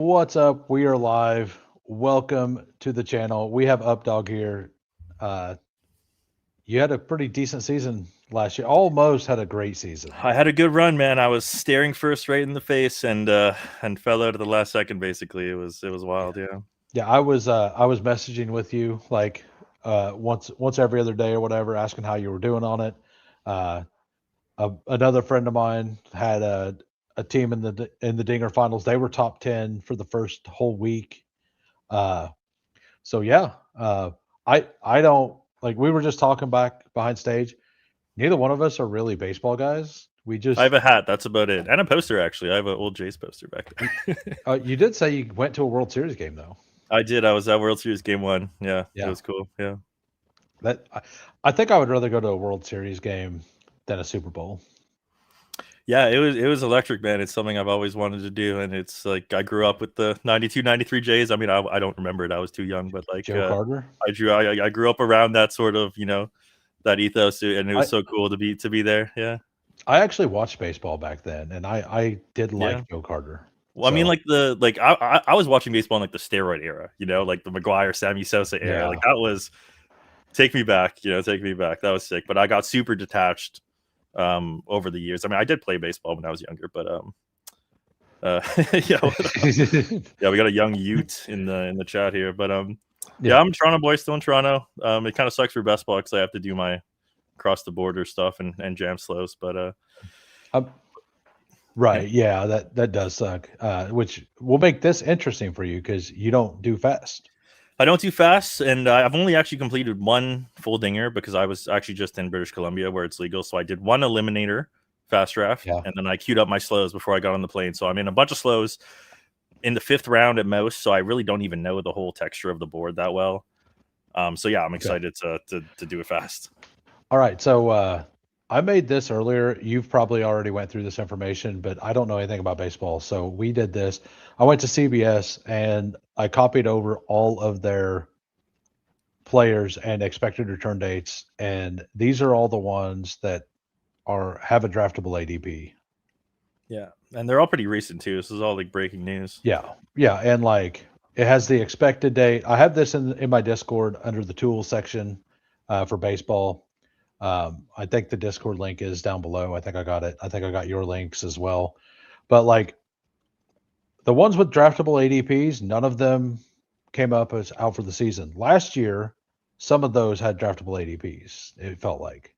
What's up? We are live. Welcome to the channel. We have Updog here. Uh, you had a pretty decent season last year. Almost had a great season. I had a good run, man. I was staring first right in the face and fell out at the last second. Basically, it was wild. Yeah. Yeah, I was messaging with you like once every other day or whatever, asking how you were doing on it. Uh, Another friend of mine had a team in the Dinger Finals. They were top 10 for the first whole week. Uh, so yeah, I don't like. We were just talking back behind stage. Neither one of us are really baseball guys. We I have just a hat. That's about it, and a poster actually. I have an old Jays poster back there. you did say you went to a World Series game though. I did. I was at World Series Game 1. Yeah, it Yeah, was cool. Yeah. I think I would rather go to a World Series game than a Super Bowl. Yeah, it was electric, man. It's something I've always wanted to do, and it's like I grew up with the 92, 93 Jays. I mean, I don't remember it. I was too young, but like Joe Carter. I grew up around that sort of that ethos, and it I was so cool to be there. Yeah. I actually watched baseball back then, and I did Yeah. like Joe Carter. Well, I mean, So I was watching baseball in like the steroid era, like the McGuire, Sammy Sosa era. yeah, Like that was take me back, take me back. That was sick. But I got super detached over the years. I mean, I did play baseball when I was younger, but yeah, yeah, we got a young Ute in the chat here, but yeah, I'm a Toronto boy, still in Toronto. It kind of sucks for best ball because I have to do my cross the border stuff and jam slows, but right. Yeah, that does suck. Which will make this interesting for you because you don't do fast. I don't do fast, and I've only actually completed one full dinger because I was actually just in British Columbia where it's legal. So I did one eliminator fast draft, Yeah. and then I queued up my slows before I got on the plane. So I'm in a bunch of slows in the 5th round at most. So I really don't even know the whole texture of the board that well. So yeah, I'm excited to do it fast. All right. So I made this earlier. You've probably already went through this information, but I don't know anything about baseball. So we did this. I went to CBS and I copied over all of their players and expected return dates, and these are all the ones that have a draftable ADP. Yeah, and they're all pretty recent too. This is all like breaking news. Yeah. Yeah, and like it has the expected date. I have this in my Discord under the tools section for baseball. I think the Discord link is down below. I think I got it. I think I got your links as well. But like the ones with draftable ADPs, none of them came up as out for the season. Last year, some of those had draftable ADPs, it felt like.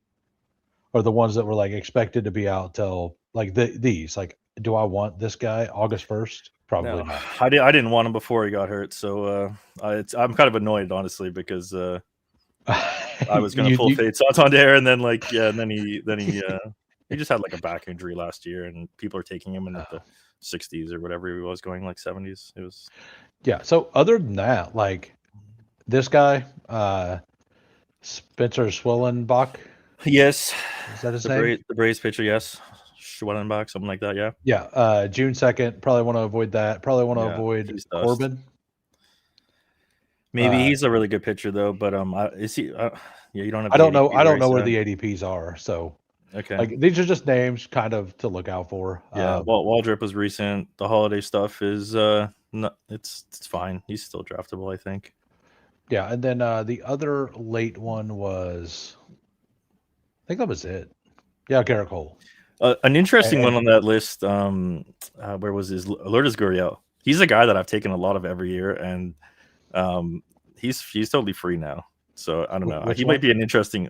Or the ones that were like expected to be out till like these. Like, do I want this guy August 1st? Probably No, not. I didn't want him before he got hurt, so I'm kind of annoyed honestly because I was gonna pull Fade Santander, and then and then he just had like a back injury last year, and people are taking him in like the 60s or whatever he was going, like 70s. It was So other than that, like this guy, Spencer Swellenbach. Yes, Is that his name? The Braves pitcher, yes, Schwellenbach, something like that. Yeah. Yeah. June 2nd. Probably want to avoid that. Probably want to avoid Corbin. Maybe he's a really good pitcher though, but is he? Yeah, you don't have. I don't know. I don't know where the ADPs are. So okay, like these are just names kind of to look out for. Yeah, Waldrop was recent. The holiday stuff is not. It's fine. He's still draftable, I think. Yeah, and then the other late one was, I think that was it. Yeah, Garrett Cole. An interesting one on that list. Where was his Lourdes Gurriel? He's a guy that I've taken a lot of every year, and he's totally free now. So I don't know. He might be an interesting.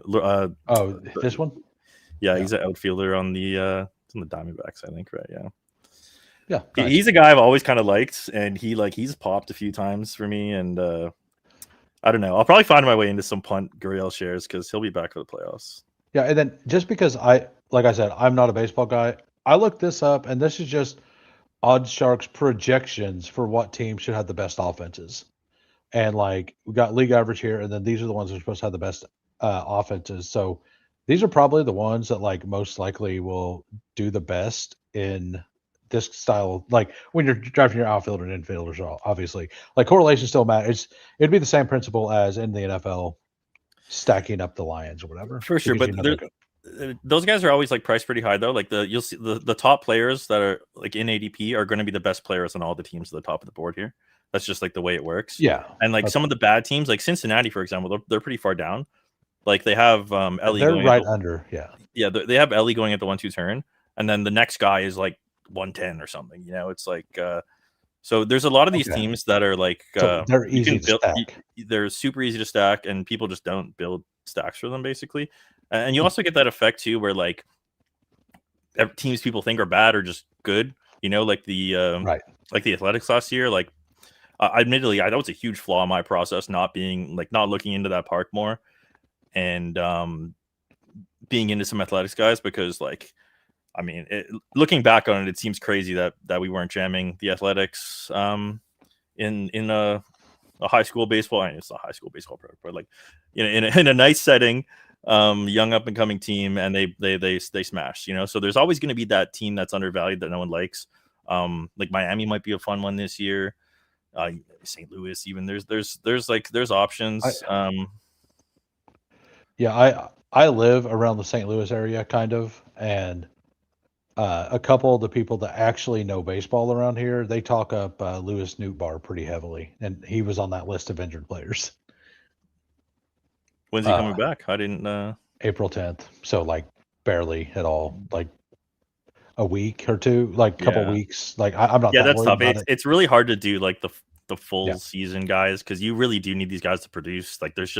This one. Yeah, he's an outfielder on the Diamondbacks, I think, right? Yeah. Yeah, nice. He's a guy I've always kind of liked, and he's popped a few times for me, and I don't know. I'll probably find my way into some punt Gurriel shares because he'll be back for the playoffs. Yeah, and then just because like I said, I'm not a baseball guy, I looked this up, and this is just Odd Shark's projections for what team should have the best offenses. And like we got league average here, and then these are the ones that are supposed to have the best offenses. So these are probably the ones that like most likely will do the best in this style. Like when you're drafting your outfielder and infielders, obviously, like correlation still matters. It'd be the same principle as in the NFL, stacking up the Lions or whatever. For sure, but those guys are always like priced pretty high though. Like you'll see the top players that are like in ADP are going to be the best players on all the teams at the top of the board here. That's just like the way it works. Yeah. And like some of the bad teams, like Cincinnati, for example, they're pretty far down. Like they have Ellie they're going right under. Yeah. Yeah, they have Ellie going at the 1-2 turn, and then the next guy is like 110 or something. You know, it's like so there's a lot of these teams that are like so they're easy to stack. They're super easy to stack, and people just don't build stacks for them basically. And you also get that effect too, where like teams people think are bad are just good. You know, like the like the Athletics last year. Like, admittedly, that was a huge flaw in my process, not looking into that park more, and being into some Athletics guys, because like, I mean, looking back on it, it seems crazy that we weren't jamming the Athletics in a high school baseball. I mean, it's a high school baseball program, but like in a nice setting. Young up and coming team, and they smash, you know. So there's always going to be that team that's undervalued that no one likes. Like Miami might be a fun one this year. St. Louis, even there's options. I live around the St. Louis area kind of, and a couple of the people that actually know baseball around here, they talk up Louis Nootbaar pretty heavily, and he was on that list of injured players. When's he coming back? I didn't. April 10th. So like barely at all. Like a week or two, like a couple weeks. Like I'm not. Yeah, that's tough. It's really hard to do like the full season guys, because you really do need these guys to produce. Like there's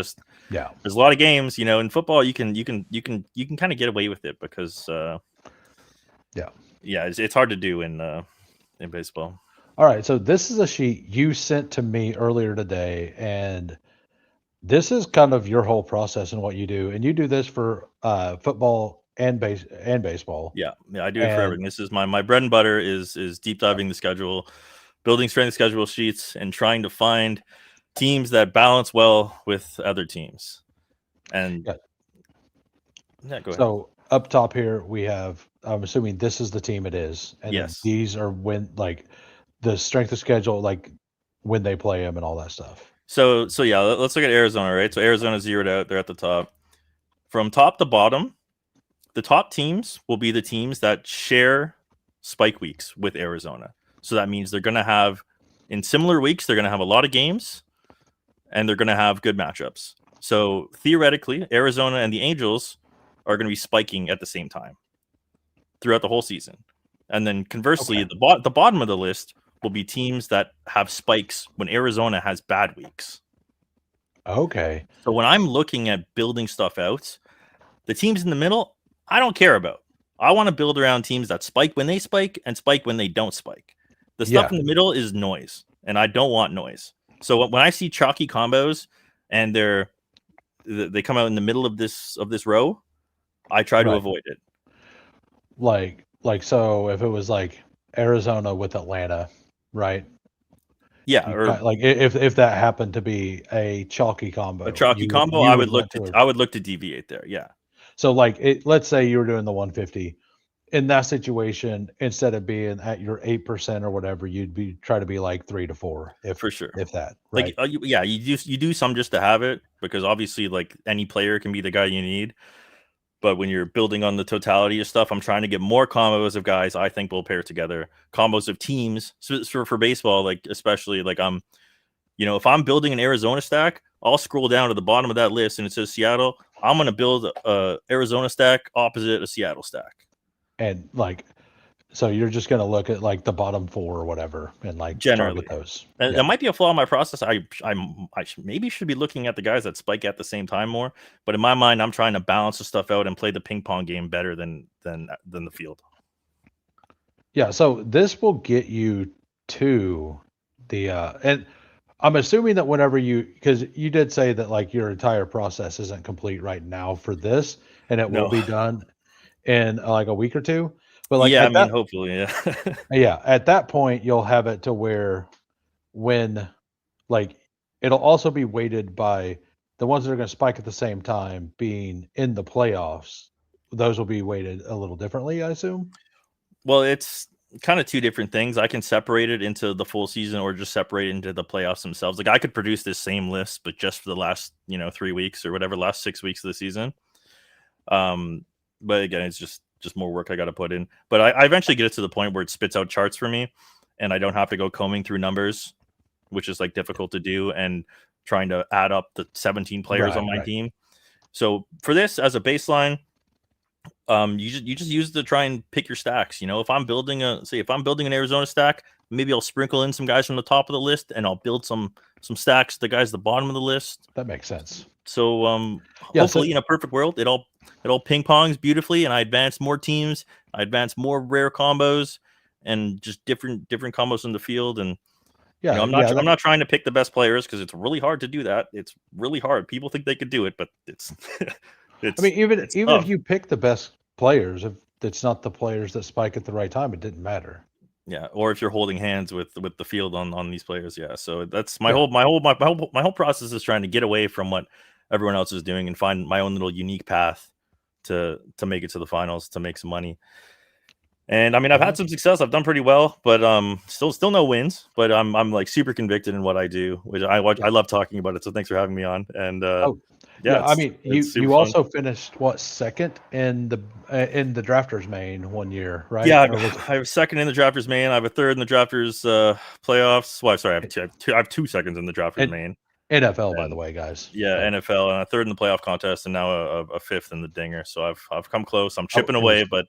a lot of games. You know, in football you can kind of get away with it because it's hard to do in baseball. All right, so this is a sheet you sent to me earlier today, and this is kind of your whole process and what you do, and you do this for football and baseball. Yeah, I do it for everything. This is my bread and butter is deep diving the schedule, building strength of schedule sheets, and trying to find teams that balance well with other teams. And go ahead. So up top here we have, I'm assuming this is the team it is, and yes, these are when like the strength of schedule, like when they play them and all that stuff. So yeah, let's look at Arizona, right? So Arizona zeroed out. They're at the top. From top to bottom, the top teams will be the teams that share spike weeks with Arizona. So that means they're going to have, in similar weeks, they're going to have a lot of games, and they're going to have good matchups. So theoretically, Arizona and the Angels are going to be spiking at the same time throughout the whole season. And then conversely, the bottom of the list will be teams that have spikes when Arizona has bad weeks. Okay. So when I'm looking at building stuff out, the teams in the middle, I don't care about. I want to build around teams that spike when they spike and spike when they don't spike. The stuff in the middle is noise, and I don't want noise. So when I see chalky combos and they come out in the middle of this row, I try to avoid it. Like so if it was like Arizona with Atlanta, right? Yeah, or like if that happened to be a chalky combo. I would look to deviate there. Yeah. So like let's say you were doing the 150. In that situation, instead of being at your 8% or whatever, you'd try to be like 3 to 4, for sure. If that, right? Like you do some just to have it, because obviously like any player can be the guy you need. But when you're building on the totality of stuff, I'm trying to get more combos of guys I think will pair together, combos of teams. So for baseball, like especially like if I'm building an Arizona stack, I'll scroll down to the bottom of that list and it says Seattle. I'm going to build a Arizona stack opposite a Seattle stack. And like, so you're just going to look at like the bottom 4 or whatever, and like generally those. And that might be a flaw in my process. I maybe should be looking at the guys that spike at the same time more. But in my mind, I'm trying to balance the stuff out and play the ping pong game better than the field. Yeah. So this will get you to the and I'm assuming that whenever because you did say that like your entire process isn't complete right now for this, and it will be done in like a week or two. But like, hopefully, yeah. Yeah, at that point, you'll have it to where when, like, it'll also be weighted by the ones that are going to spike at the same time being in the playoffs. Those will be weighted a little differently, I assume. Well, it's kind of two different things. I can separate it into the full season or just separate it into the playoffs themselves. Like I could produce this same list, but just for the last, 3 weeks or whatever, last 6 weeks of the season. but again, it's just more work I got to put in. But I eventually get it to the point where it spits out charts for me, and I don't have to go combing through numbers, which is like difficult to do, and trying to add up the 17 players on my team. So for this as a baseline, you just use it to try and pick your stacks. You know, if I'm building an Arizona stack, maybe I'll sprinkle in some guys from the top of the list, and I'll build some stacks the guys at the bottom of the list. That makes sense. So hopefully in a perfect world, it all ping pongs beautifully, and I advance more teams, I advance more rare combos, and just different combos in the field. And yeah, I'm not trying to pick the best players, because it's really hard to do that. It's really hard. People think they could do it, but it's I mean, even if you pick the best players, if it's not the players that spike at the right time, it didn't matter. Yeah, or if you're holding hands with the field on these players, yeah. So that's my whole process is trying to get away from what everyone else is doing and find my own little unique path to make it to the finals, to make some money. And I mean, I've had some success. I've done pretty well, but still no wins. But I'm like super convicted in what I do, which I love talking about it. So thanks for having me on. And yeah, I mean, you also finished second in the drafters main one year, right? Yeah, I have second in the drafters main. I have a third in the drafters playoffs. Well, sorry, I have 2 seconds in the drafters main. NFL, by the way, guys. Yeah, NFL, and a third in the playoff contest, and now a fifth in the dinger. So I've come close. I'm chipping away, but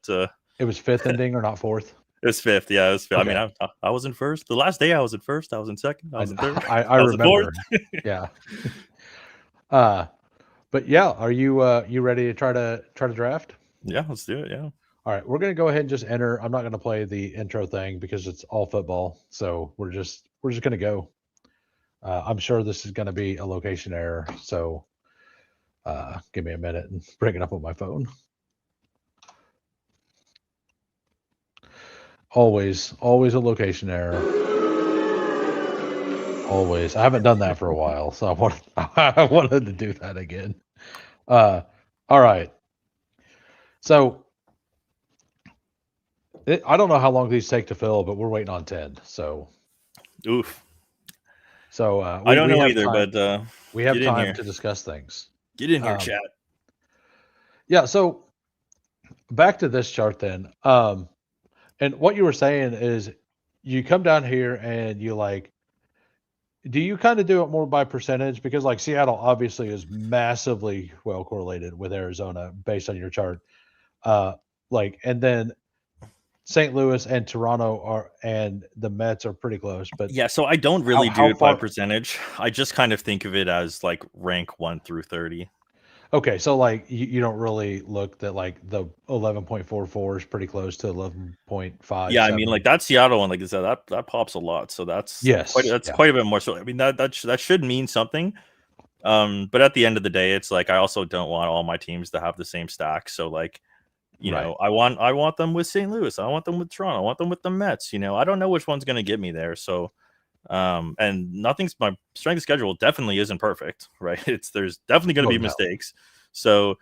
it was fifth in dinger, not fourth. It was fifth. Yeah, it was fifth. Okay. I mean, I was in first. The last day I was in first. I was in second. I was in third. I remember. Yeah. But yeah, are you ready to try to draft? Yeah, let's do it. Yeah. All right, we're gonna go ahead and just enter. I'm not gonna play the intro thing because it's all football. So we're just gonna go. I'm sure this is gonna be a location error. So give me a minute and bring it up on my phone. Always a location error. Always. I haven't done that for a while, so I wanted to do that again. All right. So I don't know how long these take to fill, but we're waiting on 10. So, oof. So I don't know either, but we have time to discuss things. Get in here, chat. Yeah. So back to this chart then. And what you were saying is you come down here and you do you kind of do it more by percentage? Because like Seattle obviously is massively well correlated with Arizona based on your chart. And then St. Louis and Toronto and the Mets are pretty close. But yeah, so I don't really do it by percentage. I just kind of think of it as like rank 1 through 30. Okay, so like you don't really look that like the 11.44 is pretty close to 11.5. Yeah, I mean like that Seattle one, like I said, that pops a lot. So that's quite a bit more. So I mean that should mean something. But at the end of the day, it's like I also don't want all my teams to have the same stack. So like, you know, I want them with St. Louis, I want them with Toronto, I want them with the Mets. You know, I don't know which one's going to get me there. So and my strength of schedule definitely isn't perfect, right? There's definitely going to be mistakes. So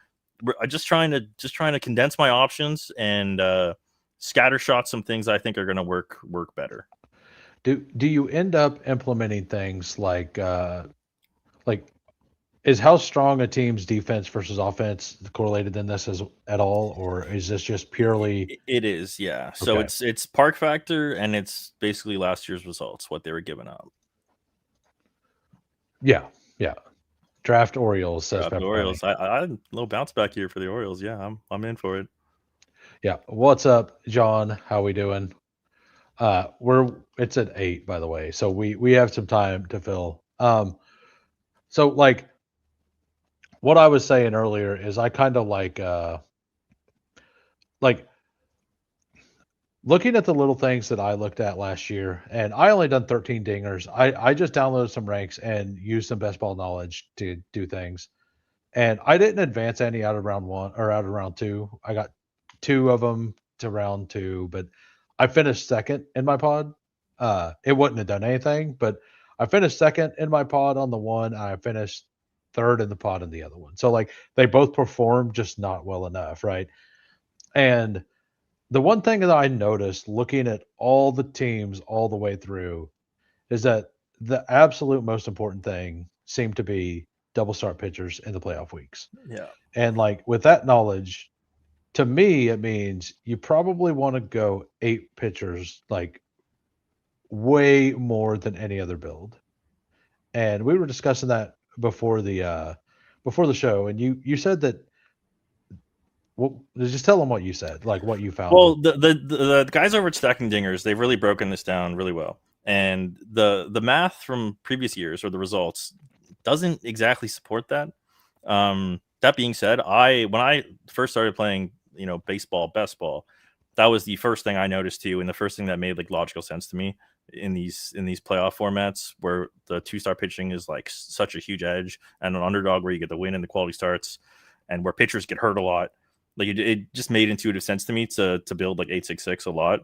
I'm just trying to condense my options and scattershot some things I think are going to work better. Do you end up implementing things like is how strong a team's defense versus offense correlated in this at all, or is this just purely? It is, yeah. Okay. So it's park factor, and it's basically last year's results, what they were giving up. Yeah. Draft Orioles says Draft Orioles. I had a little bounce back here for the Orioles. Yeah, I'm in for it. Yeah. What's up, John? How we doing? It's at 8, by the way, so we have some time to fill. So like what I was saying earlier is I kind of like looking at the little things that I looked at last year, and I only done 13 dingers. I just downloaded some ranks and used some best ball knowledge to do things. And I didn't advance any out of round 1 or out of round 2. I got 2 of them to round 2, but I finished second in my pod. It wouldn't have done anything, but I finished second in my pod on the one. I finished third in the pod in the other one. So like they both performed, just not well enough, right? And the one thing that I noticed looking at all the teams all the way through is that the absolute most important thing seemed to be double start pitchers in the playoff weeks. Yeah. And like with that knowledge, to me, it means you probably want to go 8 pitchers, like way more than any other build. And we were discussing that before the show, and you said that. Well, just tell them what you said, like what you found. Well, the guys over at Stacking Dingers, they've really broken this down really well, and the math from previous years or the results doesn't exactly support that. That being said, when I first started playing, baseball, best ball, that was the first thing I noticed too, and the first thing that made like logical sense to me in these playoff formats where the 2-star pitching is like such a huge edge, and an underdog where you get the win and the quality starts, and where pitchers get hurt a lot. Like it just made intuitive sense to me to build like 866 a lot,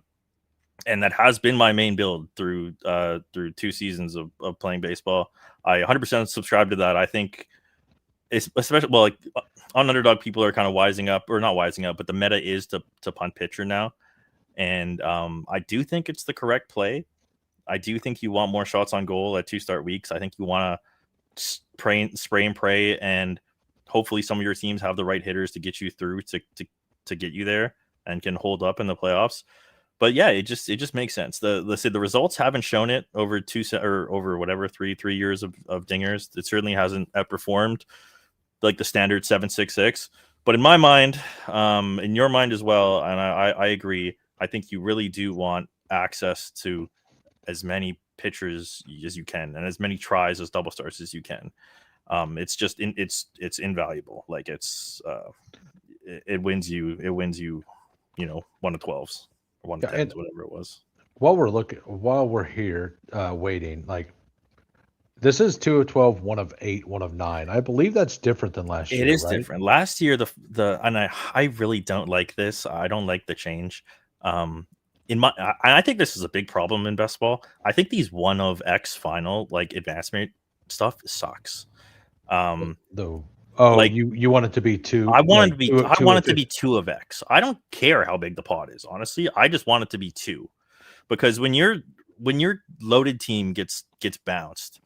and that has been my main build through 2 seasons of playing baseball. I 100% subscribe to that. I think it's especially like on underdog, people are kind of wising up, or not wising up, but the meta is to punt pitcher now, and I do think it's the correct play. I do think you want more shots on goal at 2-start weeks. I think you want to spray and pray, and hopefully some of your teams have the right hitters to get you through to get you there and can hold up in the playoffs. But yeah, it just makes sense. The results haven't shown it over 3 years of dingers. It certainly hasn't outperformed like the standard 766. But in my mind, in your mind as well, and I agree, I think you really do want access to as many pitchers as you can and as many tries as double starts as you can. It's just it's invaluable. Like it wins you 1 to 12s or 1 to 10s, whatever it was. While we're here waiting, like this is 2 of 12, 1 of 8, 1 of 9. I believe that's different than last year. It is right? different. Last year and I really don't like this. I don't like the change. I think this is a big problem in best ball. I think these 1 of X final like advancement stuff sucks. You want it to be 2. I want it to be 2 of X. I don't care how big the pod is, honestly. I just want it to be 2, because when your loaded team gets bounced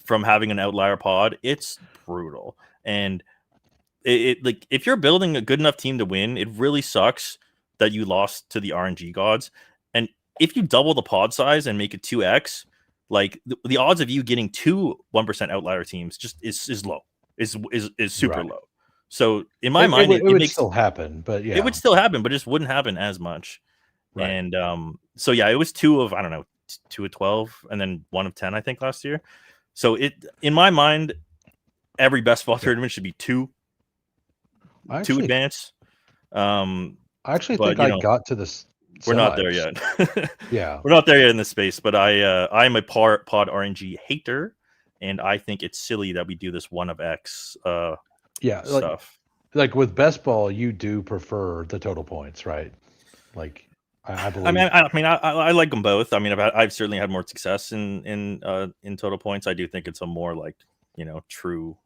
from having an outlier pod, it's brutal. And it like if you're building a good enough team to win, it really sucks that you lost to the RNG gods. And if you double the pod size and make it 2x, like the odds of you getting 2 1% outlier teams just is low. Is super low. So in my mind, it would still happen, but yeah, it would still happen, but just wouldn't happen as much. Right. And so yeah, it was 2 of 2 of 12, and then 1 of 10, I think, last year. So in my mind, every best ball tournament should be 2 advance. I actually think I got to this. We're not there yet. Yeah, we're not there yet in this space. But I'm a pod RNG hater. And I think it's silly that we do this 1 of X stuff. Like with best ball, you do prefer the total points, right? Like I believe. I like them both. I mean, I've certainly had more success in total points. I do think it's a more like true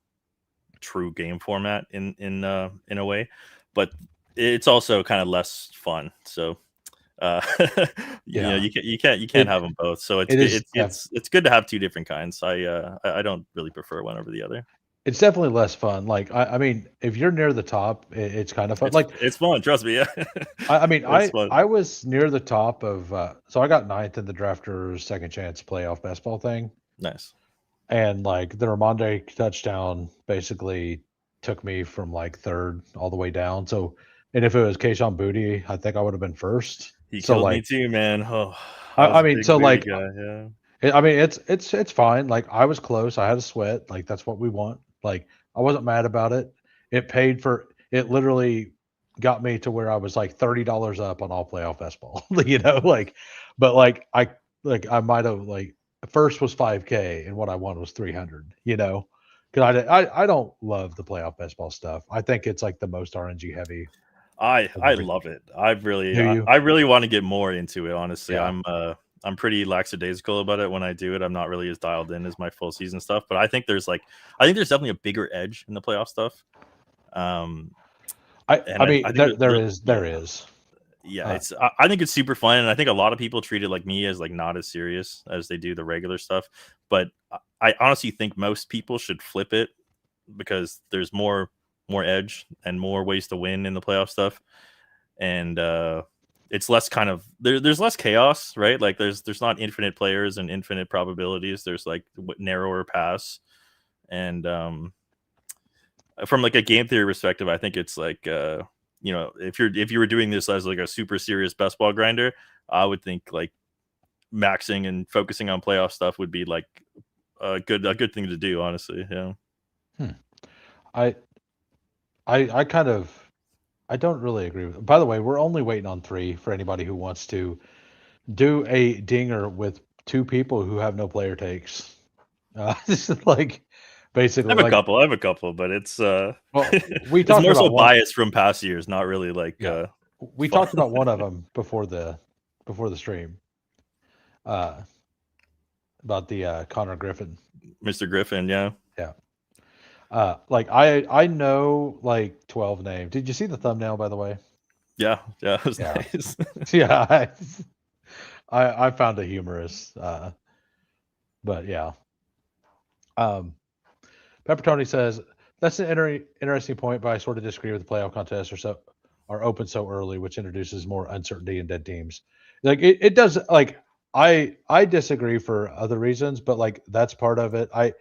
game format in a way, but it's also kind of less fun. So. You can't have them both. So it's good to have 2 different kinds. I don't really prefer one over the other. It's definitely less fun. Like I mean, if you're near the top, it's kind of fun. It's fun. Trust me. Yeah. I was near the top of. So I got 9th in the drafters second chance playoff best ball thing. Nice. And like the Ramonde touchdown basically took me from like 3rd all the way down. So, and if it was Keishon Booty, I think I would have been 1st. He killed me too, man. Oh, yeah. It's fine. Like I was close. I had a sweat. Like that's what we want. Like I wasn't mad about it. It literally got me to where I was like $30 up on all playoff best ball. But I might have first was 5K and what I won was 300. Because I don't love the playoff best ball stuff. I think it's like the most RNG heavy. I love it. I really want to get more into it. Honestly, yeah. I'm pretty lackadaisical about it when I do it. I'm not really as dialed in as my full season stuff, but I think there's definitely a bigger edge in the playoff stuff. There is. Yeah, I think it's super fun, and I think a lot of people treat it like me as like not as serious as they do the regular stuff. But I honestly think most people should flip it because there's more edge and more ways to win in the playoff stuff. and it's less kind of there's less chaos, right? Like there's not infinite players and infinite probabilities. There's like narrower paths, and from like a game theory perspective, I think it's like if you were doing this as like a super serious best ball grinder, I would think like maxing and focusing on playoff stuff would be like a good thing to do, honestly. Yeah. I kind of I don't really agree with. By the way, we're only waiting on 3 for anybody who wants to do a dinger with 2 people who have no player takes. This is like basically I have a couple, but it's well, we it's talked more about so biased from past years, not really like we fun. talked about one of them before the stream. About the Connor Griffin. Mr. Griffin, yeah. Yeah. Like I know like 12 names. Did you see the thumbnail, by the way? Yeah, it was nice. Yeah, I found it humorous. But yeah. Pepper Tony says that's an interesting point, but I sort of disagree with the playoff contests are open so early, which introduces more uncertainty in dead teams. Like it does. Like I disagree for other reasons, but like that's part of it. I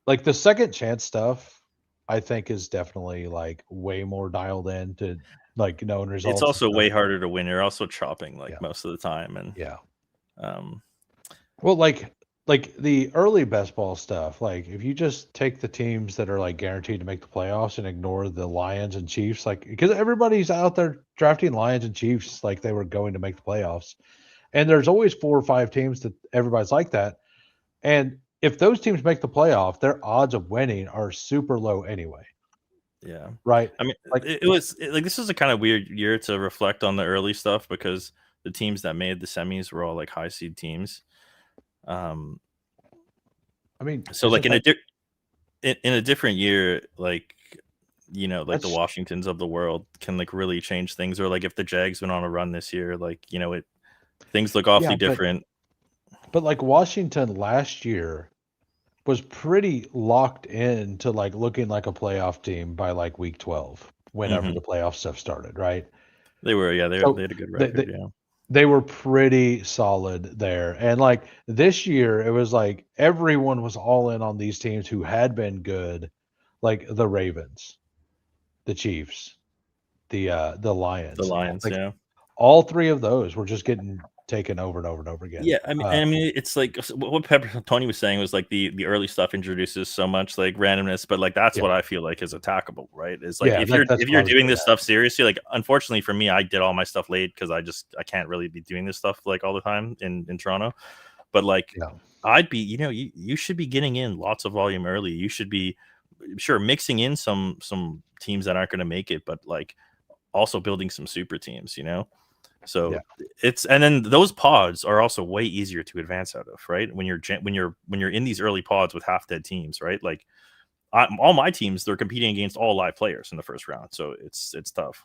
like the second chance stuff. I think is definitely like way more dialed in to like known results. It's also way harder to win. You're also chopping most of the time, and well, like the early best ball stuff, like if you just take the teams that are like guaranteed to make the playoffs and ignore the Lions and Chiefs, like because everybody's out there drafting Lions and Chiefs like they were going to make the playoffs, and there's always 4 or 5 teams that everybody's like that, and if those teams make the playoff, their odds of winning are super low anyway. Yeah. Right. I mean, like this was a kind of weird year to reflect on the early stuff because the teams that made the semis were all like high seed teams. I mean, so like in a different year, like like the Washingtons of the world can like really change things, or like if the Jags went on a run this year, like things look awfully different. But like Washington last year was pretty locked in to like looking like a playoff team by like week 12, whenever the playoff stuff started, right? They were, they had a good record. They were pretty solid there. And like this year, it was like everyone was all in on these teams who had been good, like the Ravens, the Chiefs, the Lions. The Lions, like, all 3 of those were just getting taken over and over and over again. Yeah, I mean, it's like what Pepper Tony was saying was like the early stuff introduces so much like randomness, but like that's what I feel like is attackable, right? Is like if you're doing this stuff seriously, like unfortunately for me, I did all my stuff late because I can't really be doing this stuff like all the time in Toronto. But like I'd be, you should be getting in lots of volume early. You should be mixing in some teams that aren't going to make it, but like also building some super teams, So and then those pods are also way easier to advance out of, right? When you're in these early pods with half dead teams, right? Like all my teams, they're competing against all live players in the first round, so it's tough.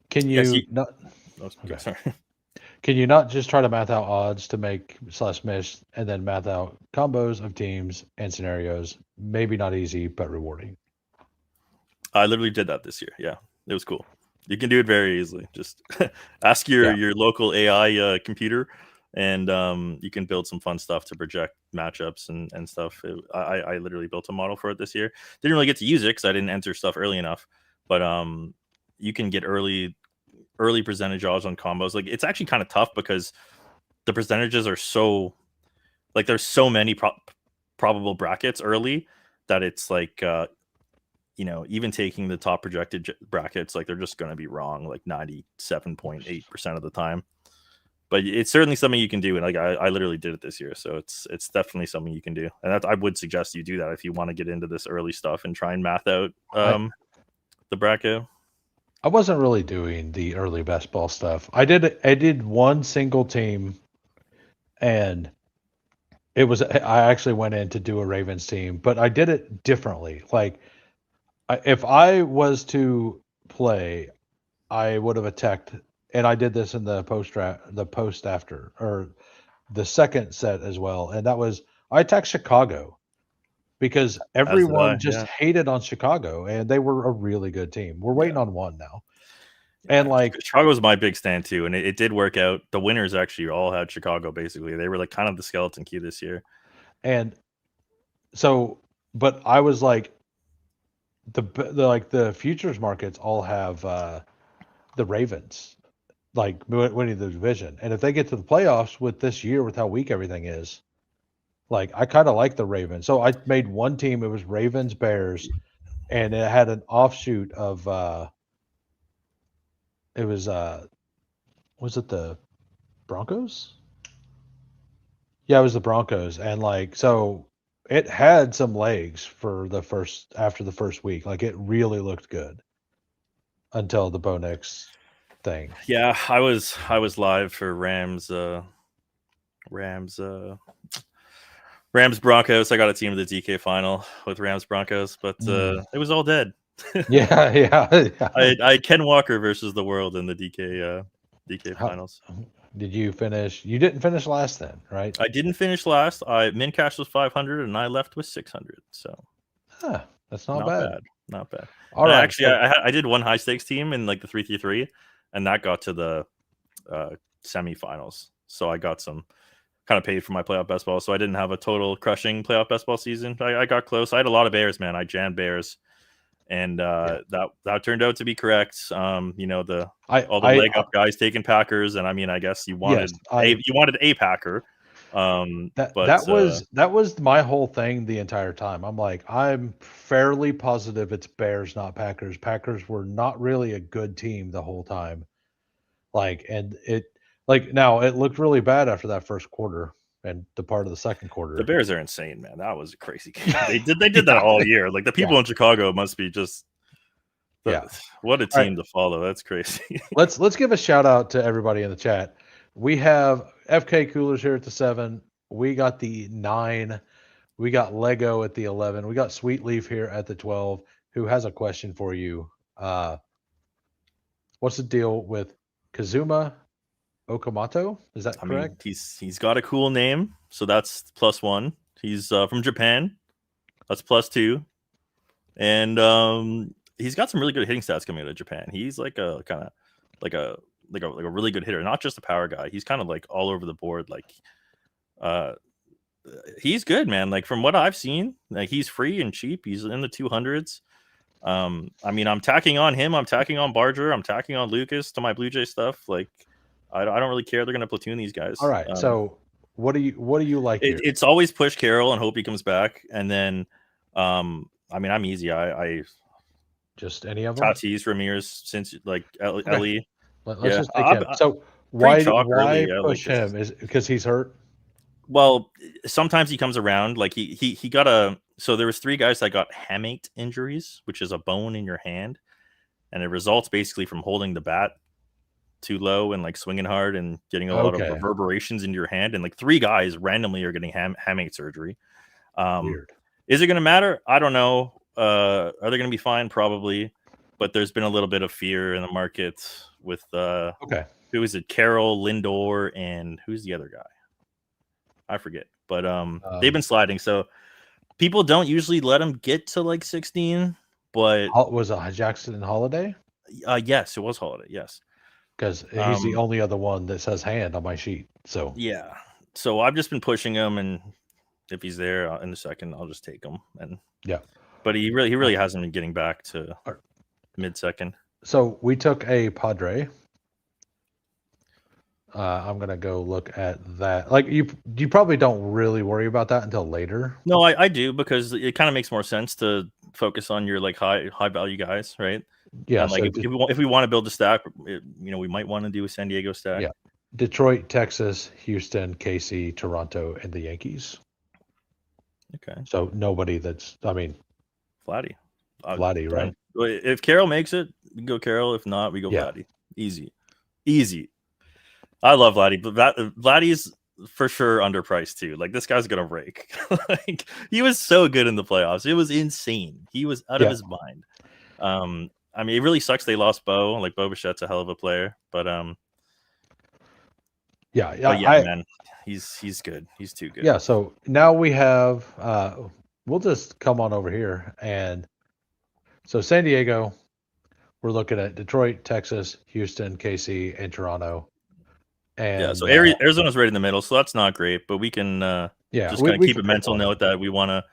Can you not? Okay, sorry. Can you not just try to math out odds to make /miss and then math out combos of teams and scenarios? Maybe not easy, but rewarding. I literally did that this year. Yeah, it was cool. You can do it very easily. Just ask your local AI computer, and you can build some fun stuff to project matchups and stuff. I literally built a model for it this year. Didn't really get to use it because I didn't enter stuff early enough. But you can get early percentage odds on combos. Like it's actually kind of tough because the percentages are so like there's so many probable brackets early that it's like. Even taking the top projected brackets, like they're just going to be wrong, like 97.8% of the time. But it's certainly something you can do, and like I literally did it this year, so it's definitely something you can do, and I would suggest you do that if you want to get into this early stuff and try and math out the bracket. I wasn't really doing the early best ball stuff. I did one single team, and I actually went in to do a Ravens team, but I did it differently. Like. If I was to play, I would have attacked, and I did this in the post after, or the second set as well, and that was I attacked Chicago because everyone hated on Chicago, and they were a really good team. We're waiting on one now. And like Chicago was my big stand too, and it did work out. The winners actually all had Chicago. Basically, they were like kind of the skeleton key this year. And so, but I was like, the futures markets all have the Ravens like winning the division, and if they get to the playoffs with this year with how weak everything is, like I kind of like the Ravens. So I made one team. It was Ravens Bears, and it had an offshoot of it was it the Broncos? Yeah, it was the Broncos, and like so it had some legs for after the first week. Like it really looked good until the Bo Nix thing. Yeah, I was live for Rams Broncos. I got a team of the DK final with Rams Broncos, but it was all dead. yeah. I Ken Walker versus the world in the DK finals. Did you finish? You didn't finish last then, right? I didn't finish last. Min cash was 500, and I left with 600. So that's not bad. Not bad. All right. Actually, I did one high stakes team in like the 3-3-3, and that got to the semifinals. So I got some kind of paid for my playoff best ball. So I didn't have a total crushing playoff best ball season. I got close. I had a lot of Bears, man. I jammed Bears, and that turned out to be correct. All the leg up guys taking Packers, and I mean, I guess you wanted a Packer. That was my whole thing the entire time. I'm like, I'm fairly positive it's Bears, not Packers. Packers were not really a good team the whole time. Now it looked really bad after that first quarter and the part of the second quarter. The Bears are insane, man. That was a crazy game. They did that all year. Like the people in Chicago must be just what a team to follow. That's crazy. Let's give a shout out to everybody in the chat. We have FK Coolers here at the 7. We got the 9. We got Lego at the 11. We got Sweet Leaf here at the 12, who has a question for you. What's the deal with Kazuma Okamoto? Is that correct? I mean, he's got a cool name, so that's +1. He's from Japan. That's +2. And he's got some really good hitting stats coming out of Japan. He's like a kind of like a really good hitter, not just a power guy. He's kind of like all over the board. Like he's good, man. Like from what I've seen, like he's free and cheap. He's in the 200s. I mean, I'm tacking on him. I'm tacking on Barger. I'm tacking on Lucas to my Blue Jay stuff. Like I don't really care. They're going to platoon these guys. All right. So what do you like? It's always push Carroll and hope he comes back. And then, I mean, I'm easy. I just any of them. Tatis, Ramirez, since like Ellie. Let's just take him. So why push him? Is because he's hurt? Well, sometimes he comes around. Like he got so there was 3 guys that got hamate injuries, which is a bone in your hand, and it results basically from holding the bat too low and like swinging hard and getting a lot of reverberations into your hand. And like 3 guys randomly are getting hamate surgery. Weird. Is it going to matter? I don't know. Are they going to be fine? Probably. But there's been a little bit of fear in the market with who is it? Carroll, Lindor, and who's the other guy? I forget. But they've been sliding. So people don't usually let them get to like 16. But was it Jackson and Holiday? Yes, it was Holiday. Yes, because he's the only other one that says hand on my sheet. So yeah. So I've just been pushing him, and if he's there in a second, I'll just take him. And but he really hasn't been getting back to mid-second. So we took a Padre. I'm gonna go look at that. Like you probably don't really worry about that until later. No, I do, because it kind of makes more sense to focus on your like high value guys, right? Yeah. And, like if we want to build a stack, we might want to do a San Diego stack. Yeah. Detroit, Texas, Houston, KC, Toronto, and the Yankees. Okay. So nobody that's Vladdy, right? If Carroll makes it, we go Carroll. If not, we go Vladdy. Easy. I love Vladdy, but Vladdy's for sure underpriced too. Like this guy's gonna rake. Like he was so good in the playoffs. It was insane. He was out of his mind. I mean, it really sucks they lost Bo. Like Bo Bichette's a hell of a player, but man, he's good. He's too good. Yeah. So now we have. We'll just come on over here, and so San Diego, we're looking at Detroit, Texas, Houston, KC, and Toronto. And yeah, so Arizona's right in the middle, so that's not great, but we can just kind of keep a mental note that we want to.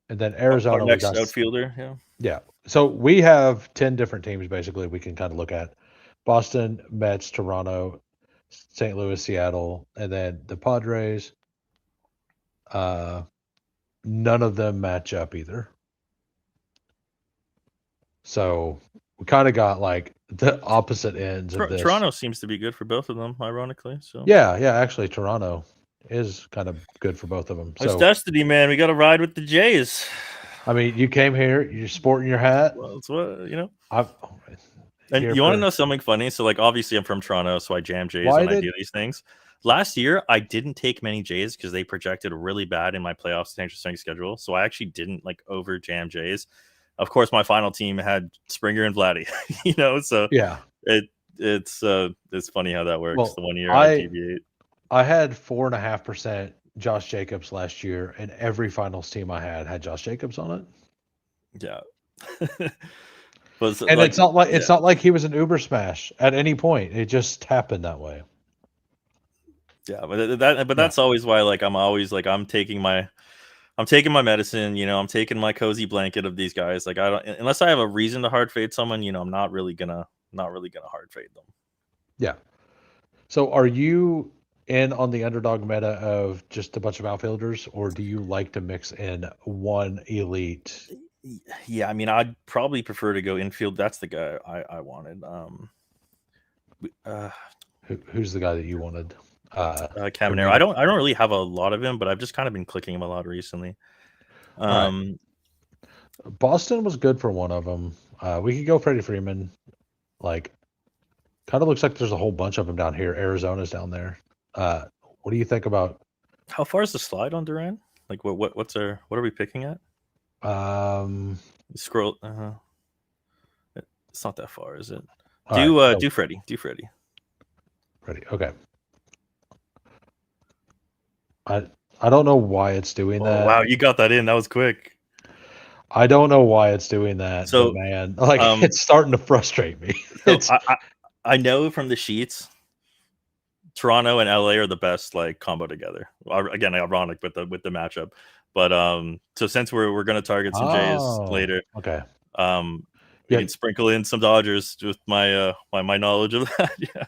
And then Arizona, our next outfielder, yeah. So we have 10 different teams basically we can kind of look at: Boston, Mets, Toronto, St. Louis, Seattle, and then the Padres. None of them match up either. So we kind of got like the opposite ends of this. Toronto seems to be good for both of them, ironically. So yeah, actually Toronto is kind of good for both of them. It's so destiny, man. We got to ride with the Jays. I mean, you came here, you're sporting your hat. Well, that's what And you want to know something funny? So, like, obviously, I'm from Toronto, so I jam Jays when I do these things. Last year, I didn't take many Jays because they projected really bad in my playoff strength schedule. So I actually didn't like over jam Jays. Of course, my final team had Springer and Vladdy. So yeah, it's funny how that works. Well, the 1 year I deviate. I had 4.5% Josh Jacobs last year, and every finals team I had Josh Jacobs on it. Yeah. But and like, it's not like he was an Uber smash at any point. It just happened that way. Yeah, but that's always why I'm taking my medicine, I'm taking my cozy blanket of these guys. Like, I don't, unless I have a reason to hard fade someone, I'm not really gonna hard fade them. Yeah. So are you in on the underdog meta of just a bunch of outfielders, or do you like to mix in one elite? Yeah, I mean, I'd probably prefer to go infield. That's the guy I wanted. Who's the guy that you wanted? Caminero. I don't really have a lot of him, but I've just kind of been clicking him a lot recently. Right. Boston was good for one of them. We could go Freddie Freeman. Like, kind of looks like there's a whole bunch of them down here. Arizona's down there. What do you think about? How far is the slide on Duran? Like, what are we picking at? Scroll. It's not that far, is it? Do Freddie. Do Freddie. Freddie. Okay. I don't know why it's doing that. Wow, you got that in. That was quick. I don't know why it's doing that. So, but man, like, it's starting to frustrate me. So I know from the sheets, Toronto and LA are the best like combo together. Again, ironic with the matchup. But so since we're gonna target some Jays later, okay. You can sprinkle in some Dodgers with my my knowledge of that. Yeah.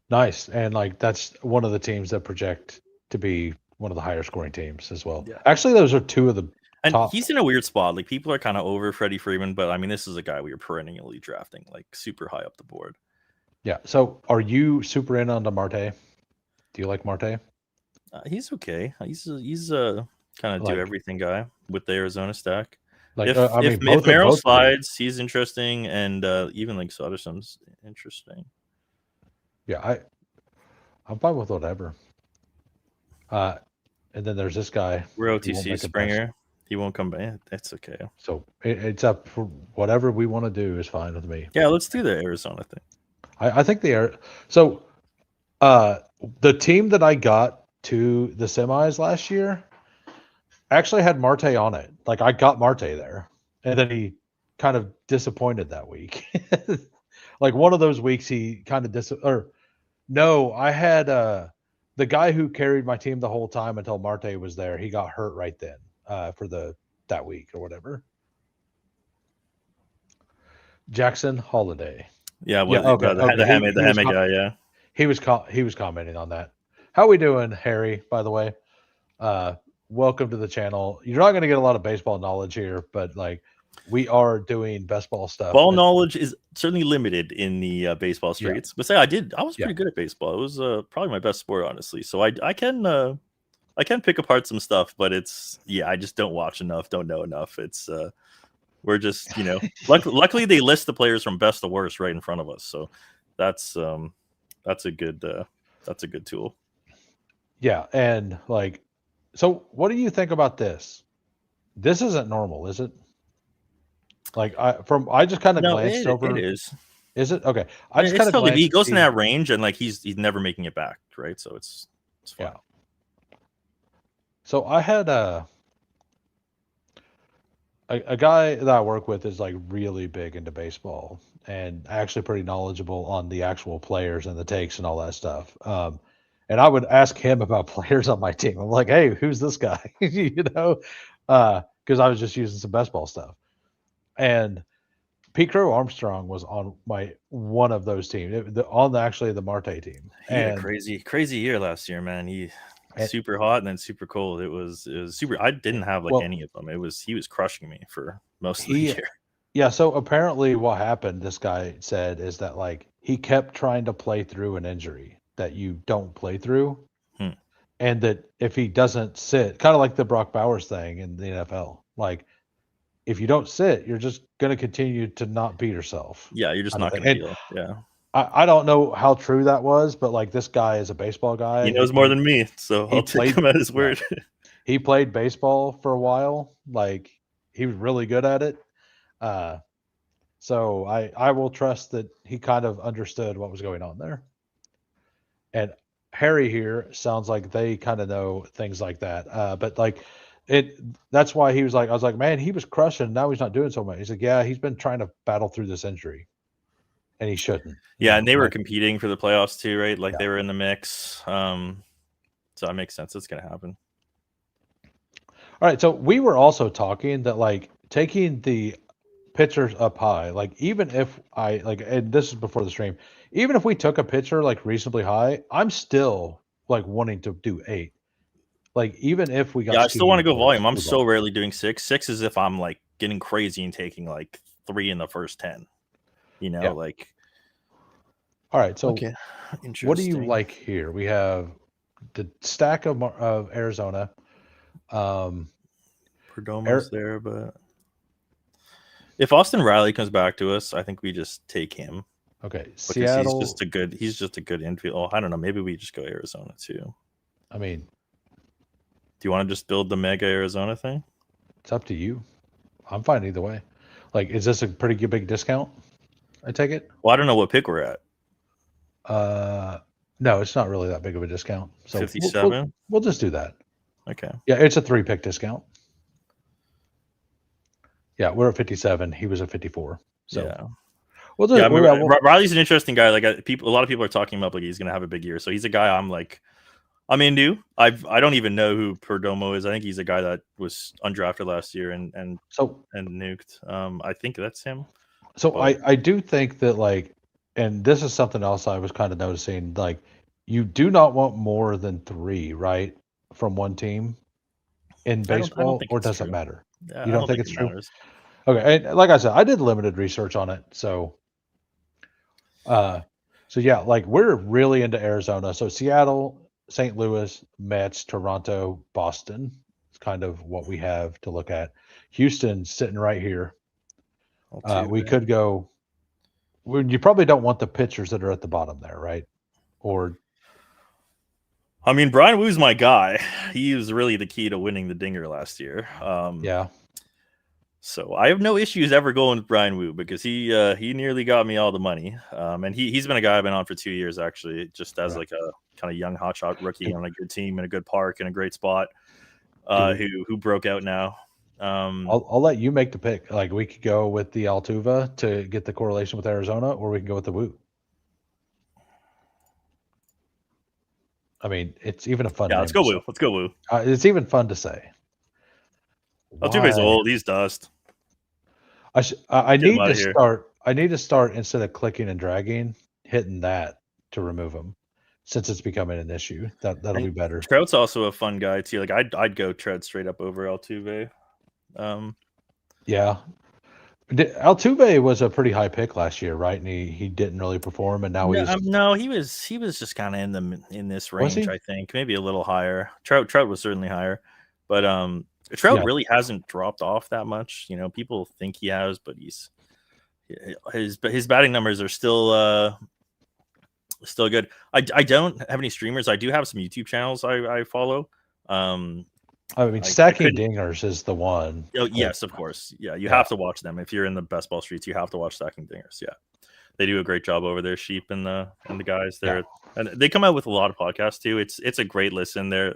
Nice. And like, that's one of the teams that project to be one of the higher scoring teams as well. Yeah. Actually, those are two of the top. He's in a weird spot. Like, people are kind of over Freddie Freeman, but I mean, this is a guy we are perennially drafting like super high up the board. Yeah. So are you super in on Marte? Do you like Marte? He's okay. He's a kind of do everything guy with the Arizona stack. Like, if Merrill slides, he's interesting, and even like Soderson's interesting. Yeah, I'm fine with whatever. And then there's this guy. We're OTC Springer. He won't come back. That's okay. So it's up for whatever we want to do is fine with me. Yeah, let's do the Arizona thing. I think they are. So the team that I got to the semis last year actually had Marte on it. Like, I got Marte there, and then he kind of disappointed that week. Like, one of those weeks he kind of I had the guy who carried my team the whole time until Marte was there. He got hurt right then for that week or whatever. Jackson Holiday. Yeah, okay. The Hammy guy. Yeah, he was commenting on that. How we doing, Harry? By the way, welcome to the channel. You're not going to get a lot of baseball knowledge here, but like, we are doing best ball stuff. Ball knowledge is certainly limited in the baseball streets. Yeah. But say I was pretty good at baseball. It was probably my best sport, honestly. So I can pick apart some stuff, but I just don't watch enough, don't know enough. It's we're just, luckily they list the players from best to worst right in front of us. So that's a good tool. Yeah, and like, so what do you think about this? This isn't normal, is it? Like, I just kind of glanced over. It is. Is it? Okay. I just kind of glanced. He goes in that range, and like he's never making it back, right? So it's fine. Yeah. So I had a guy that I work with is like really big into baseball and actually pretty knowledgeable on the actual players and the takes and all that stuff. And I would ask him about players on my team. I'm like, hey, who's this guy? Because I was just using some best ball stuff. And Pete Crow Armstrong was on one of those teams, actually the Marte team. He had a crazy year last year, man. He super hot and then super cold. It was super. I didn't have any of them. He was crushing me for most of the year. Yeah. So apparently, what happened? This guy said is that he kept trying to play through an injury that you don't play through, and that if he doesn't sit, kind of like the Brock Bowers thing in the NFL, if you don't sit, you're just going to continue to not beat yourself. Yeah, you're just not going to heal. Yeah. I don't know how true that was, but this guy is a baseball guy. He knows more than me, so I'll take him at his word. He played baseball for a while. He was really good at it. So I will trust that he kind of understood what was going on there. And Harry here sounds like they kind of know things like that. But that's why he was I was like, man, he was crushing. Now he's not doing so much. He's like, yeah, he's been trying to battle through this injury. And he shouldn't. Yeah, and they were competing for the playoffs too, right? They were in the mix. So that makes sense. It's going to happen. All right. So we were also talking that taking the pitchers up high, even if and this is before the stream, even if we took a pitcher reasonably high, I'm still wanting to do 8. Even if we got, I still want to go volume. I'm so rarely doing 6. 6 is if I'm getting crazy and taking 3 in the first 10. All right. So what do you like here? We have the stack of Arizona. Perdomo's there, but if Austin Riley comes back to us, I think we just take him. Okay, Seattle. He's just a good infield. Oh, I don't know. Maybe we just go Arizona too. I mean, do you want to just build the mega Arizona thing? It's up to you. I'm fine either way. Is this a pretty big discount? I take it. Well, I don't know what pick we're at. No, it's not really that big of a discount. So 57. We'll just do that. Okay. Yeah, it's a 3-pick discount. Yeah, we're at 57. He was at 54. So yeah. Riley's an interesting guy. A lot of people are talking about he's going to have a big year. So he's a guy I'm into. I don't even know who Perdomo is. I think he's a guy that was undrafted last year and nuked. I think that's him. So I do think that and this is something else I was kind of noticing. You do not want more than 3, right, from one team in baseball, or does it matter? Yeah, you don't think it's true? Matters. Okay, and like I said, I did limited research on it, so yeah, we're really into Arizona. So Seattle, St. Louis, Mets, Toronto, Boston is kind of what we have to look at. Houston's sitting right here. We could go. You probably don't want the pitchers that are at the bottom there, right? Or, I mean, Brian Woo's my guy. He was really the key to winning the Dinger last year. Yeah. So I have no issues ever going with Brian Woo because he nearly got me all the money. And he's been a guy I've been on for 2 years actually, just as a kind of young hotshot rookie on a good team in a good park in a great spot. Who broke out now. I'll let you make the pick. We could go with the Altuve to get the correlation with Arizona, or we can go with the Woo. I mean, it's even a fun. Yeah, let's go Woo. Let's go Woo. It's even fun to say. Altuve's old. He's dust. I need to start. I need to start instead of clicking and dragging, hitting that to remove him, since it's becoming an issue. That'll be better. Trout's also a fun guy too. I'd go Trout straight up over Altuve. Yeah, Altuve was a pretty high pick last year, right? And he didn't really perform, and now he was just kind of in this range. I think maybe a little higher. Trout was certainly higher, but Trout really hasn't dropped off that much. People think he has, but his batting numbers are still good. I don't have any streamers. I do have some YouTube channels I follow. I mean, Stacking Dingers is the one. Oh, yes, of course. Yeah, you have to watch them. If you're in the best ball streets, you have to watch Stacking Dingers. Yeah. They do a great job over there, Sheep and the guys there. And they come out with a lot of podcasts too. It's a great listen. They're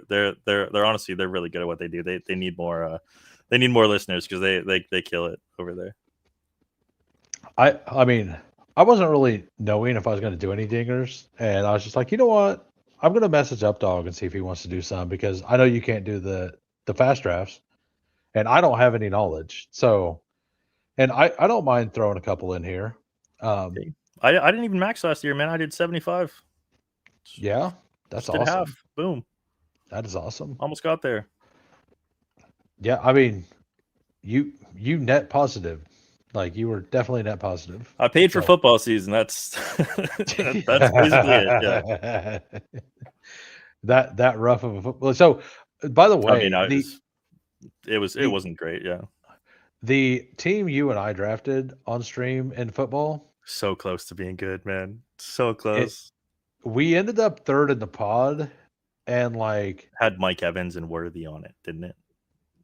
honestly they're really good at what they do. They need more listeners because they kill it over there. I mean, I wasn't really knowing if I was going to do any dingers, and I was just like, you know what? I'm going to message Updog and see if he wants to do some, because I know you can't do the fast drafts, and I don't have any knowledge. So, and I don't mind throwing a couple in here. I didn't even max last year, man. I did 75. Yeah, that's just did awesome. Half. Boom. That is awesome. Almost got there. Yeah, I mean, you net positive. Like, you were definitely net positive. I paid for football season. That's basically it. Yeah. That rough of a football. So, by the way, I mean, it wasn't great. Yeah. The team you and I drafted on stream in football, so close to being good, man. So close. We ended up third in the pod, and like had Mike Evans and Worthy on it, didn't it?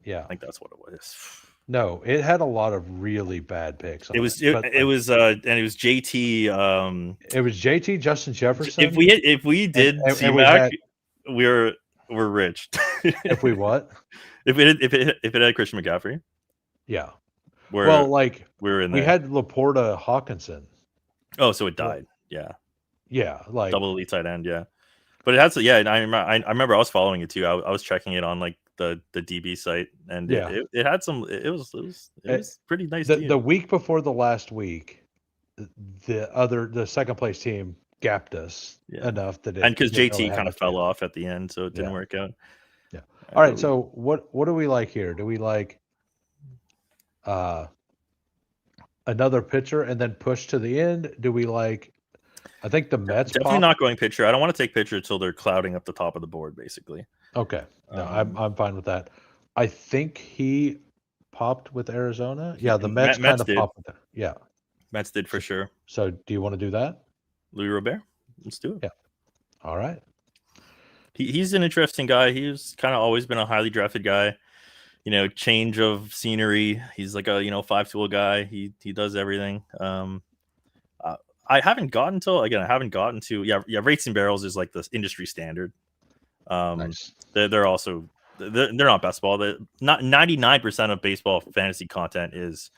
Yeah, I think that's what it was. No, it had a lot of really bad picks. It was JT. It was JT, Justin Jefferson. If we did T-Mac, we're rich. If we what? If it had Christian McCaffrey. Yeah. We're in there. We had Laporta Hawkinson. Oh, so it died. Yeah. Yeah, like double elite tight end. Yeah, but it has. Yeah, I remember I was following it too. I was checking it on like the DB site, and it had some. It was pretty nice. The week before the last week, the second place team gapped us enough that and because JT kind of fell off at the end, so it didn't work out. Yeah. All right. So what do we like here? Do we like another pitcher and then push to the end? Do we like? I think the Mets definitely not going pitcher. I don't want to take pitcher until they're clouding up the top of the board, basically. Okay, no, I'm fine with that. I think he popped with Arizona. Yeah, the Mets kind of popped with it. Yeah, Mets did for sure. So, do you want to do that? Louis Robert, let's do it. Yeah. All right. He's an interesting guy. He's kind of always been a highly drafted guy. You know, change of scenery. He's like a 5-tool guy. He does everything. I haven't gotten to rates and barrels is like the industry standard. Nice. They're also they're not best ball. Not 99% of baseball fantasy content is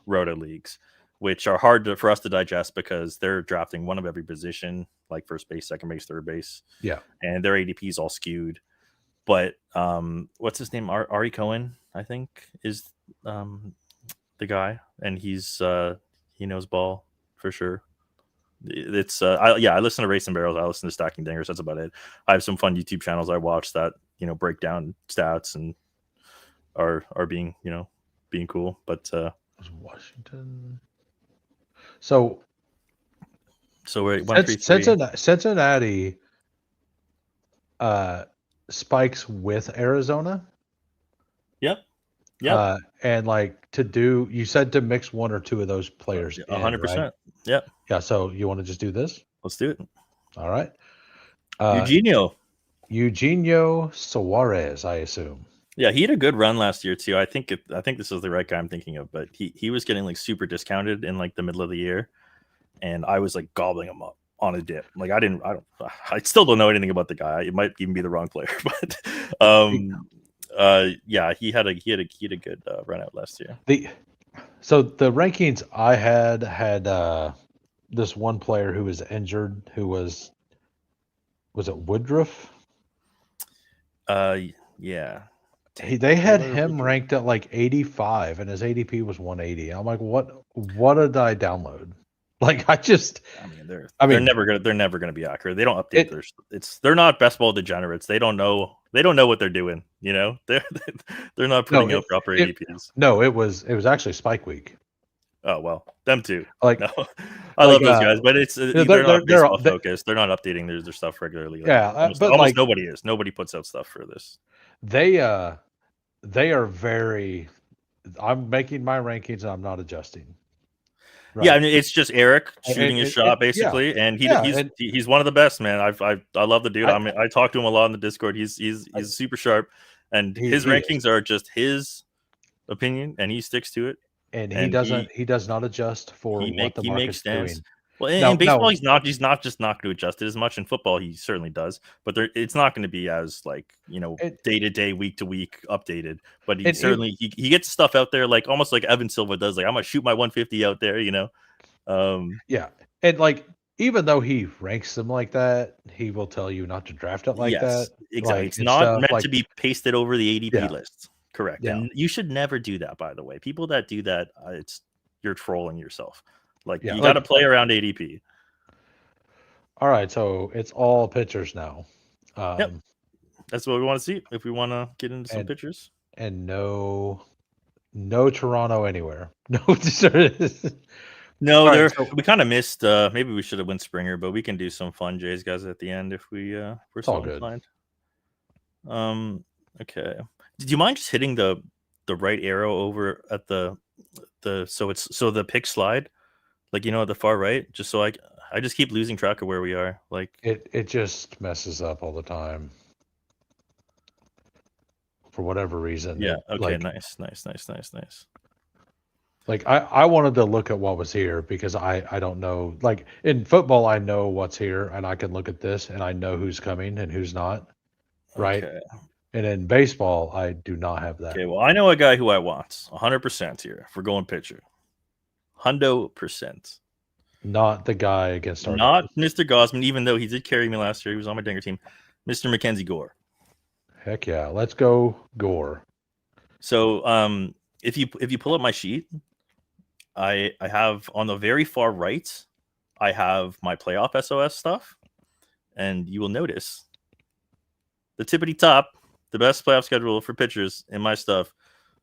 roto leagues, which are hard for us to digest because they're drafting one of every position, like first base, second base, third base. Yeah, and their ADP is all skewed. But what's his name? Ari Cohen, I think, is the guy, and he's he knows ball for sure. It's I listen to Race and Barrels. I listen to Stacking Dingers. That's about it. I have some fun YouTube channels I watch that break down stats and are being cool. But was Washington. So we're Cincinnati spikes with Arizona. Yep. Yeah. And like you said to mix one or two of those players. 100%. Right? Yeah. Yeah. So you want to just do this? Let's do it. All right. Eugenio Suarez, I assume. Yeah, he had a good run last year too. I think this is the right guy I'm thinking of, but he was getting like super discounted in like the middle of the year, and I was like gobbling him up on a dip. Like I still don't know anything about the guy. It might even be the wrong player, but he had a good run out last year. So the rankings I had this one player who was injured, who was it Woodruff? Yeah. They had him ranked at like 85, and his ADP was 180. I'm like, what did I download? Like, they're never gonna be accurate. They don't update they're not best ball degenerates. They don't know what they're doing. They're not putting out proper ADPs. No, it was actually Spike Week. Oh well, them too. I love those guys, but they're not baseball focused. They're not updating their stuff regularly. Almost nobody is. Nobody puts out stuff for this. They are very. I'm making my rankings and I'm not adjusting. Right. Yeah, I mean, it's just Eric shooting his shot basically, and he's one of the best, man. I love the dude. I talk to him a lot in the Discord. He's super sharp, and his rankings are just his opinion, and he sticks to it. And he does not adjust for what the market's doing. Well, in baseball, he's not just not going to adjust it as much. In football, he certainly does, but it's not going to be as like day to day, week to week updated. But he certainly he gets stuff out there like almost like Evan Silva does. Like I'm gonna shoot my 150 out there, Yeah, and like even though he ranks them like that, he will tell you not to draft it like that. Exactly. Like, it's not meant to be pasted over the ADP list. Correct. Yeah. And you should never do that. By the way, people that do that, you're trolling yourself. Like you got to play around ADP. All right, so it's all pitchers now. Yep. That's what we want to see if we want to get into some pitchers. And no Toronto anywhere. No. No, right, we kind of missed. Maybe we should have went Springer, but we can do some fun Jays guys at the end if we're so inclined. Okay. Did you mind just hitting the right arrow over at the so the pick slide, like at the far right, just so I just keep losing track of where we are. Like it just messes up all the time for whatever reason. Yeah. Okay. Like, nice. Like I wanted to look at what was here because I don't know. Like in football, I know what's here and I can look at this and I know who's coming and who's not. Right. Okay. And in baseball, I do not have that. Okay. Well, I know a guy who I want 100% here. If we're going pitcher, 100%. Not the guy against our Not Mr. Gausman, even though he did carry me last year. He was on my Dinger team. Mr. Mackenzie Gore. Heck yeah. Let's go Gore. So if you pull up my sheet, I have on the very far right, I have my playoff SOS stuff. And you will notice the tippity top, the best playoff schedule for pitchers in my stuff,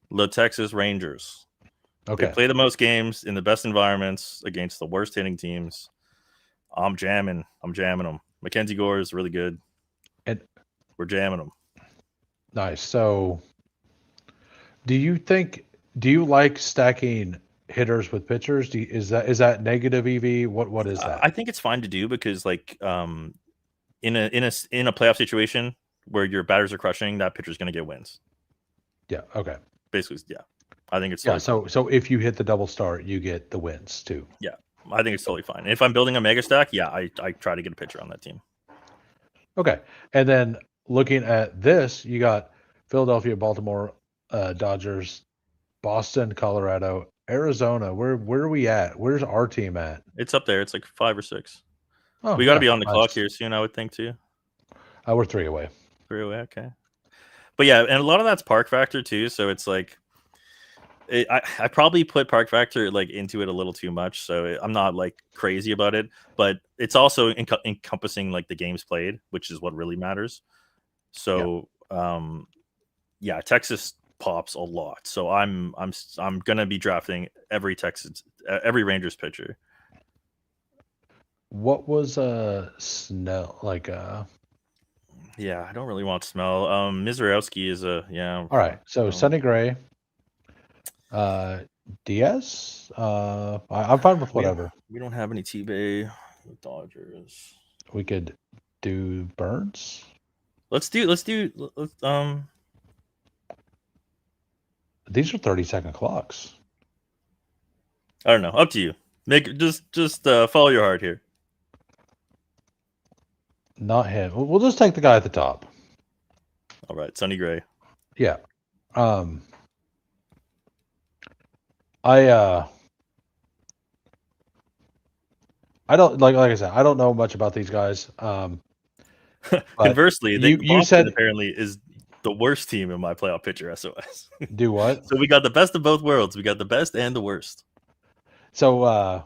the Texas Rangers. Okay. They play the most games in the best environments against the worst hitting teams. I'm jamming them. Mackenzie Gore is really good. And we're jamming them. Nice. So do you like stacking hitters with pitchers? Is that negative EV? What is that? I think it's fine to do because like in a playoff situation where your batters are crushing, that pitcher's going to get wins. Yeah. Okay. Basically, yeah. I think it's totally so if you hit the double start, you get the wins too. Yeah, I think it's totally fine. And if I'm building a mega stack, yeah, I try to get a pitcher on that team. Okay, and then looking at this, you got Philadelphia, Baltimore, Dodgers, Boston, Colorado, Arizona. Where are we at? Where's our team at? It's up there. It's like 5 or 6. Oh, we got to be on the clock here soon, I would think too. We're 3 away. 3 away. Okay. But yeah, and a lot of that's park factor too. So it's like, I probably put park factor like into it a little too much. So I'm not like crazy about it, but it's also encompassing like the games played, which is what really matters. So yeah, Texas pops a lot. So I'm gonna be drafting every Rangers pitcher. What was Snell like? Yeah, I don't really want Smell. Mizorowski is All right, so Sonny Gray, Diaz. I'm fine with whatever. We don't have any T-Bay with Dodgers. We could do Burns. Let's do. These are 30-second clocks. I don't know. Up to you. Just follow your heart here. Not him. We'll just take the guy at the top. All right, Sonny Gray. Yeah. I don't like I said, I don't know much about these guys. Conversely, you said apparently is the worst team in my playoff pitcher SOS. Do what? So we got the best of both worlds. We got the best and the worst. So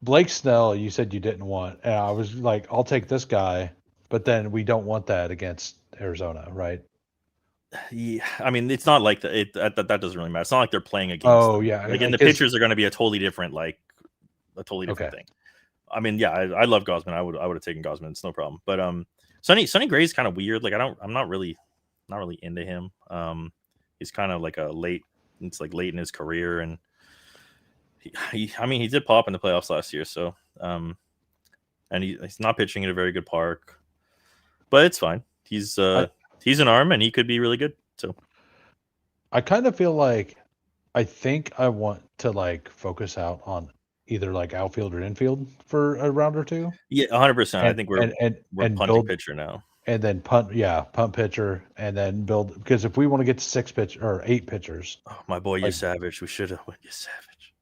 Blake Snell, you said you didn't want, and I was like, I'll take this guy, but then we don't want that against Arizona, right? Yeah, I mean, it's not like that doesn't really matter. It's not like they're playing against. Oh, yeah. Again, the pitchers are going to be a totally different thing. I mean, yeah, I love Gausman. I would have taken Gausman. It's no problem. But Sonny Gray is kind of weird. Like I'm not really into him. He's kind of like late in his career, and he did pop in the playoffs last year. So and he's not pitching at a very good park, but it's fine. He's an arm, and he could be really good. So I kind of feel like I think I want to like focus out on either like outfield or infield for a round or two. Yeah, 100%. I And think we're punting build pitcher now. and then punt pitcher and then build, because if we want to get to 6 pitch or 8 pitchers. Oh, my boy, you like, savage. We should have went you savage.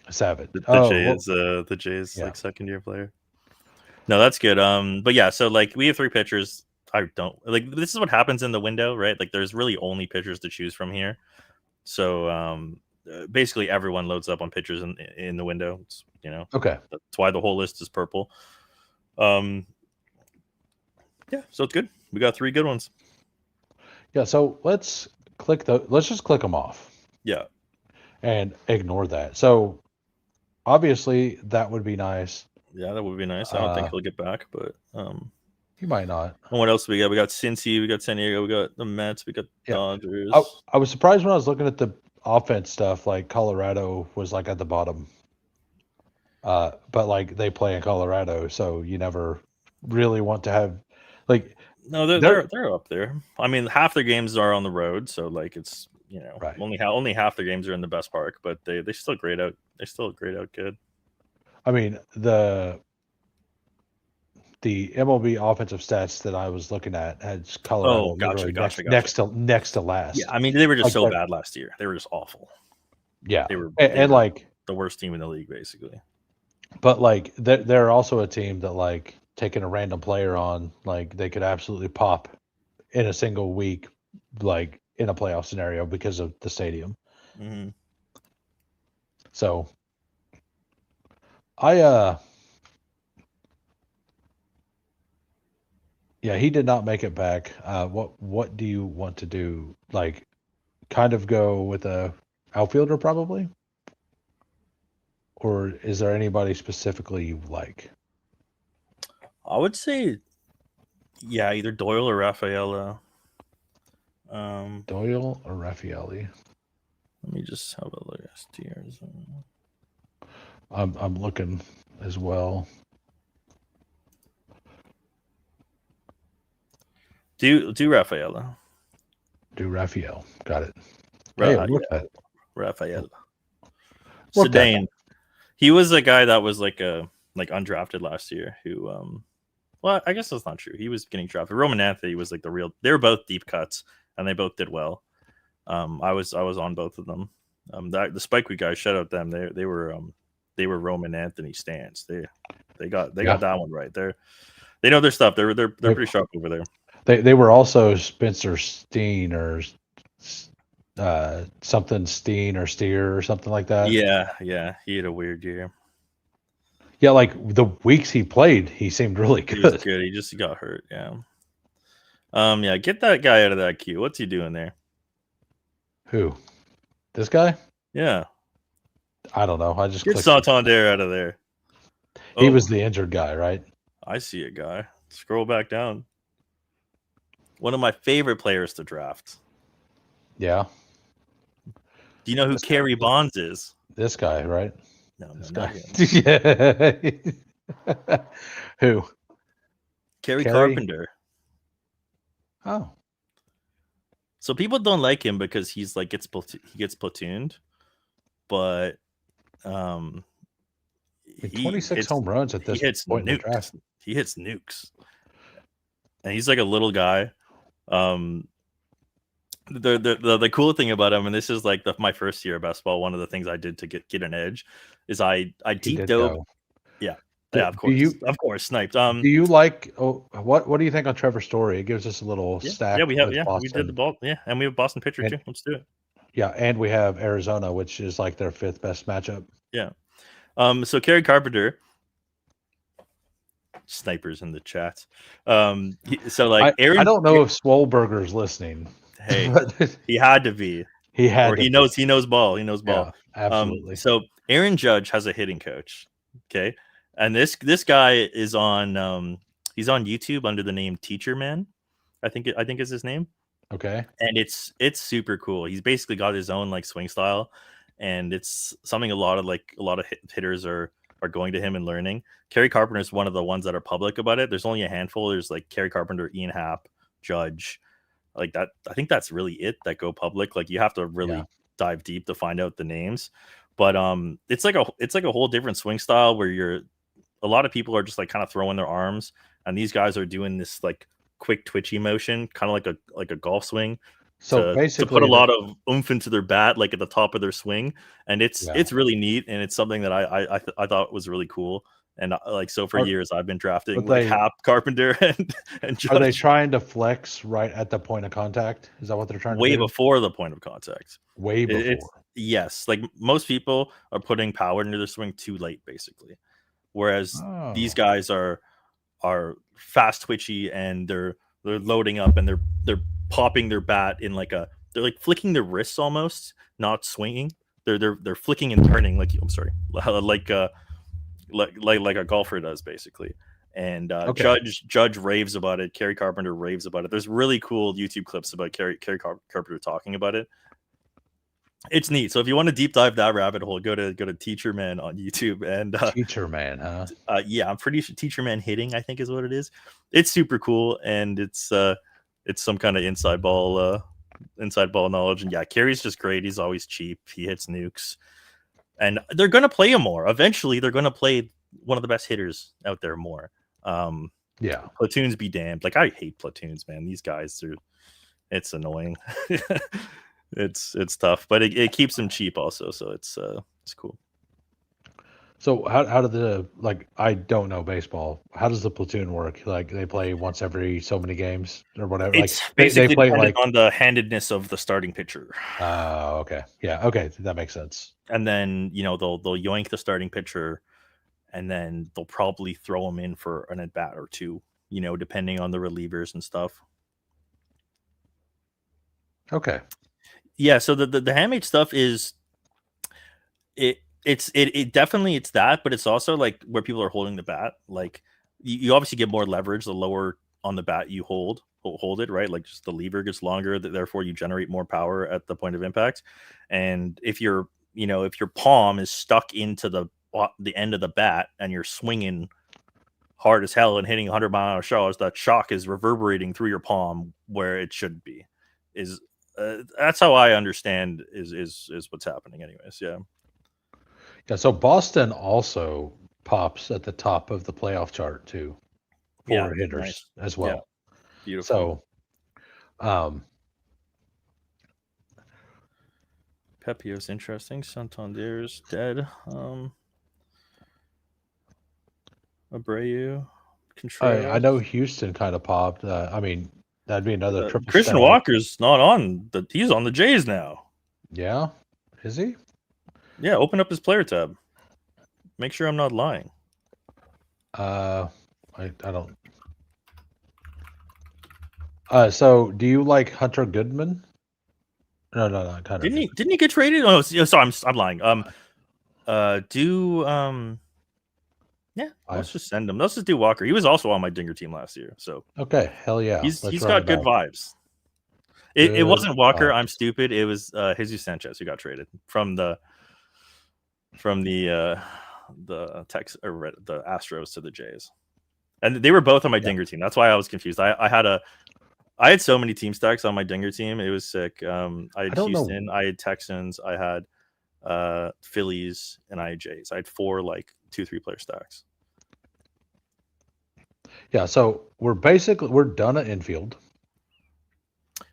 Savage. The Jays like second year player. No, that's good. But yeah, so like we have 3 pitchers. I don't like this is what happens in the window, right? Like there's really only pitchers to choose from here. So basically everyone loads up on pitchers in the window. It's, okay. That's why the whole list is purple. Yeah, so it's good. We got 3 good ones. Yeah, so let's just click them off. Yeah. And ignore that. So obviously that would be nice. Yeah, that would be nice. I don't think he'll get back, but he might not. And what else we got? We got Cincy, we got San Diego, we got the Mets, we got Dodgers. I was surprised when I was looking at the offense stuff, like Colorado was like at the bottom. But like they play in Colorado, so you never really want to have like. No, they're up there. I mean, half their games are on the road, so like it's right. only half their games are in the best park, but they still grade out. They still grade out good. I mean the MLB offensive stats that I was looking at had Colorado gotcha. next to last. Yeah, I mean they were just so bad last year. They were just awful. Yeah, they were like the worst team in the league, basically. But like they're also a team that like taking a random player on, like they could absolutely pop in a single week, like in a playoff scenario because of the stadium. Mm-hmm. So yeah, he did not make it back. What do you want to do? Like kind of go with a outfielder probably? Or is there anybody specifically you like? I would say, yeah, either Doyle or Rafaela. Doyle or Raffaele? Let me just have a look at steers. I'm looking as well. Do Rafaela. Do Raphael. Got it. Rafaela. Sedan. He was a guy that was like undrafted last year who well, I guess that's not true. He was getting drafted. Roman Anthony was like they were both deep cuts and they both did well. I was on both of them. The Spike Week guys, shout out them. They were Roman Anthony stans. They got that one right. They know their stuff. They're pretty sharp over there. They were also Spencer Steen or something Steen or Steer or something like that. Yeah. He had a weird year. Yeah, like the weeks he played, he seemed really good. He was good. He just got hurt. Yeah. Yeah. Get that guy out of that queue. What's he doing there? Who? This guy? Yeah. I don't know. I just get Santander out of there. He was the injured guy, right? I see a guy. Scroll back down. One of my favorite players to draft. Yeah. Do you know who Kerry Bonds is? This guy, right? No, this guy. Yeah. Who? Kerry Carpenter. Oh. So people don't like him because he gets platooned, but 26 home runs at this point in the draft. He hits nukes, and he's like a little guy. The cool thing about him, and this is like my first year of basketball, one of the things I did to get an edge is I deep dove. Yeah, of course, sniped. Do you like? What do you think on Trevor Story? It gives us a little stack. Yeah, we did the ball. Yeah, and we have Boston pitcher too. Let's do it. Yeah, and we have Arizona, which is like their 5th best matchup. Yeah. So Kerry Carpenter. Snipers in the chat. Aaron. I don't know if Swolberger's listening. Hey, he had to be. He knows ball. He knows ball. Yeah, absolutely. So Aaron Judge has a hitting coach. Okay, and this guy is on he's on YouTube under the name Teacher Man. I think is his name. Okay. And it's super cool. He's basically got his own like swing style, and it's something a lot of hitters are going to him and learning. Kerry Carpenter is one of the ones that are public about it. There's only a handful. There's like Kerry Carpenter, Ian Happ, Judge, like that. I think that's really it that go public. Like you have to really dive deep to find out the names. But it's like a whole different swing style where a lot of people are just like kind of throwing their arms, and these guys are doing this like quick twitchy motion, kind of like a golf swing, So to basically, put a lot of oomph into their bat, like at the top of their swing, and it's yeah. really neat, and it's something that I thought was really cool. And like, so for years I've been drafting like Hap, Carpenter, and Judge. Are they trying to flex right at the point of contact? Is that what they're trying to do? Way before the point of contact. Way before. Yes, like most people are putting power into their swing too late, basically. Whereas these guys are fast twitchy, and they're loading up, and they're popping their bat in they're like flicking their wrists almost, not swinging. They're flicking and turning like like a golfer does, basically. And Judge raves about it. Kerry Carpenter raves about it. There's really cool YouTube clips about Kerry Carpenter talking about it. It's neat. So if you want to deep dive that rabbit hole, go to Teacher Man on YouTube. And Teacher Man, huh? Yeah, I'm pretty sure Teacher Man Hitting, I think, is what it is. It's super cool, and it's some kind of inside ball knowledge. And yeah, Kerry's just great. He's always cheap. He hits nukes, and they're gonna play him more. Eventually, they're gonna play one of the best hitters out there more. Yeah, platoons be damned. Like, I hate platoons, man. These guys it's annoying. It's tough, but it keeps them cheap also, so it's cool. So how do the, like, I don't know baseball. How does the platoon work? Like, they play once every so many games or whatever. It's like basically they play like on the handedness of the starting pitcher. Okay. Yeah, okay, that makes sense. And then, they'll yoink the starting pitcher, and then they'll probably throw him in for an at bat or two, depending on the relievers and stuff. Okay. Yeah, so the handmade stuff is it definitely, it's that, but it's also like where people are holding the bat. Like, you obviously get more leverage the lower on the bat you hold it, right? Like, just the lever gets longer, therefore you generate more power at the point of impact. And if your palm is stuck into the end of the bat, and you're swinging hard as hell and hitting 100-mile-an-hour shots, that shock is reverberating through your palm where it shouldn't be. That's how I understand is what's happening, anyways. Yeah. So Boston also pops at the top of the playoff chart too for hitters as well. Yeah. Beautiful. So, Pepio's interesting. Santander's dead. Abreu, Contreras. I know Houston kind of popped. I mean, that'd be another triple. Christian Walker's not on he's on the Jays now. Yeah, is he? Yeah, open up his player tab. Make sure I'm not lying. I don't. So do you like Hunter Goodman? No, kind of. Didn't he get traded? Oh, sorry, I'm lying. Yeah, let's just send him. Let's just do Walker. He was also on my Dinger team last year, so okay, hell yeah. He's got good vibes. It wasn't Walker. I'm stupid. It was Jesus Sanchez who got traded from the Astros to the Jays, and they were both on my Dinger team. That's why I was confused. I had so many team stacks on my Dinger team. It was sick. I had Houston, I had Texans, I had Phillies, and I had Jays. I had 4 like 2-3 player stacks. Yeah, so we're done at infield.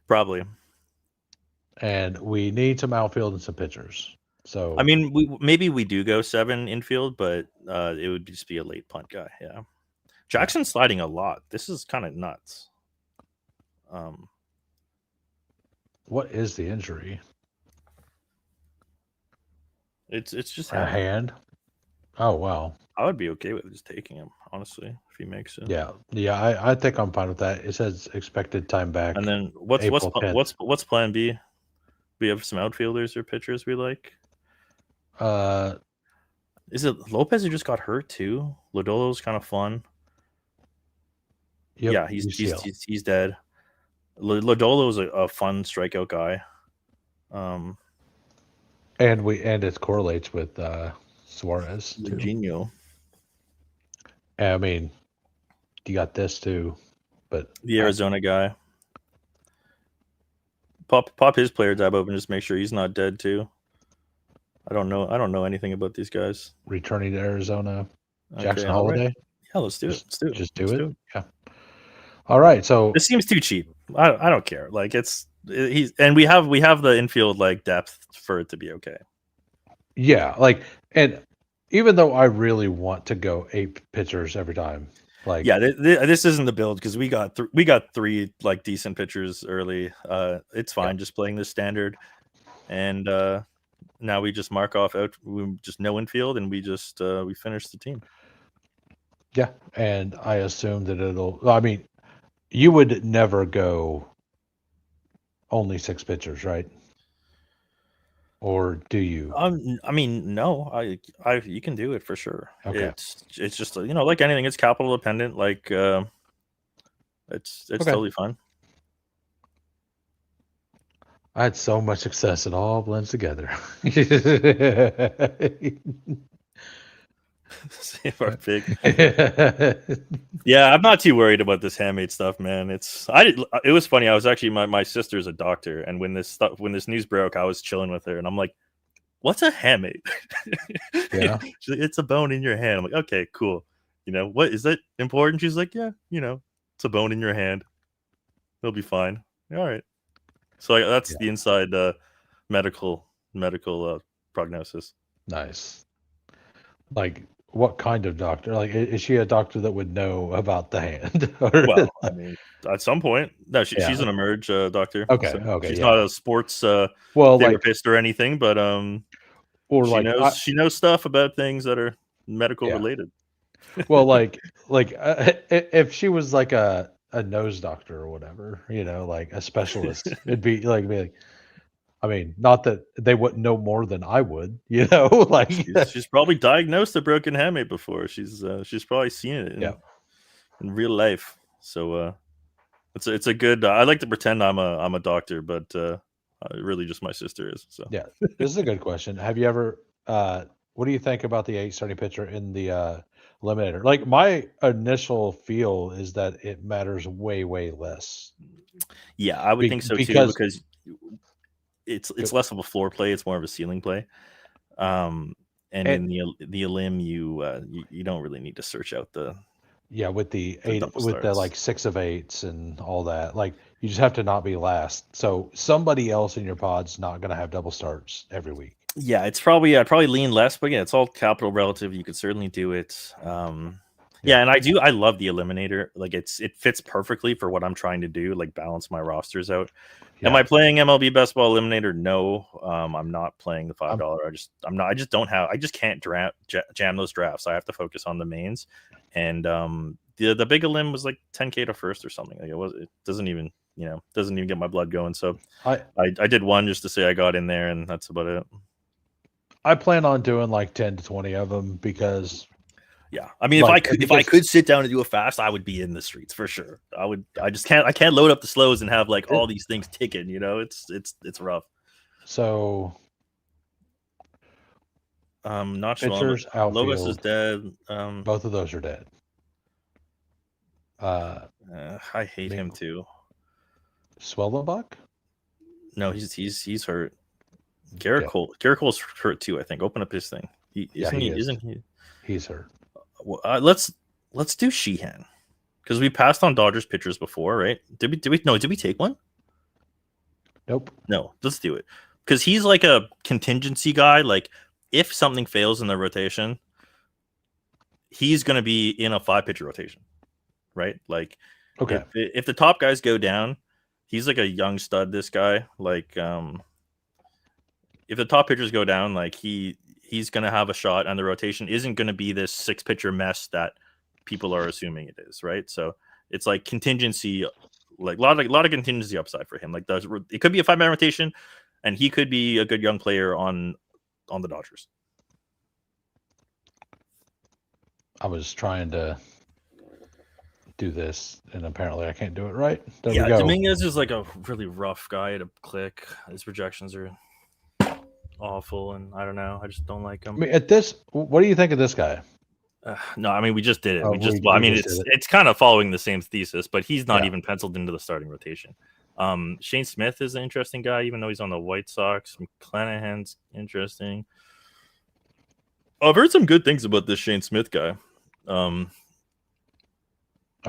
Probably. And we need some outfield and some pitchers. So I mean, maybe we do go 7 infield, but it would just be a late punt guy. Yeah, Jackson's sliding a lot. This is kind of nuts. What is the injury? It's just a hand. Oh wow. I would be okay with just taking him, honestly, if he makes it. Yeah. I think I'm fine with that. It says expected time back. And then what's plan B? We have some outfielders or pitchers we like. Is it Lopez who just got hurt too? Lodolo's kind of fun. Yep, yeah, he's dead. Lodolo's a fun strikeout guy. And it correlates with Suarez too. Eugenio. I mean, you got this too, but the Arizona guy. Pop his player tab open, just make sure he's not dead too. I don't know anything about these guys. Returning to Arizona, Jackson all right. Holiday. Yeah, let's do it. Just do it. Yeah. All right. So this seems too cheap. I don't care. Like we have the infield like depth for it to be okay. Yeah, and even though I really want to go 8 pitchers every time, this isn't the build because we got 3 like decent pitchers early. It's fine just playing this standard, and now we just mark off out. We just no infield, and we just we finish the team. Yeah, and I assume that it'll. I mean, you would never go only 6 pitchers, right? Or do you? I mean, no. You can do it for sure. Okay. It's just like anything, it's capital dependent. Like it's totally fine. I had so much success; it all blends together. Save our pig. Yeah, I'm not too worried about this handmade stuff, man. It was funny. I was actually my sister's a doctor, and when this news broke, I was chilling with her, and I'm like, "What's a handmade?" Yeah, she's like, "It's a bone in your hand." I'm like, "Okay, cool. What is that important?" She's like, "Yeah, it's a bone in your hand. It'll be fine." All right. So that's the inside medical prognosis. Nice. Like, what kind of doctor? Like, is she a doctor that would know about the hand? Well, I mean, at some point, no, she's an emerge doctor. Okay, so okay, she's not a sports therapist or anything, but she knows stuff about things that are medical related. Well, if she was like a nose doctor or whatever, like a specialist, it'd be like, I mean, not that they wouldn't know more than I would, like she's probably diagnosed a broken hamate before. She's probably seen it in real life. So it's a good. I like to pretend I'm a doctor, but really just my sister is. So yeah, this is a good question. Have you ever? What do you think about the 8 starting pitcher in the eliminator? Like, my initial feel is that it matters way less. Yeah, I would think so too, because it's less of a floor play, it's more of a ceiling play. And in the elim, you don't really need to search out the with the 8 with the like 6 of 8s and all that. Like, you just have to not be last. So somebody else in your pod's not going to have double starts every week. Yeah, it's probably I'd probably lean less, but yeah, it's all capital relative. You could certainly do it. Yeah, and I love the eliminator. Like, it fits perfectly for what I'm trying to do, like balance my rosters out. Yeah. Am I playing MLB Best Ball Eliminator? No, I'm not playing the $5. I just can't jam those drafts. I have to focus on the mains, and the big elim was like 10K to first or something. Like, it doesn't even get my blood going. So I did one just to say I got in there, and that's about it. I plan on doing like 10 to 20 of them because. Yeah, I mean, if I could sit down and do a fast, I would be in the streets for sure. I would. I just can't. I can't load up the slows and have like all these things ticking. It's rough. So, not pitchers, outfield, Lobos is dead. Both of those are dead. I hate him too. Swellenbach? No, he's hurt. Garrett Cole's hurt too. I think. Open up his thing. Isn't he? He's hurt. Let's do Sheehan, because we passed on Dodgers pitchers before, right? Did we take one? Nope. No, let's do it, because he's like a contingency guy. Like, if something fails in the rotation, he's going to be in a 5-pitcher rotation, right? Like, okay, if the top guys go down, he's like a young stud. This guy, like, if the top pitchers go down, like he's going to have a shot, and the rotation isn't going to be this 6-pitcher mess that people are assuming it is, right? So it's like contingency, like a lot of contingency upside for him. Like, it could be a 5-man rotation, and he could be a good young player on the Dodgers. I was trying to do this, and apparently I can't do it right. There we go. Dominguez is like a really rough guy to click. His projections are awful, and I don't know. I just don't like him. I mean, what do you think of this guy? No, I mean, we just did it. It's kind of following the same thesis, but he's not even penciled into the starting rotation. Shane Smith is an interesting guy, even though he's on the White Sox. McClanahan's interesting. I've heard some good things about this Shane Smith guy. I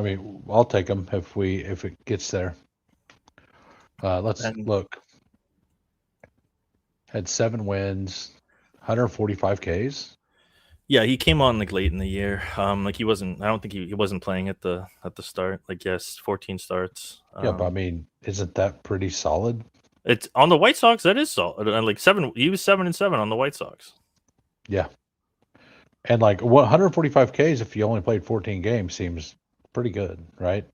mean, I'll take him if it gets there. Let's look. Had 7 wins, 145 Ks. Yeah, he came on like late in the year. Like he wasn't. I don't think he wasn't playing at the start. Like yes, 14 starts. Yeah, but I mean, isn't that pretty solid? It's on the White Sox. That is solid. And like 7. He was 7-7 on the White Sox. Yeah, and like 145 Ks if you only played 14 games seems pretty good, right?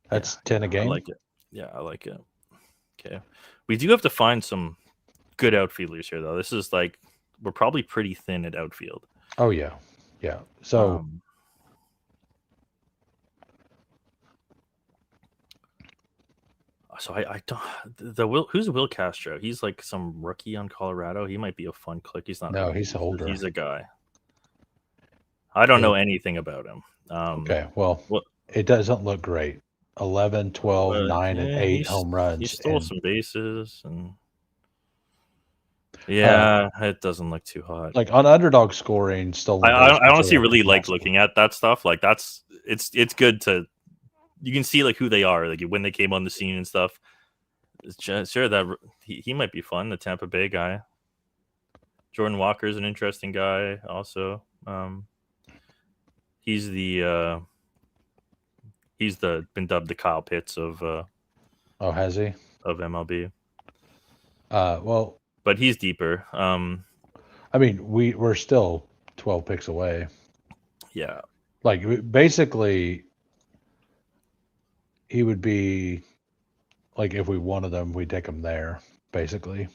That's 10 a game. I like it. Yeah, I like it. Okay, we do have to find some good outfielders here, though. This is like we're probably pretty thin at outfield. Oh yeah, yeah. So I don't who's Will Castro? He's like some rookie on Colorado. He might be a fun click. He's not. No, he's older. He's a guy. I don't know anything about him. Okay, well, it doesn't look great. 11, 12, 9, and 8 home runs. He stole some bases and. Yeah, it doesn't look too hot. Like on underdog scoring, still. I honestly really like looking at that stuff. Like it's good to. You can see like who they are, like when they came on the scene and stuff. Sure, that he might be fun. The Tampa Bay guy, Jordan Walker is an interesting guy. Also, he's been dubbed the Kyle Pitts of. Oh, has he? Of MLB. Well. But he's deeper. I mean, we're still 12 picks away. Yeah. Like basically, he would be like if we wanted them, we'd take him there. Basically.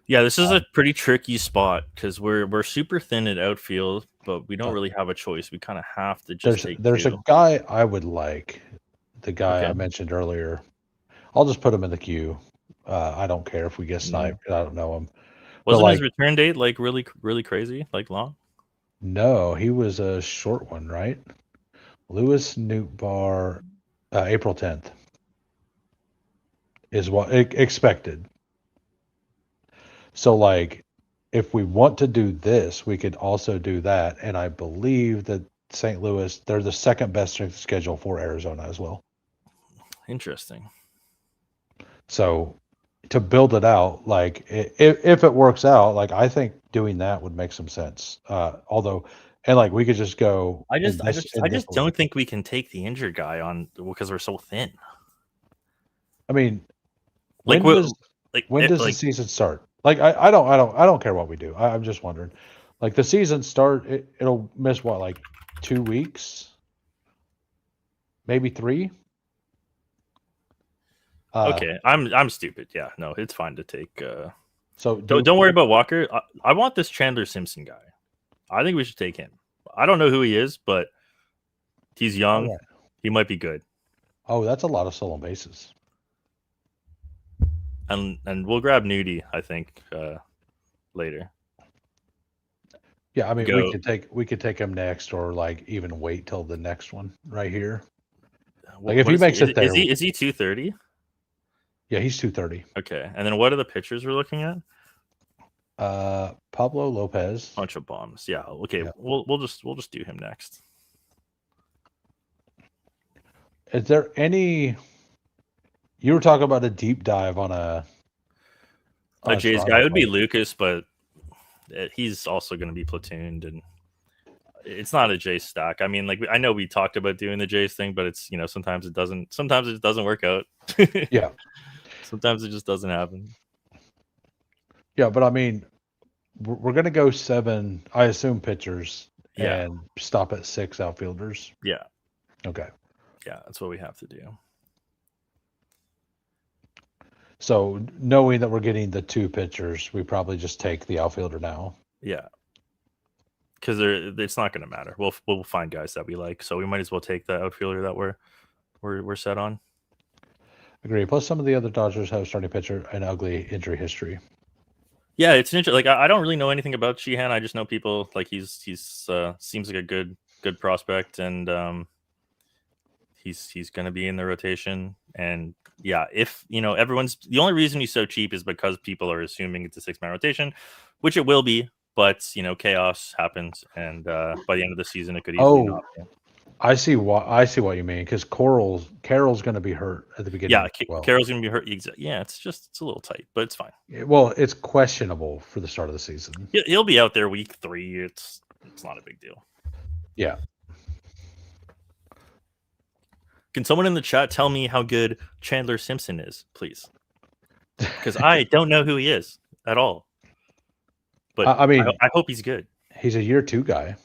Yeah, this is a pretty tricky spot because we're super thin at outfield, but we don't really have a choice. We kind of have to just there's a guy I would like, the guy I mentioned earlier. I'll just put him in the queue. I don't care if we get sniped. I don't know him. Wasn't his return date like really, really crazy, like long? No, he was a short one, right? Lewis Newtbar, April 10th is what expected. So, like, if we want to do this, we could also do that. And I believe that St. Louis, they're the second best strength schedule for Arizona as well. Interesting. So, to build it out, like if it works out, like I think doing that would make some sense. Although, and like we could just go. I just don't think we can take the injured guy on because we're so thin. I mean, when does the season start? Like I don't care what we do. I'm just wondering. Like the season start, it'll miss what, like 2 weeks, maybe 3. Okay, I'm stupid. Yeah, no, it's fine to take. So don't worry about Walker. I want this Chandler Simpson guy. I think we should take him. I don't know who he is, but he's young. Oh, yeah. He might be good. Oh, that's a lot of stolen bases. And we'll grab Nudie, I think, later. Yeah, I mean we could take him next, or like even wait till the next one right here. Like if he makes it there, is he 230? Yeah, he's 230. Okay, and then what are the pitchers we're looking at? Pablo Lopez. Bunch of bombs. Yeah. Okay. Yeah. We'll just do him next. Is there any? You were talking about a deep dive on a Jays guy. It would be Lucas, but he's also going to be platooned, and it's not a Jays stack. I mean, like I know we talked about doing the Jays thing, but it's sometimes it doesn't. Sometimes it doesn't work out. Yeah. Sometimes it just doesn't happen. Yeah, but I mean, we're going to go 7, I assume, pitchers, and stop at 6 outfielders. Yeah. Okay. Yeah, that's what we have to do. So knowing that we're getting the 2 pitchers, we probably just take the outfielder now. Yeah. Because it's not going to matter. We'll find guys that we like, so we might as well take the outfielder that we're set on. Agree. Plus, some of the other Dodgers have starting pitcher an ugly injury history. Yeah, it's interesting. Like I don't really know anything about Sheehan. I just know people like he's seems like a good prospect, and he's going to be in the rotation. And yeah, if everyone's the only reason he's so cheap is because people are assuming it's a 6-man rotation, which it will be. but chaos happens, and by the end of the season, it could easily not be. I see what you mean, because Carroll's going to be hurt at the beginning. Yeah, Carroll's going to be hurt. Yeah, it's a little tight, but it's fine. Well, it's questionable for the start of the season. He'll be out there week 3. It's not a big deal. Yeah. Can someone in the chat tell me how good Chandler Simpson is, please? Because I don't know who he is at all. But I mean, I hope he's good. He's a year 2 guy,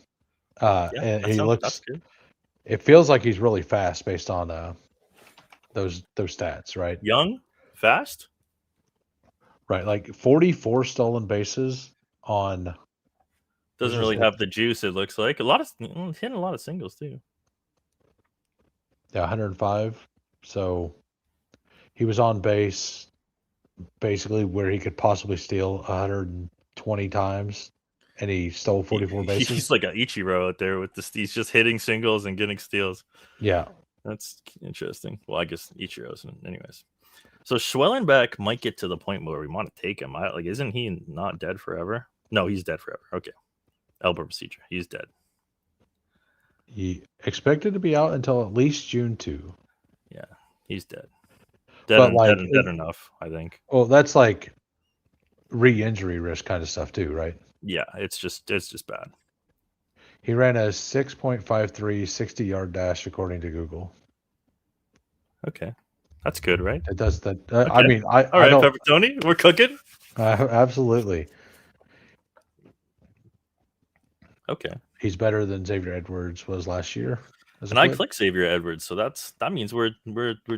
and he looks. That's good. It feels like he's really fast based on those stats, right? Young, fast, right? Like 44 stolen bases on. Doesn't really have the juice. It looks like hitting a lot of singles too. Yeah, 105. So he was on base basically where he could possibly steal 120 times, and he stole 44 bases. He's like an Ichiro out there with he's just hitting singles and getting steals. Yeah. That's interesting. Well, I guess Ichiro's anyways. So Schwellenbeck might get to the point where we want to take him. Isn't he not dead forever? No, he's dead forever. Okay. Elbow procedure. He's dead. He expected to be out until at least June 2. Yeah, he's dead. Dead enough, I think. Well, that's like re-injury risk kind of stuff too, right? Yeah, it's just bad. He ran a 6.53 60-yard dash according to Google. Okay, that's good, right? It does that. Okay. I mean, all right, Pepper Tony, we're cooking. Absolutely. Okay. He's better than Xavier Edwards was last year. And I click Xavier Edwards, so that means we're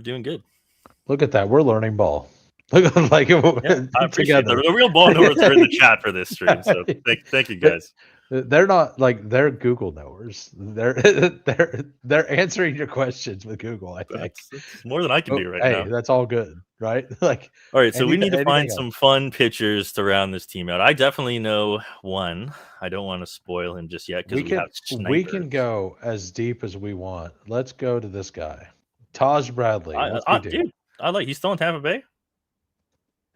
doing good. Look at that. We're learning ball. Look like I appreciate the real ball knowers are in the chat for this stream. So thank you guys. They're not they're Google knowers. They're answering your questions with Google. I think it's more than I can do right now. Hey, that's all good, right? All right. So we need to find some fun pitchers to round this team out. I definitely know one. I don't want to spoil him just yet because we can go as deep as we want. Let's go to this guy, Taj Bradley. Dude, he's still in Tampa Bay.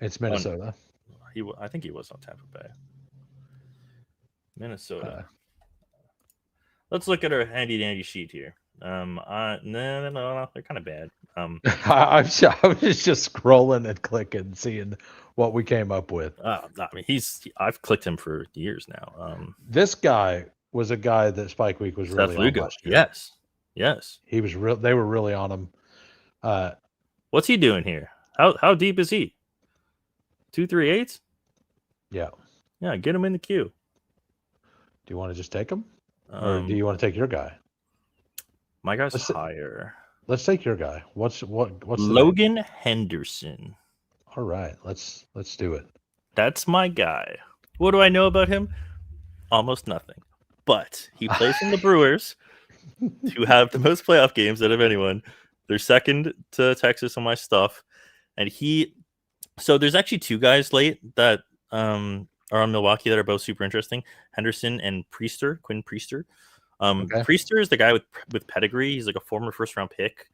It's Minnesota. I think he was on Tampa Bay. Minnesota. Let's look at our handy dandy sheet here. No, they're kind of bad. I was just scrolling and clicking, seeing what we came up with. I mean, I've clicked him for years now. This guy was a guy that Spike Week was really on last year. Yes. He was real. They were really on him. What's he doing here? How deep is he? 2.38? Yeah. Yeah, get him in the queue. Do you want to just take him? Or do you want to take your guy? My guy's higher. Let's take your guy. What's Logan Henderson. All right, let's do it. That's my guy. What do I know about him? Almost nothing. But he plays in the Brewers, who have the most playoff games out of anyone. They're second to Texas on my stuff. And so there's actually 2 guys late that are on Milwaukee that are both super interesting. Henderson and Quinn Priester. Okay. Priester is the guy with pedigree. He's like a former first-round pick.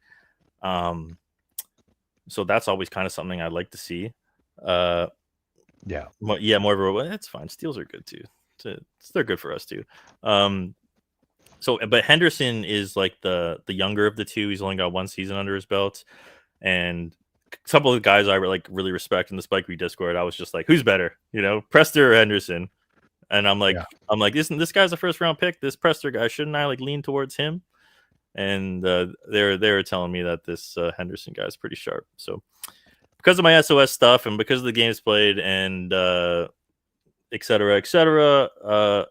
So that's always kind of something I'd like to see. More of a that's fine. Steals are good too. They're good for us too. But Henderson is like the younger of the 2. He's only got 1 season under his belt, and a couple of guys I really respect in the Spike Week Discord. I was just like, who's better, Prester or Henderson? And I'm like, isn't this guy's a first round pick? This Prester guy, shouldn't I lean towards him? And they're telling me that this Henderson guy is pretty sharp. So because of my SOS stuff and because of the games played and et cetera,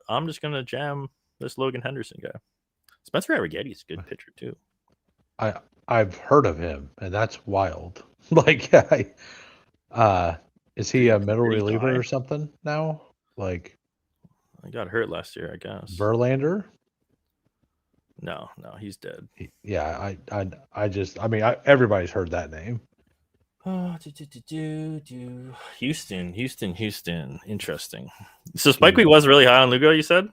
I'm just gonna jam this Logan Henderson guy. Spencer Arrigetti's a good pitcher too. I've heard of him, and that's wild. Is he a middle reliever or something now? I got hurt last year, I guess. Verlander? No, he's dead. Everybody's heard that name. Houston. Interesting. So Spike Week was really high on Lugo, you said?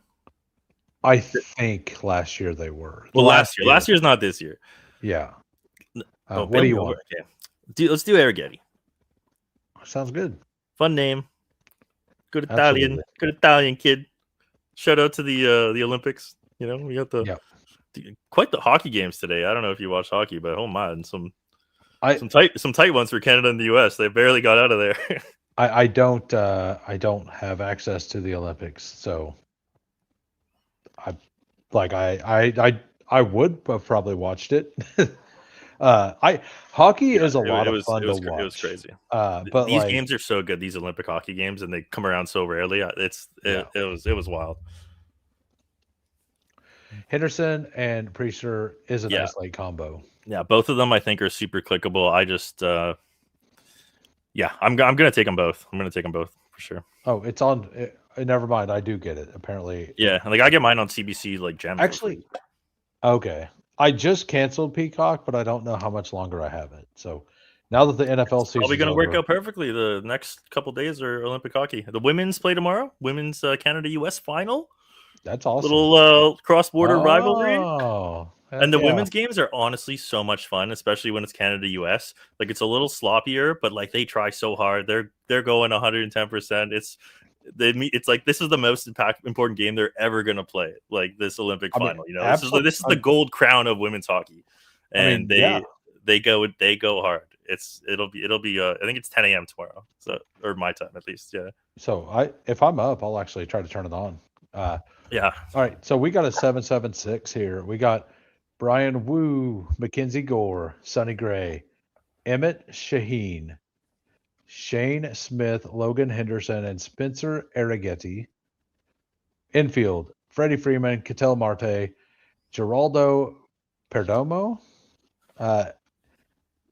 I think last year they were. Well, last year. Last year's not this year. Yeah. What do you want? Okay. Let's do Arrigetti. Sounds good. Fun name. Good Absolutely. Italian kid. Shout out to the Olympics. You know, we got quite the hockey games today. I don't know if you watch hockey, but oh man, some tight ones for Canada and the US. They barely got out of there. I don't have access to the Olympics, so I would have probably watched it. Hockey is a lot of fun to watch. It was crazy. But these games are so good. These Olympic hockey games, and they come around so rarely. It was wild. Henderson and Priester is a nice late combo. Yeah, both of them I think are super clickable. I just I'm gonna take them both. I'm gonna take them both for sure. Oh, it's on. Never mind. I do get it. Apparently. Yeah, like I get mine on CBC like Gem. Actually, okay. I just canceled Peacock, but I don't know how much longer I have it. So now that the NFL season is probably going to work out perfectly. The next couple days are Olympic hockey. The women's play tomorrow. Women's Canada-US final. That's awesome. Little cross-border rivalry. And the yeah. women's games are honestly so much fun, especially when it's Canada-US. Like it's a little sloppier, but like they try so hard. They're going 110%. It's like this is the most important game they're ever going to play, like this Olympic final. You know, this is the gold crown of women's hockey, and they go hard. It'll be I think it's 10 a.m. tomorrow, so or my time at least. Yeah. So if I'm up, I'll actually try to turn it on. Yeah. All right. So we got a 776 here. We got Brian Wu, Mackenzie Gore, Sonny Gray, Emmett Shaheen, Shane Smith, Logan Henderson, and Spencer Arrighetti. Infield, Freddie Freeman, Ketel Marte, Geraldo Perdomo. I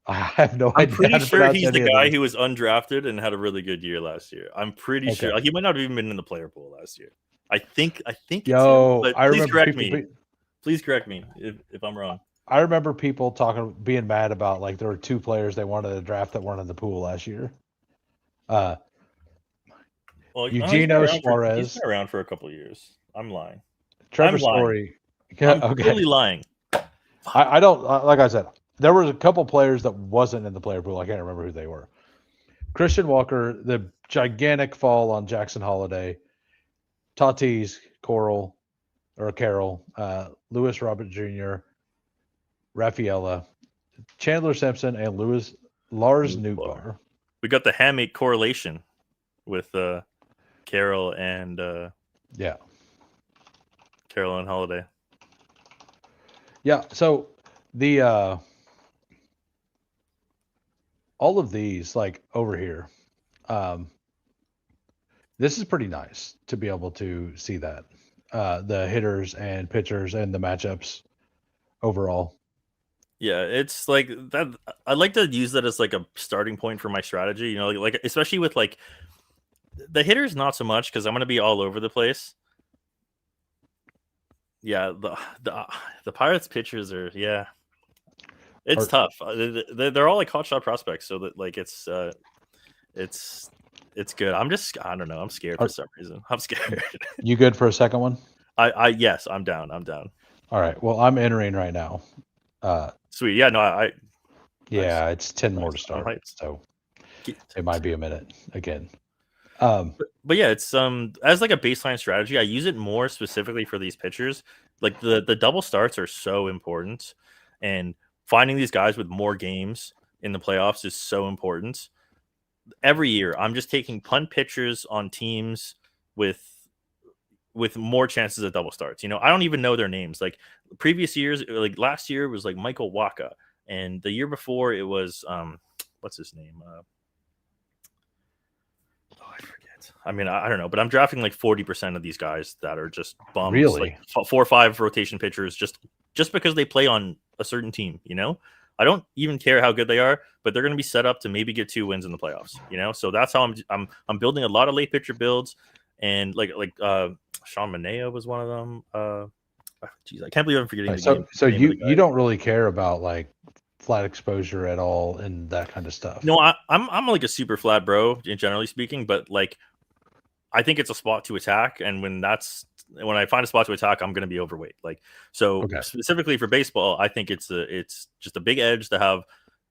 have no idea. I'm pretty sure he's the guy who was undrafted and had a really good year last year. I'm pretty sure. Like, he might not have even been in the player pool last year. I think. Yo, but please correct me. Please correct me if I'm wrong. I remember people being mad about like there were two players they wanted to draft that weren't in the pool last year. Eugenio Suarez. He's been around for a couple of years. I'm lying. Trevor Story. I'm really lying. I don't like I said. There was a couple players that wasn't in the player pool. I can't remember who they were. Christian Walker, the gigantic fall on Jackson Holiday, Tatis, Carroll, Lewis Robert Jr., Rafaela, Chandler Simpson, and Lars Nootbaar. We got the hamate correlation with Carroll and Carroll and Holiday. Yeah, so the all of these like over here, this is pretty nice to be able to see that the hitters and pitchers and the matchups overall. Yeah, it's like that. I like to use that as like a starting point for my strategy. You know, like especially with like the hitters, not so much because I'm going to be all over the place. Yeah, the Pirates pitchers are it's tough. They're all like hotshot prospects, so that like it's good. I don't know. I'm scared for some reason. I'm scared. You good for a second one? Yes, I'm down. All right. Well, I'm entering right now. Sweet. Yeah. No. Yeah, it's 10 more to start, so it might be a minute again. But yeah, it's as like a baseline strategy. I use it more specifically for these pitchers. Like the double starts are so important, and finding these guys with more games in the playoffs is so important. Every year, I'm just taking punt pitchers on teams with more chances of double starts. You know, I don't even know their names. Like previous years, like last year was like Michael Waka, and the year before it was what's his name? I forget. I mean, I don't know, but I'm drafting like 40% of these guys that are just bums. Really? Like 4 or 5 rotation pitchers just because they play on a certain team, you know? I don't even care how good they are, but they're going to be set up to maybe get 2 wins in the playoffs, you know? So that's how I'm building a lot of late pitcher builds, and like Sean Manea was one of them. I can't believe I'm forgetting the name. So you don't really care about like flat exposure at all and that kind of stuff. No, I'm like a super flat bro, generally speaking, but like I think it's a spot to attack, and when I find a spot to attack, I'm going to be overweight. Like specifically for baseball, I think it's just a big edge to have.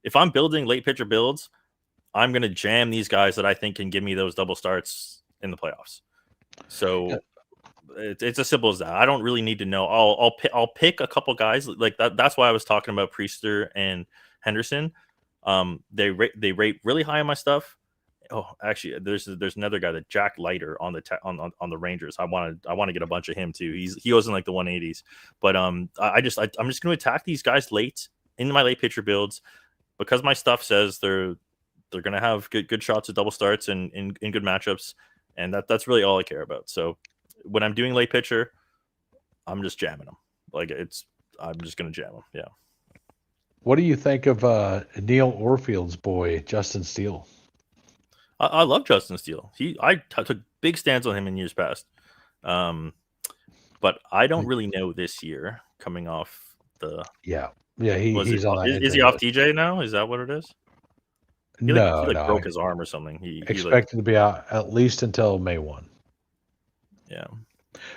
If I'm building late pitcher builds, I'm going to jam these guys that I think can give me those double starts in the playoffs. So it's as simple as that. I don't really need to know. I'll pick a couple guys like that. That's why I was talking about Priester and Henderson. They rate really high on my stuff. Oh, actually, there's another guy, that Jack Leiter on the Rangers. I want to get a bunch of him too. He goes in like the 180s. But I'm just going to attack these guys late in my late pitcher builds, because my stuff says they're going to have good shots at double starts and in good matchups, and that's really all I care about. So when I'm doing late pitcher, I'm just jamming them. I'm just going to jam them. Yeah. What do you think of Neil Orfield's boy, Justin Steele? I love Justin Steele. I took big stands on him in years past. But I don't really know this year, coming off the... Yeah, he's on that. Is he off TJ now? Is that what it is? He broke his arm or something. He expected to be out at least until May 1. Yeah.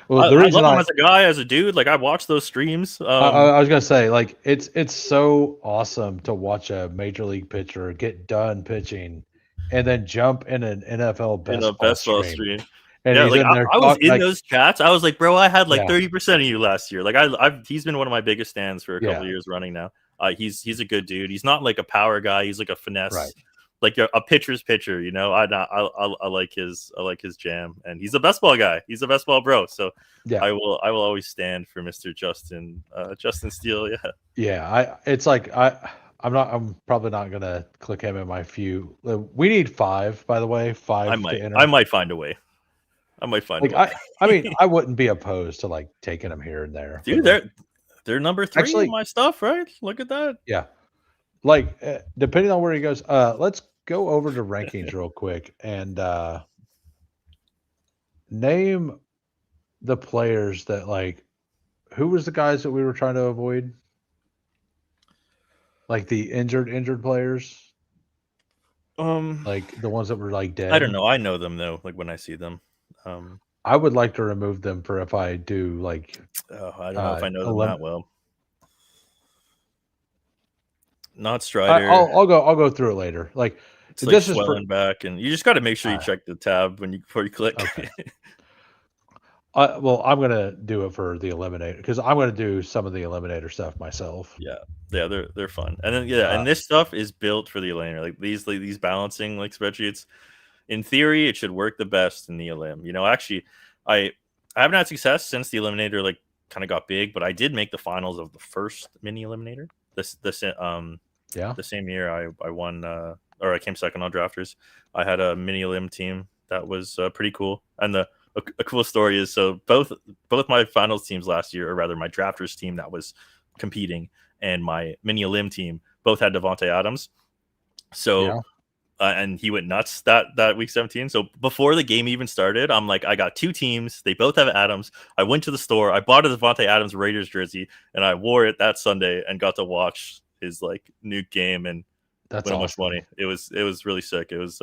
Well, the reason I love him as a guy, as a dude. Like, I watch those streams. I was gonna say, like, it's so awesome to watch a major league pitcher get done pitching and then jump in an NFL best ball stream. And yeah, I was in those chats. I was like, bro, I had 30% of you last year. Like, he's been one of my biggest stands for a couple of years running now. He's a good dude. He's not like a power guy. He's like a finesse, like a pitcher's pitcher. You know, I like his jam, and he's a best ball guy. He's a best ball bro. So I will always stand for Mr. Justin Steele. Yeah. Yeah. I'm probably not gonna click him in my few. We need 5, by the way. 5. I might find a way. I might find a way. I mean, I wouldn't be opposed to like taking him here and there. Dude, they're number 3 in my stuff, right? Look at that. Yeah. Like, depending on where he goes, let's go over to rankings real quick and name the players that, like, who was the guys that we were trying to avoid? Like the injured players? Like the ones that were like dead? I don't know. I know them though, like when I see them. I would like to remove them for if I do like. I don't know if I know them that well. Not Strider. I'll go through it later. Like, it's this is swelling back, and you just got to make sure you check the tab before you click. Okay. Well, I'm gonna do it for the Eliminator because I'm gonna do some of the Eliminator stuff myself. Yeah, they're fun, and then and this stuff is built for the Eliminator. Like these balancing like spreadsheets. In theory, it should work the best in the Elim. You know, actually, I haven't had success since the Eliminator like kind of got big, but I did make the finals of the first mini Eliminator. The same year I won or I came second on drafters. I had a mini Elim team that was pretty cool, and a cool story is, so both my finals teams last year, or rather my drafters team that was competing and my mini Elim team, both had Devontae Adams. So and he went nuts that week 17. So before the game even started, I'm like, I got 2 teams. They both have Adams. I went to the store. I bought a Devontae Adams Raiders jersey, and I wore it that Sunday and got to watch his like nuke game and that's win a bunch of money. It was really sick. It was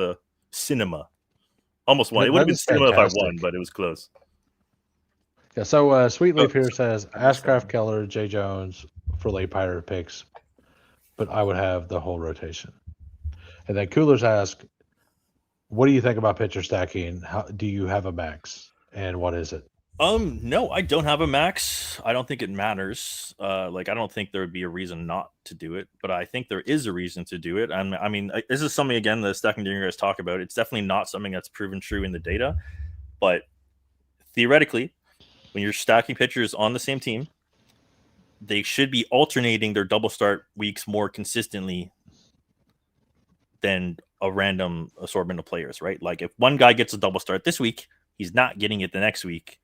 cinema. Almost won. It would have been cinema if I won, but it was close. Yeah. So Sweet Leaf here says Ashcraft, Keller, Jay Jones for late Pirate picks, but I would have the whole rotation. And then Coolers ask, what do you think about pitcher stacking? How do you have a max, and what is it? No, I don't have a max. I don't think it matters. Like, I don't think there would be a reason not to do it, but I think there is a reason to do it. And I mean, this is something, again, the stacking guys talk about. It's definitely not something that's proven true in the data, but theoretically, when you're stacking pitchers on the same team, they should be alternating their double start weeks more consistently than a random assortment of players, right? Like, if one guy gets a double start this week, he's not getting it the next week.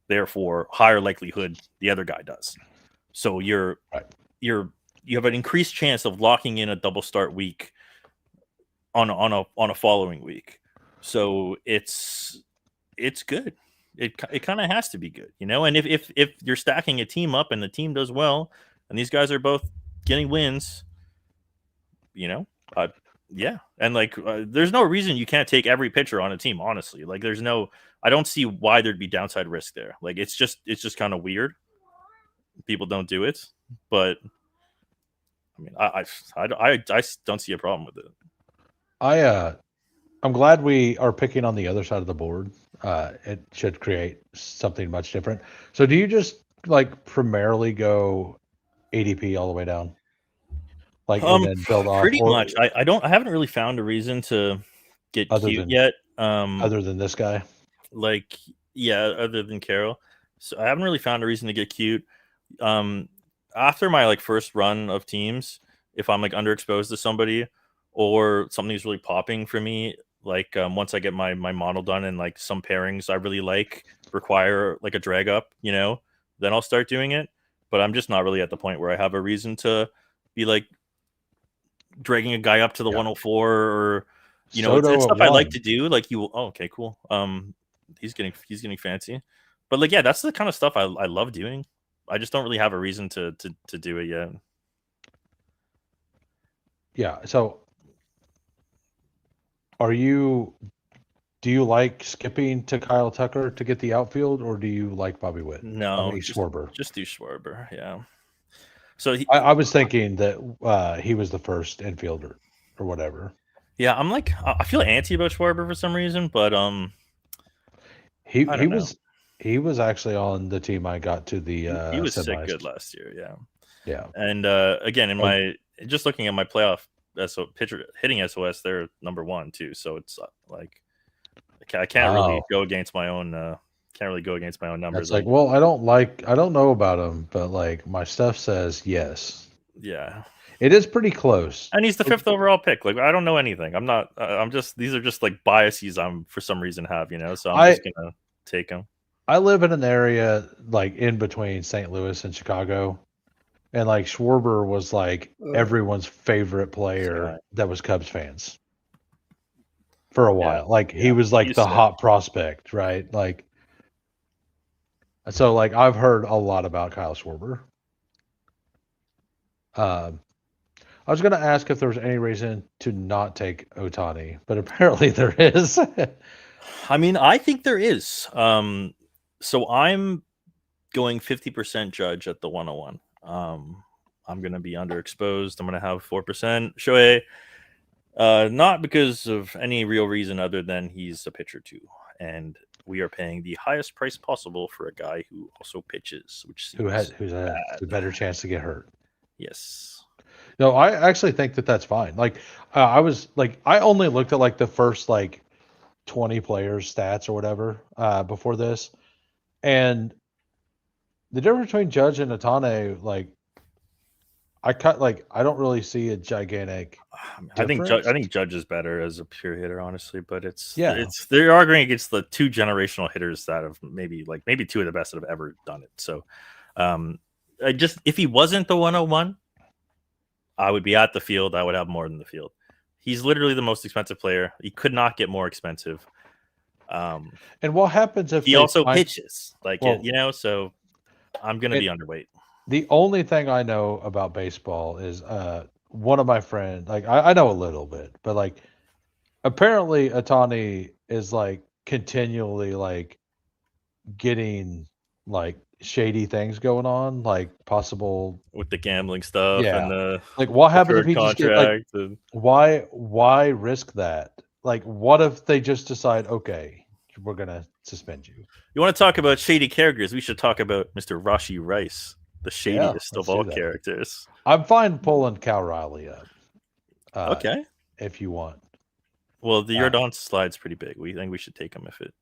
Therefore, higher likelihood the other guy does. So you have an increased chance of locking in a double start week on a following week. So it's good. It kind of has to be good, you know. And if you're stacking a team up and the team does well, and these guys are both getting wins, you know, yeah. And like, there's no reason you can't take every pitcher on a team, honestly. Like, I don't see why there'd be downside risk there. Like, it's just kind of weird. People don't do it, but I mean, I don't see a problem with it. I'm glad we are picking on the other side of the board. It should create something much different. So do you just like primarily go ADP all the way down? Like and then build off, Pretty or much. I haven't really found a reason to get other cute than yet. other than this guy? Like yeah, other than Carol. So I haven't really found a reason to get cute. After my like first run of teams, if I'm like underexposed to somebody or something's really popping for me, like once I get my model done and like some pairings I really like require like a drag up, then I'll start doing it. But I'm just not really at the point where I have a reason to be like dragging a guy up to the 104 or it's stuff I like to do. Like okay, cool. He's getting fancy. But like, yeah, that's the kind of stuff I love doing. I just don't really have a reason to do it yet. Yeah. So do you like skipping to Kyle Tucker to get the outfield, or do you like Bobby Witt? No, Schwarber. Just do Schwarber, yeah. So I was thinking that he was the first infielder or whatever. Yeah, I'm like I feel anti about Schwarber for some reason, but he was actually on the team I got to the he was semis. sick good last year, yeah. Yeah. And again, in my just looking at my playoff pitcher hitting SOS, they're number 1 too. So it's like I can't really go against my own numbers. It's like, well, I don't know about him, but like my stuff says yes. Yeah. It is pretty close. And he's the 5th overall pick. Like I don't know anything. I'm not these are just like biases I'm for some reason have, so I'm just going to take him. I live in an area like in between St. Louis and Chicago. And like Schwarber was like everyone's favorite player that was Cubs fans for a while. Like he was like the hot prospect, right? Like, so like I've heard a lot about Kyle Schwarber. I was going to ask if there was any reason to not take Ohtani, but apparently there is. I mean, I think there is. So I'm going 50% Judge at the 101. I'm going to be underexposed. I'm going to have 4% Shohei. Not because of any real reason other than he's a pitcher too. And we are paying the highest price possible for a guy who also pitches, which seems who's a better chance to get hurt. Yes. No, I actually think that that's fine. Like I was like, I only looked at like the first like 20 players stats or whatever before this. And the difference between Judge and Ohtani, like I don't really see a gigantic difference. I think Judge is better as a pure hitter, honestly, but they're arguing against the 2 generational hitters that have maybe 2 of the best that have ever done it. So if he wasn't the 101, I would be at the field. I would have more than the field. He's literally the most expensive player. He could not get more expensive. And what happens if he also pitches? So I'm going to be underweight. The only thing I know about baseball is one of my friends, like I know a little bit, but like apparently Ohtani is like continually like getting like shady things going on, like possible with the gambling stuff and the like what happens if he just gets, like, why risk that? Like what if they just decide, okay, we're gonna suspend you? You want to talk about shady characters? We should talk about Mr. Rashi Rice, the shadiest of all characters. I'm fine pulling Cal Riley up. Okay. If you want. Well, the Jordan slide's pretty big. We think we should take him if it.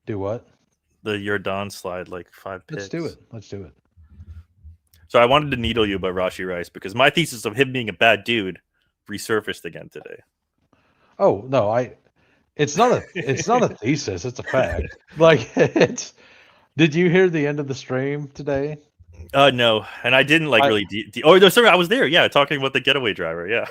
Do what? The Jordan slide, like 5 picks. Let's do it. So I wanted to needle you about Rashi Rice because my thesis of him being a bad dude resurfaced again today. Oh no, it's not a thesis, it's a fact. Like did you hear the end of the stream today? No, and I didn't really. No, sorry, I was there. Yeah, talking about the getaway driver. Yeah.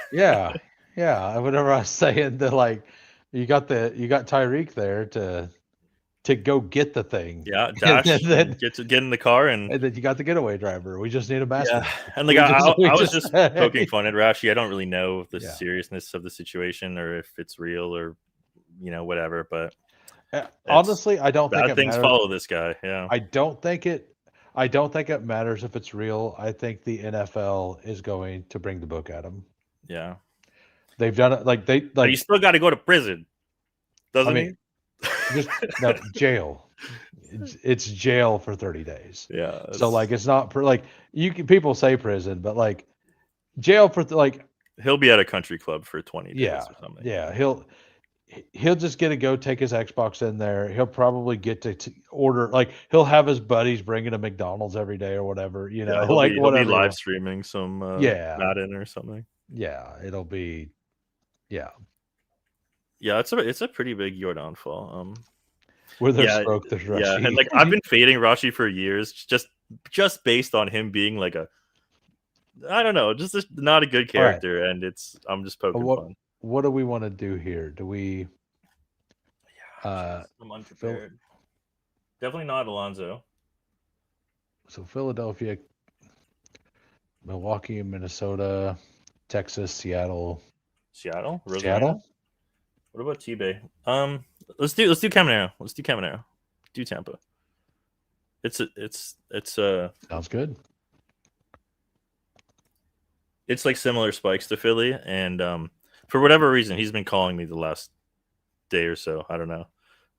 Yeah. Whenever I was saying that, like, you got Tyreek there to go get the thing. Yeah, dash, get in the car, and then you got the getaway driver. We just need a basket. Yeah, and like I was just poking fun at Rashi. I don't really know the seriousness of the situation or if it's real or whatever. But honestly, I don't think bad things follow this guy. Yeah, I don't think it matters if it's real. I think the NFL is going to bring the book at him. Yeah, they've done it. But you still got to go to prison. doesn't mean, just no jail. It's jail for 30 days. he? Yeah. So like it's not like people say prison, but like jail for like he'll be at a country club for 20 days yeah, or something. yeah. He'll just get to go take his Xbox in there. He'll probably get to order like he'll have his buddies bringing him McDonald's every day or whatever, Yeah, like he'll whatever. be live streaming some Yeah, Madden or something. yeah. It'll be yeah. Yeah, it's a pretty big your downfall. Where there's Yeah, smoke, there's yeah, Rushy. and like I've been fading Rashi for years, just based on him being like I don't know, just not a good character, and I'm just poking fun. What do we want to do here? Do we? I'm unprepared. Definitely not Alonzo. So Philadelphia, Milwaukee, Minnesota, Texas, Seattle. Seattle. What about T-Bay? Let's do Caminero. Let's do Caminero. Do Tampa. It's Sounds good. It's like similar spikes to Philly, and for whatever reason, he's been calling me the last day or so. I don't know.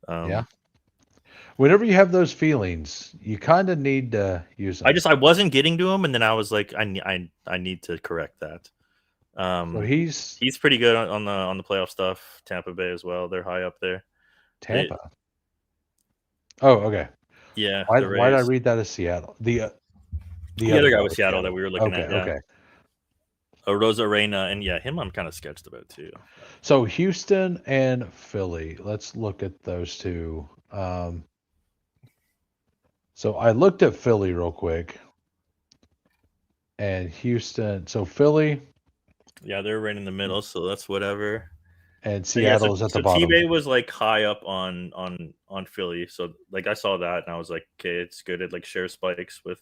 Yeah. Whenever you have those feelings, you kind of need to use them. I wasn't getting to him, and then I was like, I need to correct that. So he's pretty good on the playoff stuff. Tampa Bay as well. They're high up there. Tampa. Oh, okay. Yeah. Why did I read that as Seattle? The other guy was Seattle that we were looking at. Yeah. Okay. Rosa Reina, and yeah, him I'm kind of sketched about too. So Houston and Philly. Let's look at those two. So I looked at Philly real quick, and Houston. So Philly. Yeah, they're right in the middle, so that's whatever. And Seattle is at the bottom. T-Bay was like high up on Philly, so like I saw that and I was like, okay, it's good. It like shares spikes with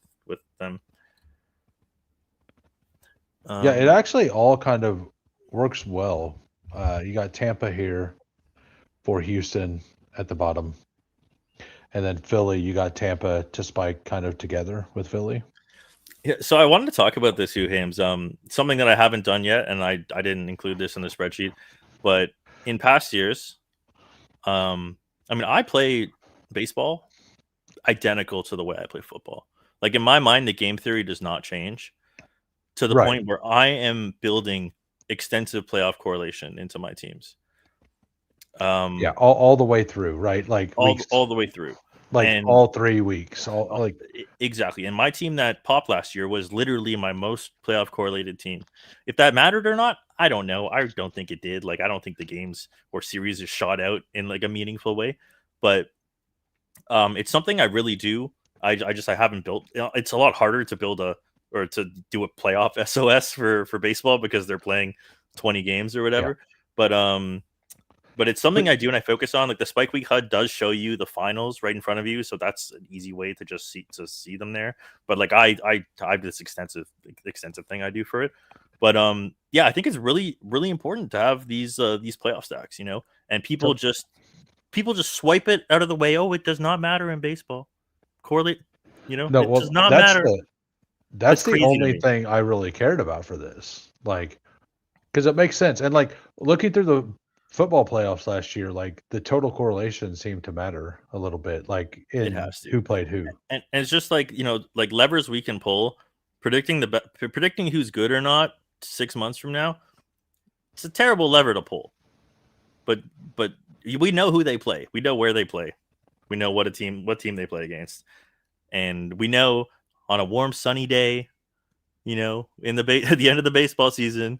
them. Yeah, it actually all kind of works well. You got Tampa here for Houston at the bottom, and then Philly. You got Tampa to spike kind of together with Philly. Yeah, so I wanted to talk about this, Hugh Hames. Something that I haven't done yet, and I didn't include this in the spreadsheet, but in past years, I mean, I play baseball identical to the way I play football. Like in my mind, the game theory does not change to the point where I am building extensive playoff correlation into my teams. Yeah, all the way through, right? Like all the way through. Like all 3 weeks, exactly. And my team that popped last year was literally my most playoff correlated team. If that mattered or not, I don't know. I don't think it did. Like I don't think the games or series is shot out in like a meaningful way. But it's something I really do. I haven't built. It's a lot harder to build or to do a playoff SOS for baseball because they're playing 20 games or whatever. Yeah. But it's something I do and I focus on. Like the Spike Week HUD does show you the finals right in front of you, so that's an easy way to just see them there. But like I have this extensive thing I do for it. But yeah, I think it's really really important to have these playoff stacks, you know. And people just swipe it out of the way. Oh, it does not matter in baseball. Correlate, you know. It does not matter. That's the only thing I really cared about for this, like, because it makes sense. And like looking through the football playoffs last year, like the total correlation seemed to matter a little bit, like in who played who. And it's just like, you know, like levers we can pull, predicting who's good or not 6 months from now. It's a terrible lever to pull, but we know who they play. We know where they play. We know what team they play against, and we know on a warm sunny day, you know, at the end of the baseball season,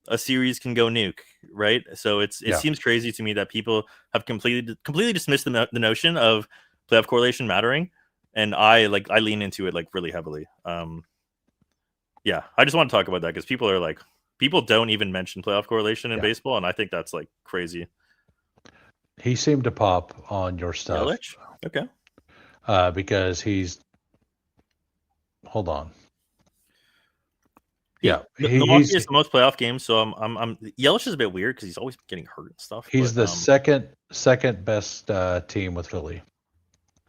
a series can go nuke, right? So it seems crazy to me that people have completely dismissed the notion of playoff correlation mattering, and I lean into it like really heavily. Yeah, I just want to talk about that because people don't even mention playoff correlation in baseball, and I think that's like crazy. He seemed to pop on your stuff. Yelich? Okay. Because he's hold on. Milwaukee is the most playoff games, so I'm Yelich is a bit weird because he's always getting hurt and stuff. He's the second best team with Philly.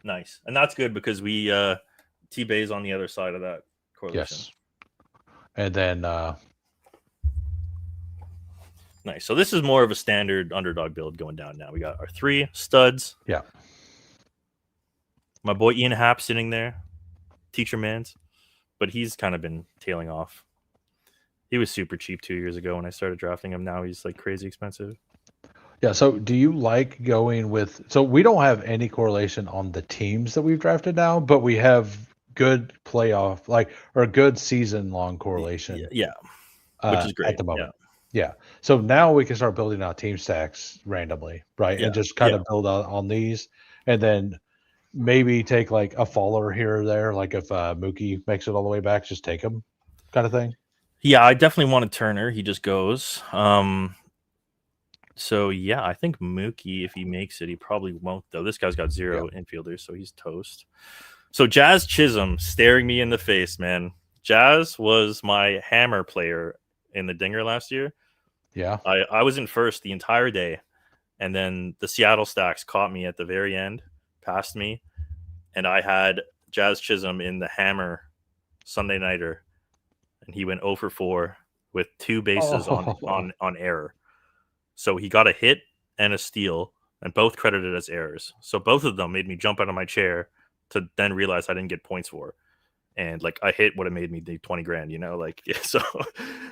Nice, and that's good because we T-Bay's on the other side of that correlation. Yes, and then Nice. So this is more of a standard underdog build going down now. We got our 3 studs. Yeah. My boy Ian Happ sitting there, teacher mans, but he's kind of been tailing off. He was super cheap 2 years ago when I started drafting him. Now he's like crazy expensive. Yeah. So do you like going with? So we don't have any correlation on the teams that we've drafted now, but we have good playoff or good season long correlation. Yeah. Which is great at the moment. Yeah. So now we can start building out team stacks randomly, right? Yeah. And just kind of build out on these, and then maybe take like a faller here or there. Like if Mookie makes it all the way back, just take him, kind of thing. Yeah, I definitely want a Turner. He just goes. So yeah, I think Mookie, if he makes it, he probably won't though. This guy's got 0 infielders, so he's toast. So Jazz Chisholm staring me in the face, man. Jazz was my hammer player in the Dinger last year. Yeah. I was in first the entire day, and then the Seattle stacks caught me at the very end, passed me, and I had Jazz Chisholm in the hammer Sunday nighter, and he went 0 for 4 with 2 bases on error. So he got a hit and a steal, and both credited as errors. So both of them made me jump out of my chair to then realize I didn't get points for. And like I hit would have made me the 20 grand, you know, like so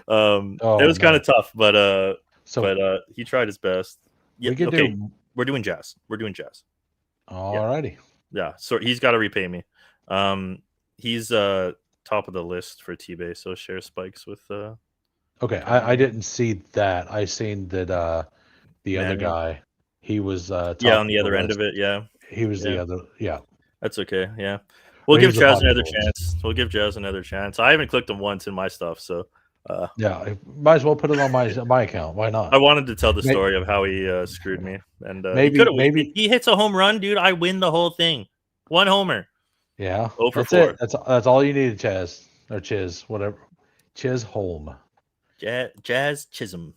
it was kind of tough, but he tried his best. Yeah, we're doing Jazz. Alrighty. Yeah, so he's got to repay me. He's top of the list for T-Base, so share spikes with Okay, I didn't see that. I seen that the other guy, he was top on the other end of it, yeah. He was the other, yeah. That's okay, yeah. We'll give Jazz another chance. I haven't clicked him once in my stuff, so yeah, might as well put it on my account. Why not? I wanted to tell the story of how he screwed me, and maybe he hits a home run, dude. I win the whole thing. 1 homer. Yeah, 0 for that's 4. it. That's all you needed, Chaz or Chiz, whatever. Chisholm. Jazz Chisholm.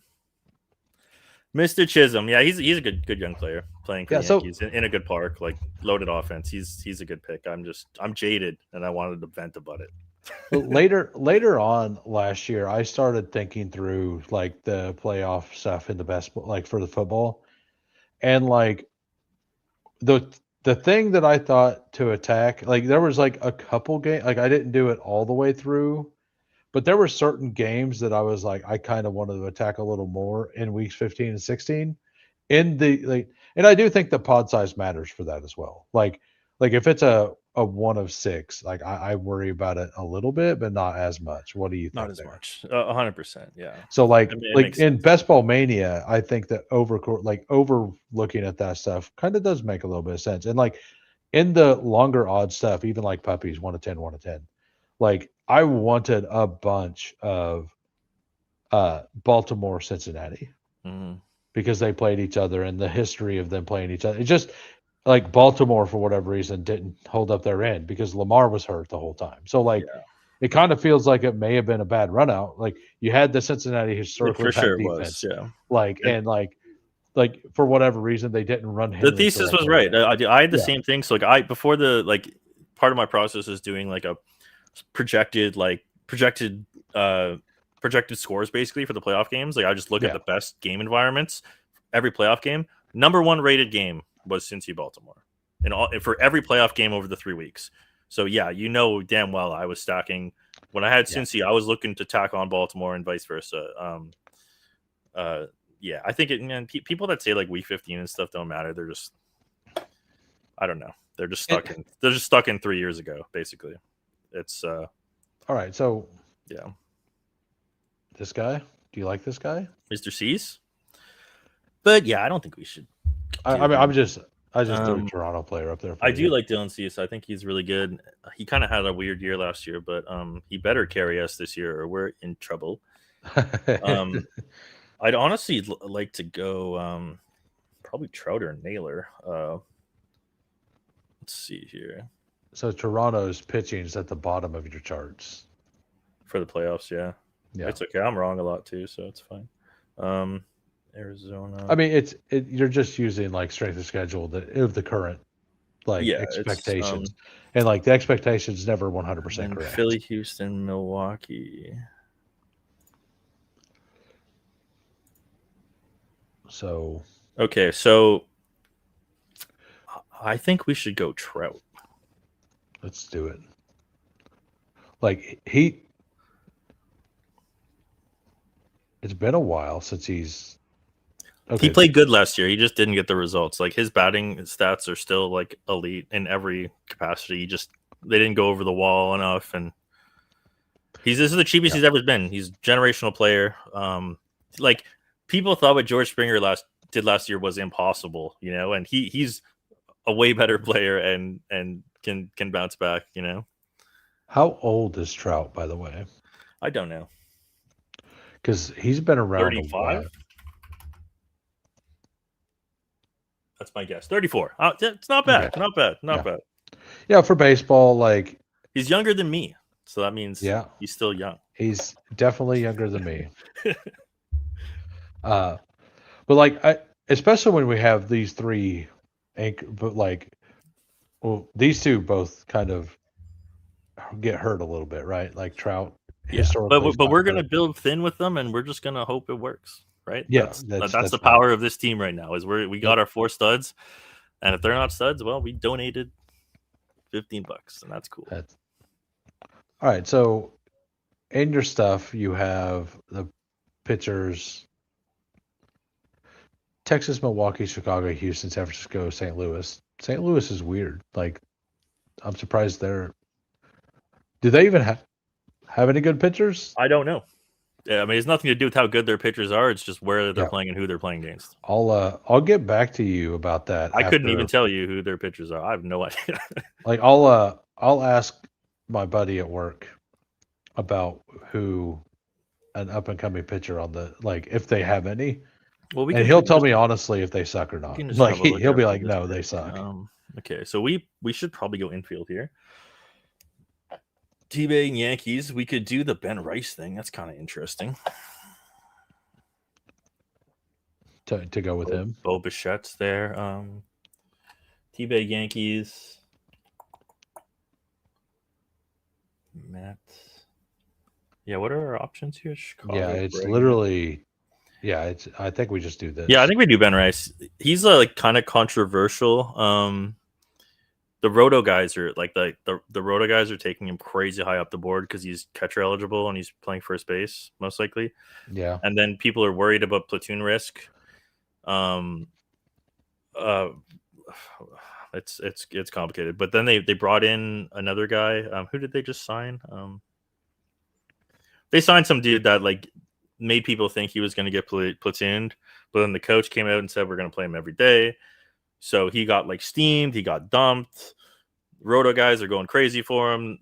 Mr. Chisholm, yeah, he's a good young player playing for the Yankees in a good park, like loaded offense. He's a good pick. I'm jaded, and I wanted to vent about it. later on last year, I started thinking through like the playoff stuff in the best, like for the football, and like the thing that I thought to attack, like there was like a couple games, like I didn't do it all the way through, but there were certain games that I was like, I kind of wanted to attack a little more in weeks 15 and 16 in the and I do think the pod size matters for that as well. Like if it's a 1 of 6, like I worry about it a little bit, but not as much. What do you think? Not as much. 100%. Yeah. So like in Best Ball Mania, I think that overlooking at that stuff kind of does make a little bit of sense. And like in the longer odd stuff, even like puppies, 1 of 10, 1 of 10, like I wanted a bunch of Baltimore, Cincinnati, because they played each other and the history of them playing each other. It just like Baltimore, for whatever reason, didn't hold up their end because Lamar was hurt the whole time. So like it kind of feels like it may have been a bad run out. Like you had the Cincinnati historically bad defense. Like for whatever reason they didn't run Henry. The thesis was right. I had the same thing. So like before the part of my process is doing like a projected scores basically for the playoff games. Like I just look at the best game environments every playoff game. Number 1 rated game was Cincy Baltimore, and for every playoff game over the 3 weeks. So yeah, you know damn well I was stacking when I had Cincy. I was looking to tack on Baltimore and vice versa. I think people that say like week 15 and stuff don't matter. They're just, I don't know. They're just stuck in 3 years ago, basically. It's all right. So yeah, this guy. Do you like this guy, Mr. C's? But yeah, I don't think we should. I just threw a Toronto player up there. I do like Dylan Cease. I think he's really good. He kind of had a weird year last year, but he better carry us this year or we're in trouble. I'd honestly like to go probably Trouter and Naylor. Let's see here. So Toronto's pitching is at the bottom of your charts for the playoffs. Yeah, it's okay. I'm wrong a lot too, so it's fine. Arizona. I mean, you're just using like strength of schedule of the current expectations, and like the expectations never 100% correct. Philly, Houston, Milwaukee. So okay, so I think we should go Trout. let's do it. Like it's been a while since he's. Okay. He played good last year. He just didn't get the results. Like his batting stats are still like elite in every capacity. They didn't go over the wall enough, and this is the cheapest he's ever been. He's a generational player. Like people thought what George Springer did last year was impossible, and he's a way better player and can bounce back, How old is Trout, by the way? I don't know. Because he's been around 35? a while. That's my guess. 34. It's not bad. Okay. Not bad. Yeah, for baseball, like he's younger than me, so that means he's still young. He's definitely younger than me. But like especially when we have these three but like these two both kind of get hurt a little bit, right? Like Trout historically. But we're gonna build thin with them, and we're just gonna hope it works, right? Yeah, that's the power of this team right now. Is we got our 4 studs, and if they're not studs, well, we donated $15, and that's cool. All right, so in your stuff, you have the pitchers: Texas, Milwaukee, Chicago, Houston, San Francisco, St. Louis. St. Louis is weird. Like, I'm surprised do they even have any good pitchers? I don't know. Yeah, I mean, it's nothing to do with how good their pitchers are. It's just where they're playing and who they're playing against. I'll get back to you about that. I couldn't even tell you who their pitchers are. I have no idea. Like I'll ask my buddy at work about who an up and coming pitcher on if they have any. Well, and he'll tell me honestly if they suck or not. Like he'll be like, no, they suck. Okay, so we should probably go infield here. T-Bay and Yankees. We could do the Ben Rice thing. That's kind of interesting. To go with him. Bo Bichette's there. T-Bay Yankees. Matt. Yeah, what are our options here? Chicago, it's literally. Yeah, I think we just do this. Yeah, I think we do Ben Rice. He's kind of controversial. The Roto guys are the Roto guys are taking him crazy high up the board because he's catcher eligible and he's playing first base most likely. Yeah, and then people are worried about platoon risk. It's complicated. But then they brought in another guy. Who did they just sign? They signed some dude that made people think he was going to get platooned, but then the coach came out and said we're going to play him every day. So he got steamed, he got dumped. Roto guys are going crazy for him.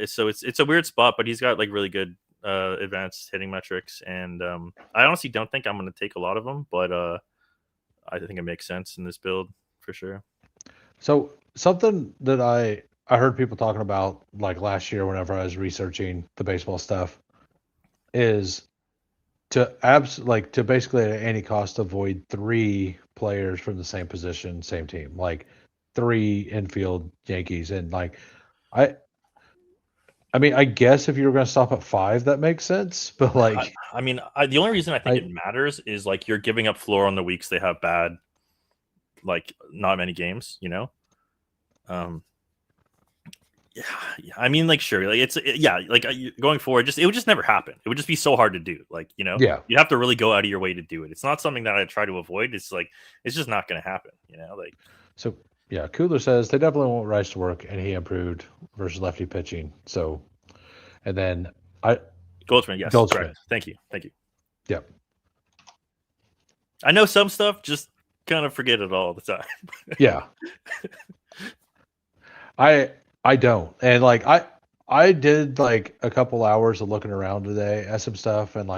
So it's a weird spot, but he's got really good advanced hitting metrics. And I honestly don't think I'm going to take a lot of them, but I think it makes sense in this build for sure. So something that I heard people talking about last year whenever I was researching the baseball stuff is to basically at any cost avoid 3 players from the same position, same team, 3 infield Yankees. And I mean, I guess if you were going to stop at 5, that makes sense. But the only reason I think it matters is you're giving up floor on the weeks they have bad, not many games, Yeah, I mean, sure, going forward, it would just never happen. It would just be so hard to do, Yeah, you have to really go out of your way to do it. It's not something that I try to avoid. It's it's just not going to happen, So yeah, Cooler says they definitely want Rice to work, and he improved versus lefty pitching. So, and then Goldschmidt, yes, correct. Thank you. Yep. I know some stuff, just kind of forget it all the time. Yeah. I don't. And I did a couple hours of looking around today at some stuff, and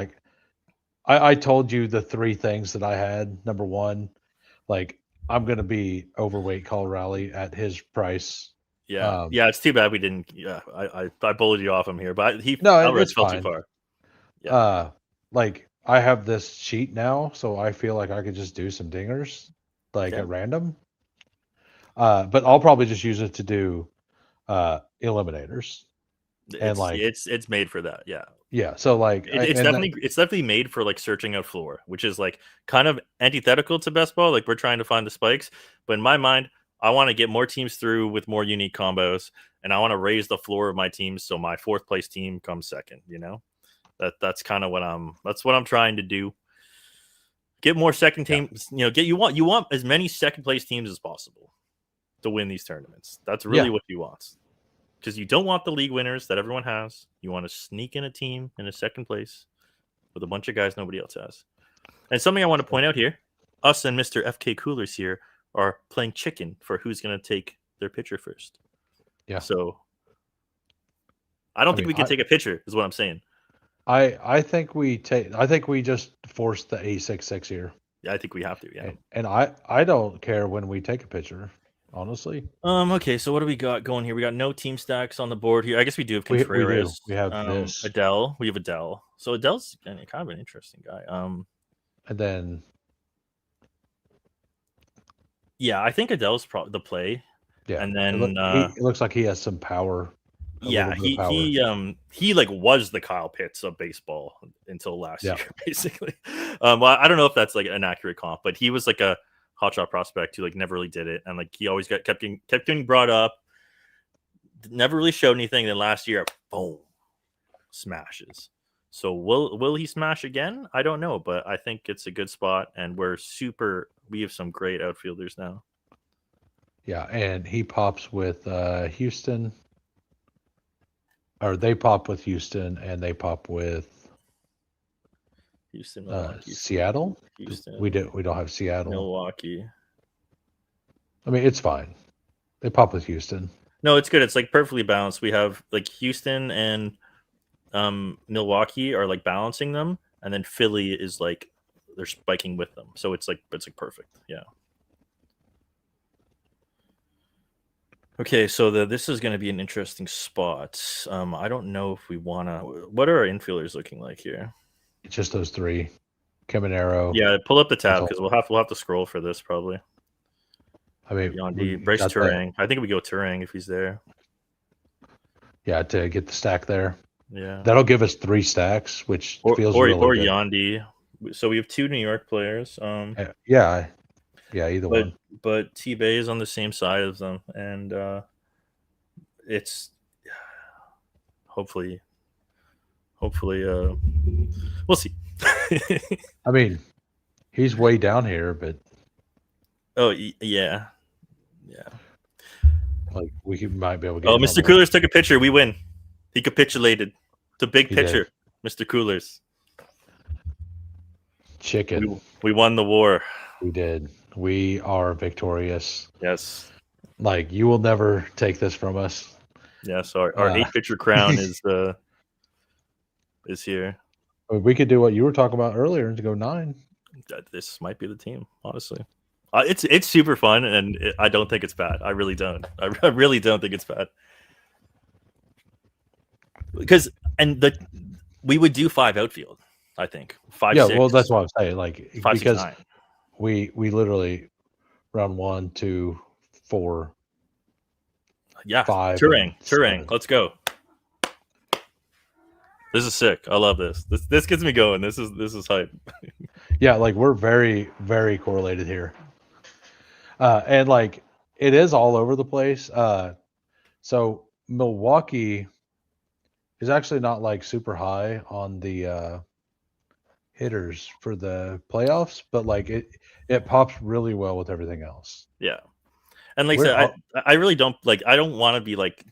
I told you the 3 things that I had. Number 1, I'm gonna be overweight Colorado at his price. Yeah. It's too bad we didn't. Yeah, I bullied you off him here, but it's fell fine. Too far. Yeah. I have this sheet now, so I feel like I could just do some dingers at random. But I'll probably just use it to do eliminators. And it's made for that. Yeah. Yeah. So like it's definitely made for like searching out floor, which is like kind of antithetical to best ball. Like we're trying to find the spikes, but in my mind, I want to get more teams through with more unique combos, and I want to raise the floor of my teams so my fourth place team comes second. That's kind of what I'm trying to do. Get more second teams. You want as many second place teams as possible to win these tournaments. That's really what you want. Because you don't want the league winners that everyone has. You want to sneak in a team in a second place with a bunch of guys nobody else has. And something I want to point out here, us and Mr. FK Coolers here are playing chicken for who's going to take their pitcher first. Yeah. So I don't think we can take a pitcher, is what I'm saying. I think we just force the A66 here. Yeah, I think we have to. Yeah. And I don't care when we take a pitcher. Honestly. Okay, so what do we got going here? We got no team stacks on the board here. I guess we do have Contreras. We have this. Adele. We have Adele. So Adele's kind of an interesting guy. And then yeah, I think Adele's probably the play. Yeah. And then it looks like he has some power. Yeah, he like was the Kyle Pitts of baseball until last year, basically. Well, I don't know if that's like an accurate comp, but he was like a hotshot prospect who like never really did it, and like he always kept getting brought up, never really showed anything. Then last year, boom, smashes. So will he smash again? I don't know, but I think it's a good spot, and we have some great outfielders now. Yeah, and he pops with Houston, or they pop with Houston, and they pop with Houston, Seattle. Houston. We don't have Seattle. Milwaukee. I mean, it's fine. They pop with Houston. No, it's good. It's like perfectly balanced. We have like Houston and Milwaukee are like balancing them, and then Philly is like they're spiking with them. So it's like perfect. Yeah. Okay, so this is going to be an interesting spot. I don't know if we want to. What are our infielders looking like here? It's just those three. Caminero. Yeah, pull up the tab because we'll have to scroll for this probably. I mean, Yondi, Bryce Turang. I think we go Turang if he's there. Yeah, to get the stack there. Yeah, that'll give us 3 stacks, which feels really good. Or Yondi. So we have 2 New York players. Yeah, either one. But T-Bay is on the same side as them, and it's hopefully we'll see. I mean, he's way down here, but yeah. Like might be able to get. Mr. Coolers took a picture. We win. He capitulated. It's a big picture, Mr. Coolers. Chicken. We won the war. We did. We are victorious. Yes. Like you will never take this from us. Yes, our 8-pitcher crown is here. We could do what you were talking about earlier and to go 9. This might be the team, honestly. It's super fun, and I don't think it's bad. I really don't. I really don't think it's bad. Because we would do 5 outfield. I think 5. Yeah, 6, well, that's what I'm saying. Like 5, because 6, 9. we literally round 1, 2, 4. Yeah, 5. Turang. Let's go. This is sick. I love this. This gets me going. This is hype. Yeah, like we're very, very correlated here. And like it is all over the place. So Milwaukee is actually not like super high on the hitters for the playoffs, but like it pops really well with everything else. Yeah. And like I said, I really don't like. I don't want to be like.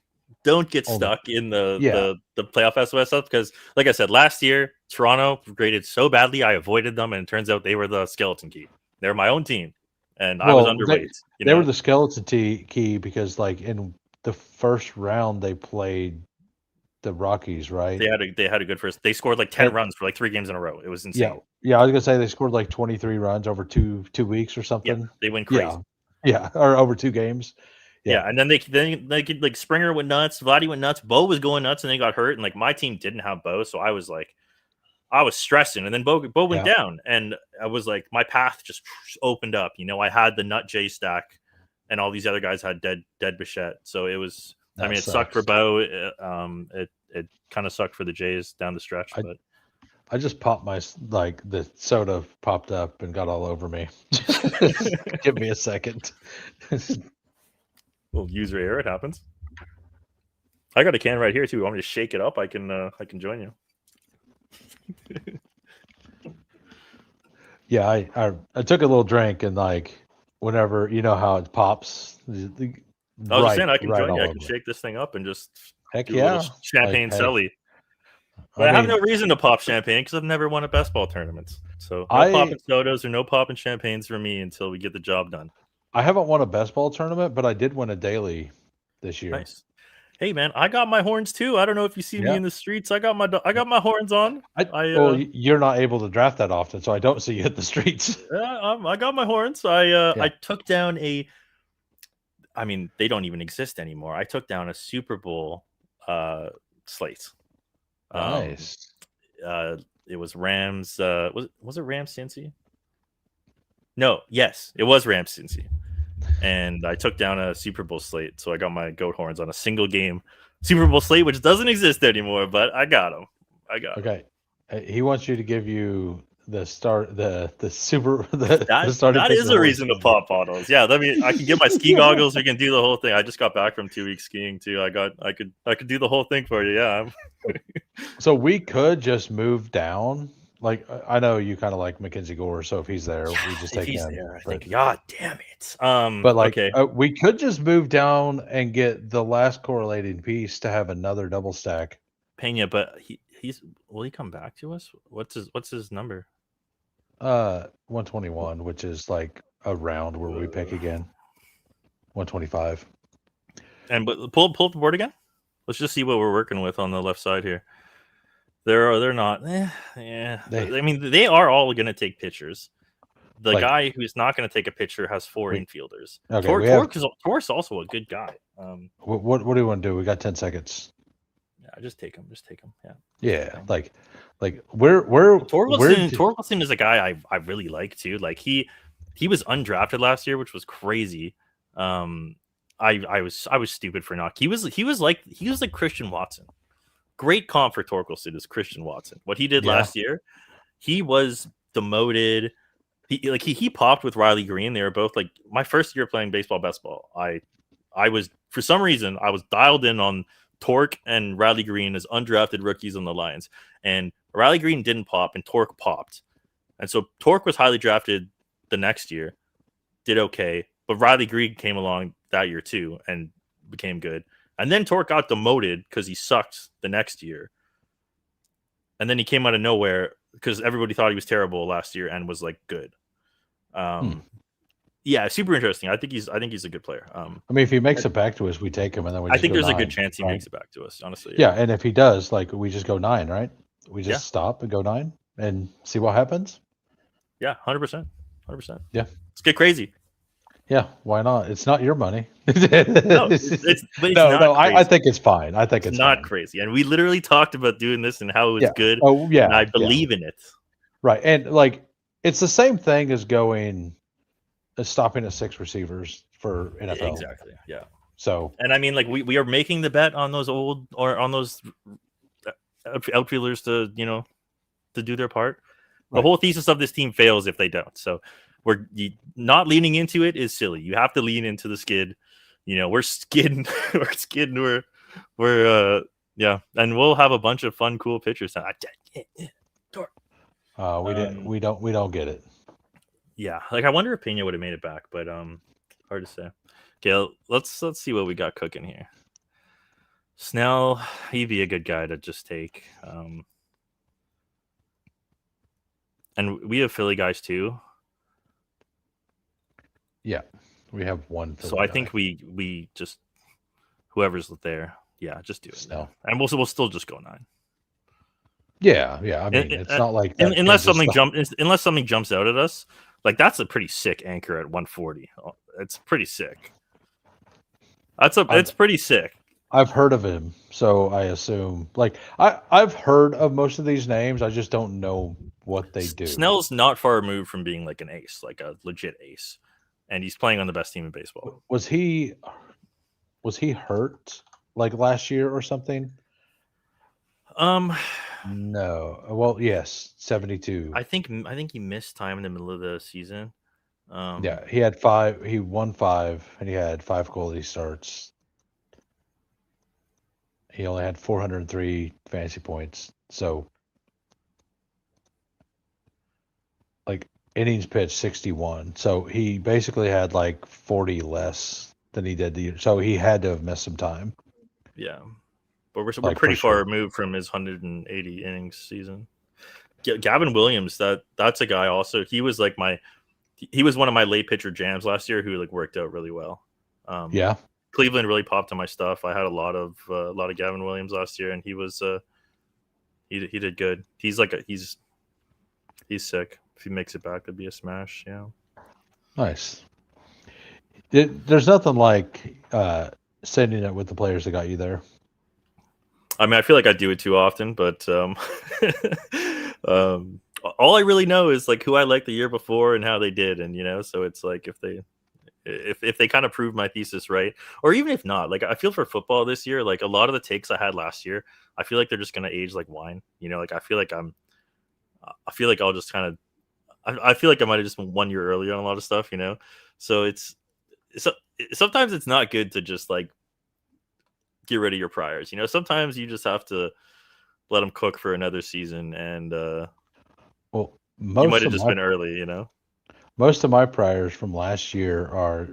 Don't get stuck in the playoff SOS stuff because, like I said, last year Toronto graded so badly, I avoided them, and it turns out they were the skeleton key. They're my own team, and I was underweight. They were the skeleton key because, like, in the first round they played the Rockies, right? They had a good first. They scored like 10 runs for like 3 games in a row. It was insane. Yeah. I was gonna say they scored like 23 runs over two weeks or something. Yeah, they went crazy. Yeah, or over 2 games. Yeah, and then they could like Springer went nuts, Vladdy went nuts, Bo was going nuts, and they got hurt, and like my team didn't have Bo, so I was stressing, and then Bo went down, and I was like, my path just opened up. I had the Nut J stack, and all these other guys had dead Bichette, so it was I mean, it sucked for Bo. It kind of sucked for the Jays down the stretch, but I just popped the soda popped up and got all over me. Give me a second. Little user error, it happens. I got a can right here too. You want me to shake it up? I can join you. Yeah, I took a little drink and whenever you know how it pops. I was just saying I can join you. I can shake this thing up and just do a little champagne celly. But I have no reason to pop champagne because I've never won a best ball tournament. So no popping sodas or no popping champagnes for me until we get the job done. I haven't won a best ball tournament, but I did win a daily this year. Nice. Hey man, I got my horns too. I don't know if you see me in the streets. I got my horns on. Well, you're not able to draft that often, so I don't see you at the streets. I got my horns. I took down I mean, they don't even exist anymore. I took down a Super Bowl slate. Nice. It was Rams. Was it Rams Cincy? No, yes, it was Rams Cincy. And I took down a Super Bowl slate, so I got my goat horns on a single game Super Bowl slate, which doesn't exist anymore. But I got them. Okay, he wants you to give you the start, the super. That is a reason to pop bottles. Yeah, I can get my ski goggles. We can do the whole thing. I just got back from 2 weeks skiing too. I could do the whole thing for you. Yeah. So we could just move down. I know you kind of like Mackenzie Gore, so if he's there, we just take him. There, I think. God damn it! But we could just move down and get the last correlating piece to have another double stack. Pena, but will he come back to us? What's his number? 121, which is a round where we pick again. 125. And but pull up the board again. Let's just see what we're working with on the left side here. They're not. Yeah. I mean, they are all going to take pictures. The guy who's not going to take a picture has 4 infielders. Okay, Torque's also a good guy. What do you want to do? We got 10 seconds. Yeah, just take him. Yeah. Yeah, Torkelson is a guy I really like too. He was undrafted last year, which was crazy. I was stupid for not. He was like Christian Watson. Great comp for Torkelson is Christian Watson. What he did last year, he was demoted. He popped with Riley Green. They were both my first year playing baseball, best ball. I was, for some reason, I was dialed in on Torque and Riley Green as undrafted rookies on the Lions. And Riley Green didn't pop and Torque popped. And so Torque was highly drafted the next year, did okay. But Riley Green came along that year too and became good. And then Torque got demoted because he sucked the next year. And then he came out of nowhere because everybody thought he was terrible last year and was good. Yeah, super interesting. I think he's a good player. I mean, if he makes it back to us, we take him, and then we. I think there's a good chance he makes it back to us. Honestly. Yeah, and if he does, we just go 9, right? We just stop and go 9 and see what happens. Yeah, 100%. Yeah, let's get crazy. Yeah, why not? It's not your money. No, I think it's fine. I think it's not fine. Crazy. And we literally talked about doing this and how it was good. Oh, yeah. And I believe in it. Right. And it's the same thing as stopping at 6 receivers for NFL. Exactly. Yeah. So, and I mean, we are making the bet on those outfielders to do their part. The whole thesis of this team fails if they don't. So we're not leaning into it is silly. You have to lean into the skid. We're skidding. We're skidding. We're and we'll have a bunch of fun, cool pictures. We don't get it. Yeah, I wonder if Pena would have made it back, but hard to say. Okay, let's see what we got cooking here. Snell, he'd be a good guy to just take. And we have Philly guys too. Yeah, we have one. Philly guy. I think we just whoever's there, just do it. Snell, and we'll still just go 9. Yeah. I mean, it's not like that unless something jumps out at us. That's a pretty sick anchor at 140. It's pretty sick. It's pretty sick. I've heard of him, so I assume I've heard of most of these names. I just don't know what they do. Snell's not far removed from being an ace, a legit ace, and he's playing on the best team in baseball. Was he hurt like last year or something? Um, No. Well, yes, 72. I think he missed time in the middle of the season. Yeah, he had 5. He won 5, and he had 5 quality starts. He only had 403 fantasy points. So, like innings pitched 61. So he basically had like 40 less than he did the year. So he had to have missed some time. Yeah, but we're Like, pretty for far sure. removed from his 180 innings season. Gavin Williams, that's a guy also. He was like he was one of my late pitcher jams last year who like worked out really well. Yeah. Cleveland really popped on my stuff. I had a lot of Gavin Williams last year, and he was he did good. He's like he's sick. If he makes it back, it'd be a smash. Yeah. Nice. There's nothing like sending it with the players that got you there. I mean, I feel like I do it too often, but all I really know is like who I liked the year before and how they did, and so it's like if they kind of prove my thesis right, or even if not, like I feel for football this year, like a lot of the takes I had last year, I feel like they're just gonna age like wine. Like I feel like I'll just kind of, I feel like I might have just been 1 year early on a lot of stuff, So sometimes it's not good to just like get rid of your priors. Sometimes you just have to let them cook for another season, and well, you might have just been early. Most of my priors from last year are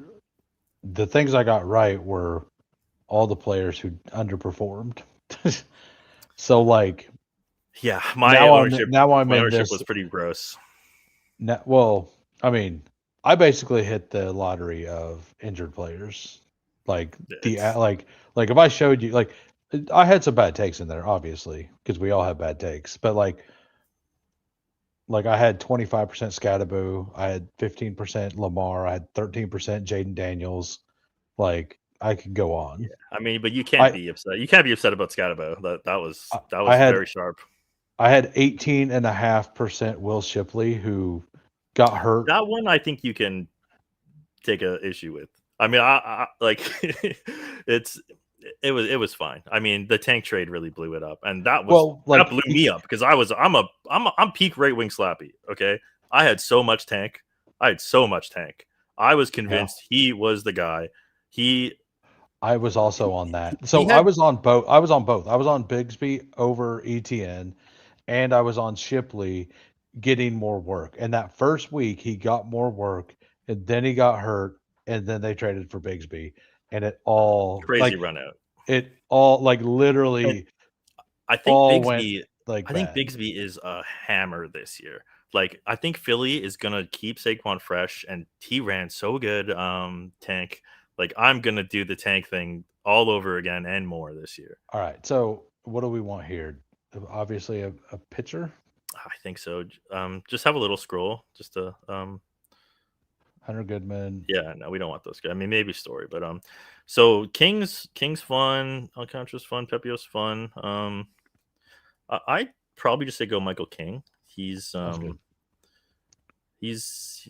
the things I got right were all the players who underperformed. So like, yeah, my ownership was pretty gross. Now, well, I mean, I basically hit the lottery of injured players. Like like if I showed you, like I had some bad takes in there, obviously, because we all have bad takes. But like I had 25% Scatterboo, I had 15% Lamar, I had 13% Jaden Daniels. Like I could go on. Yeah, I mean, but you can't be upset. You can't be upset about Scatterbo. That was very sharp. I had 18.5% Will Shipley, who got hurt. That one I think you can take a issue with. I mean, I like it was fine. I mean, the tank trade really blew it up, and that blew me up because I'm peak right wing slappy. Okay, I had so much tank. I was convinced he was the guy. I was also on that. So I was on both. I was on Bigsby over ETN, and I was on Shipley getting more work. And that first week he got more work, and then he got hurt, and then they traded for Bigsby, and it all crazy run out. It all like literally. And I think Bigsby. I think Bigsby is a hammer this year. Like I think Philly is gonna keep Saquon fresh, and he ran so good. Tank. Like I'm gonna do the tank thing all over again and more this year. All right. So what do we want here? Obviously a pitcher. I think so. Just have a little scroll, just to Hunter Goodman. Yeah, no, we don't want those guys. I mean, maybe Story, but so King's fun, Alcantara's fun, Pepio's fun. I'd probably just say go Michael King. He's good. He's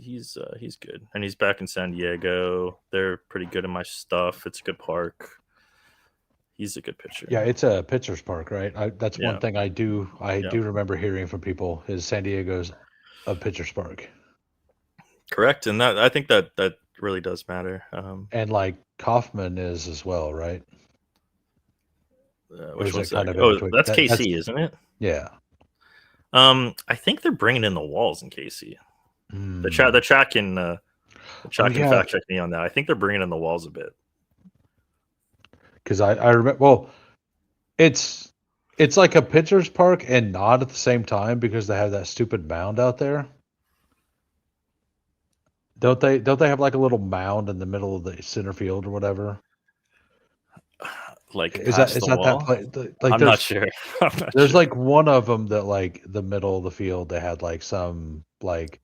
good, and he's back in San Diego. They're pretty good in my stuff. It's a good park. He's a good pitcher. Yeah, it's a pitcher's park, right? That's one thing I do remember hearing from people is San Diego's a pitcher's park. Correct, and I think that really does matter. And like Kaufman is as well, right? Which one's that? That's KC, isn't it? Yeah. I think they're bringing in the Walls in KC. The chat can fact check me on that. I think they're bringing in the Walls a bit. Because I remember, well, it's like a pitcher's park and not at the same time because they have that stupid mound out there. Don't they have like a little mound in the middle of the center field or whatever? Like is that wall? That play? Like I'm not sure. There's like one of them that like the middle of the field they had like some like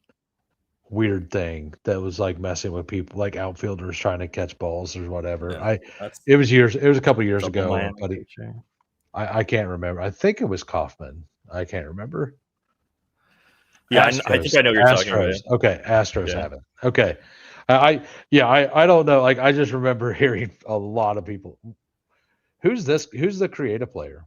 weird thing that was like messing with people, like outfielders trying to catch balls or whatever. Yeah, it was a couple years ago, but I can't remember. I think it was Kaufman. I can't remember. Yeah, I think I know what you're talking about. Okay, Astros have it. Okay. I don't know. Like I just remember hearing a lot of people. Who's this? Who's the creative player?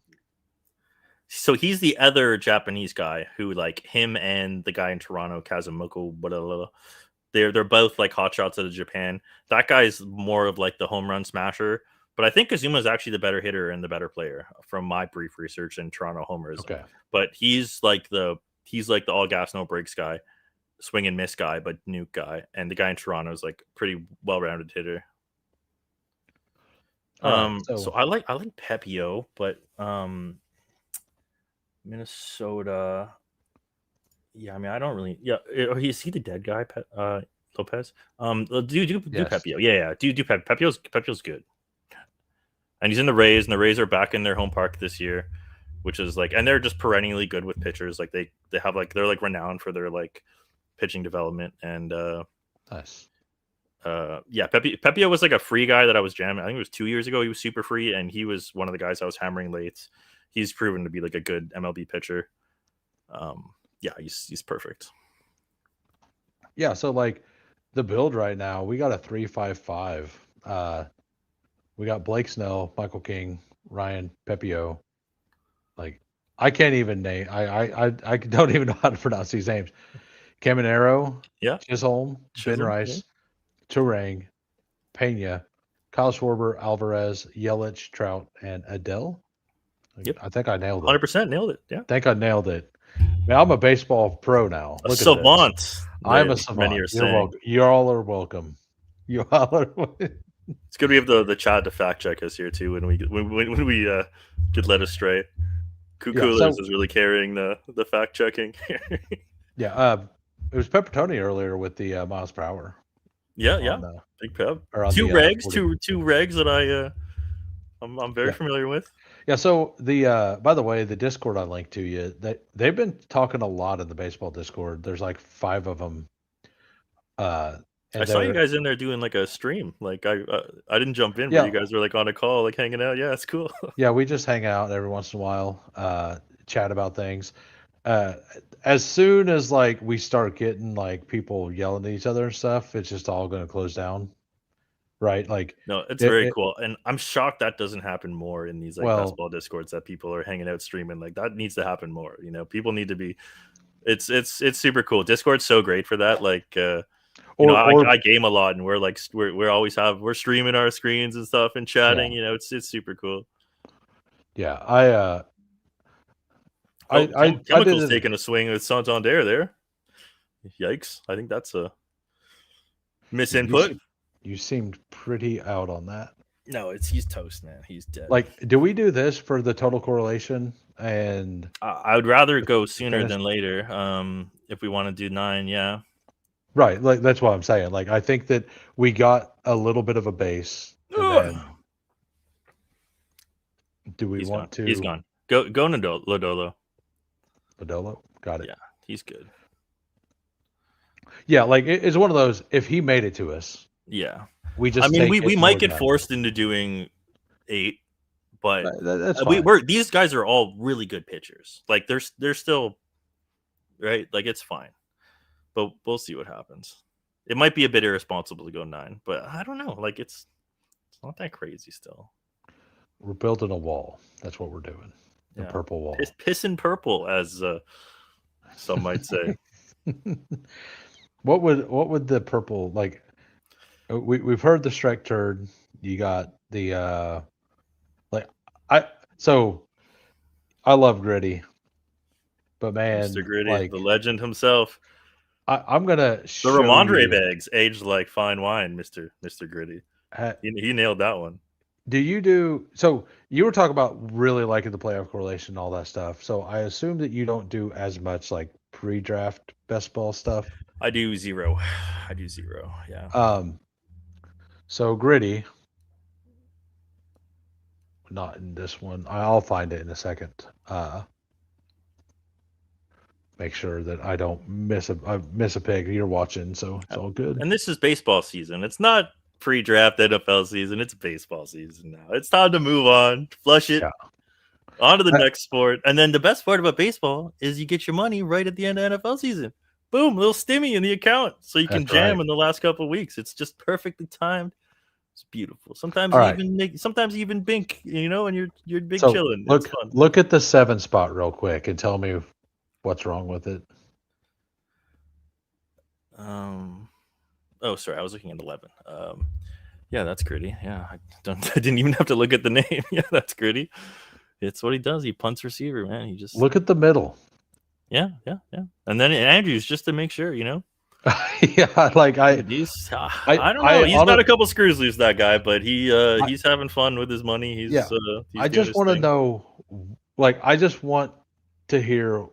So he's the other Japanese guy who, like, him and the guy in Toronto, Kazumoko, blah, blah, blah, they're both like hot shots out of Japan. That guy's more of like the home run smasher, but I think Kazuma is actually the better hitter and the better player from my brief research in Toronto homers. Okay, but he's like the all gas no brakes guy, swing and miss guy, but nuke guy, and the guy in Toronto is like pretty well rounded hitter. So I like Pepio, but Minnesota. Yeah, I mean, I don't really. Yeah, is he the dead guy, Lopez? Do Pepio? Yeah. Do Pepio's good, and he's in the Rays, and the Rays are back in their home park this year, which is like, and they're just perennially good with pitchers. Like they have like they're like renowned for their like pitching development, and nice. Yeah, Pepio was like a free guy that I was jamming. I think it was 2 years ago. He was super free, and he was one of the guys I was hammering late. He's proven to be like a good MLB pitcher. Yeah, he's perfect. Yeah, so like the build right now, we got a 3-5-5. We got Blake Snell, Michael King, Ryan Pepio. Like I can't even name. I don't even know how to pronounce these names. Caminero, yeah, Chisholm, Ben Rice, Turang, Pena, Kyle Schwarber, Alvarez, Yelich, Trout, and Adele. Yep, I think I nailed it. 100% nailed it. Yeah, I think I nailed it. Man, I'm a baseball pro now. A savant. I'm a savant. You're welcome. You all are welcome. You all are. It's good we have the chat to fact check us here too when we get led astray. Coolers is really carrying the fact checking. Yeah, it was Peppertoni earlier with the miles per hour. Yeah, Big Pep. Two regs that I'm very familiar with. Yeah, so the by the way, the Discord I linked to you, they've been talking a lot in the baseball Discord. There's like 5 of them. I saw you guys in there doing like a stream. Like I didn't jump in, but you guys were like on a call, like hanging out. Yeah, it's cool. Yeah, we just hang out every once in a while, chat about things. As soon as like we start getting like people yelling at each other and stuff, it's just all going to close down. Right, like no, it's very cool, and I'm shocked that doesn't happen more in these like basketball discords that people are hanging out streaming. Like that needs to happen more. You know, people need to be. It's super cool. Discord's so great for that. Like, I game a lot, and we're streaming our screens and stuff and chatting. Yeah. You know, it's super cool. Yeah, Chemical's taking a swing with Santander there. Yikes! I think that's a misinput. You seemed pretty out on that. No, he's toast, man. He's dead. Like, do we do this for the total correlation? And I would rather go sooner than later. If we want to do 9, yeah. Right, like that's what I'm saying. Like, I think that we got a little bit of a base. And then, do we want to? He's gone. Go Lodolo. Lodolo, got it. Yeah, he's good. Yeah, like it's one of those. If he made it to us. Yeah, we might get forced into doing 8, but that's fine. These guys are all really good pitchers. Like they're still right. Like it's fine, but we'll see what happens. It might be a bit irresponsible to go 9, but I don't know. Like it's not that crazy still. We're building a wall. That's what we're doing. The purple wall. It's piss and purple, as some might say. What would the purple like? We've heard the strike turd. You got the I love Gritty, but man, Mr. Gritty, like, the legend himself. I'm gonna the Ramondre bags aged like fine wine, Mr. Gritty. He nailed that one. Do you do so? You were talking about really liking the playoff correlation and all that stuff. So I assume that you don't do as much like pre-draft best ball stuff. I do 0. Yeah. So Gritty, not in this one. I'll find it in a second. Make sure that I don't miss a pick. You're watching, so it's all good. And this is baseball season. It's not pre-draft NFL season. It's baseball season now. It's time to move on. Flush it. Yeah. On to the next sport. And then the best part about baseball is you get your money right at the end of NFL season. Boom, little stimmy in the account so you can jam in the last couple of weeks. It's just perfectly timed. It's beautiful. Sometimes All you right. even bink, you know, and you're big So chilling. It's fun. look at the 7 spot real quick and tell me what's wrong with it. Oh, sorry, I was looking at 11. Yeah, that's gritty. Yeah, I didn't even have to look at the name. Yeah, that's gritty. It's what he does. He punts receiver, man. He just look at the middle. Yeah. And then Andrews, just to make sure, you know. Yeah, like I don't know. He's got a couple screws loose, that guy, but he's having fun with his money. He's I just want to know, like, I just want to hear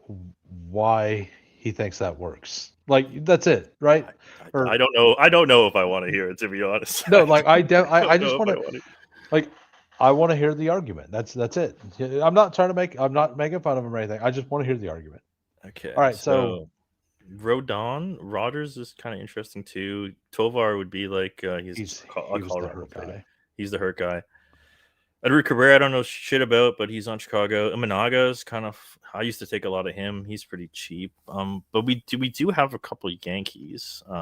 why he thinks that works. Like, that's it, right? I don't know. I don't know if I want to hear it, to be honest. No, like I just want to, like, I want to hear the argument. That's it. I'm not making fun of him or anything. I just want to hear the argument. Okay. All right. So Rodgers is kind of interesting too. Tovar would be like he's the hurt guy. He's the hurt guy. Edward Cabrera, I don't know shit about, but he's on Chicago. Imanaga is kind of. I used to take a lot of him. He's pretty cheap. But we do have a couple of Yankees. Do you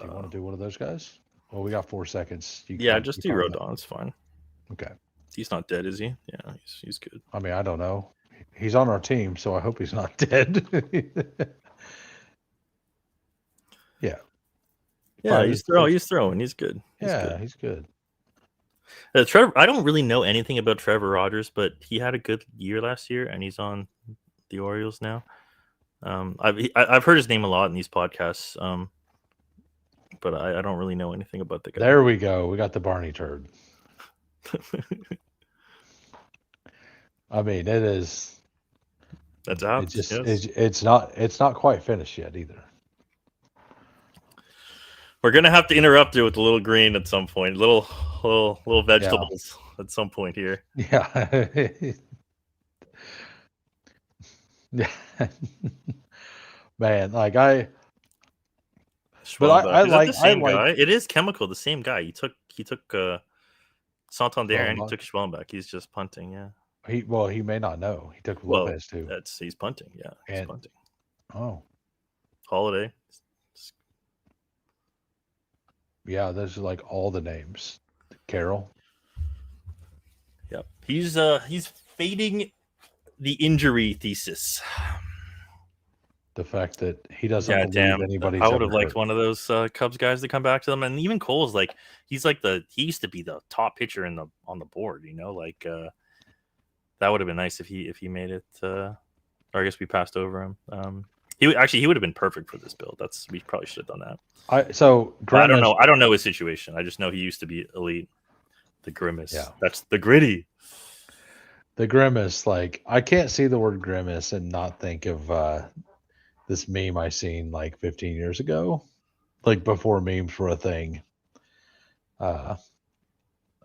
want to do one of those guys? Well, we got 4 seconds. Just do Rodon. It's fine. Okay. He's not dead, is he? Yeah, he's good. I mean, I don't know. He's on our team, so I hope he's not dead. Yeah. Yeah, he's throwing. He's good. He's good. Trevor, I don't really know anything about Trevor Rodgers, but he had a good year last year, and he's on the Orioles now. I've heard his name a lot in these podcasts, but I don't really know anything about the guy. There we go. We got the Barney turd. I mean, it is. That's out. It's just it's not quite finished yet either. We're gonna have to interrupt it with a little green at some point. Little vegetables at some point here. Yeah. Yeah. Man, like I like guy. It is chemical, the same guy. He took Santander and he took Schwellenbeck. He's just punting, yeah. He may not know. He took Lopez too. He's punting, yeah. He's punting. Oh. Holiday. Yeah, those are like all the names. Carroll. Yep. He's fading the injury thesis. The fact that he doesn't believe anybody's I would have liked one of those Cubs guys to come back to them. And even Cole's like he used to be the top pitcher on the board, you know, like that would have been nice if he made it or I guess we passed over him. He would have been perfect for this build. We probably should have done that. Grimace, I don't know his situation. I just know he used to be elite. The Grimace. Yeah. That's the gritty. The Grimace, like I can't see the word Grimace and not think of this meme I seen like 15 years ago, like before memes were a thing. I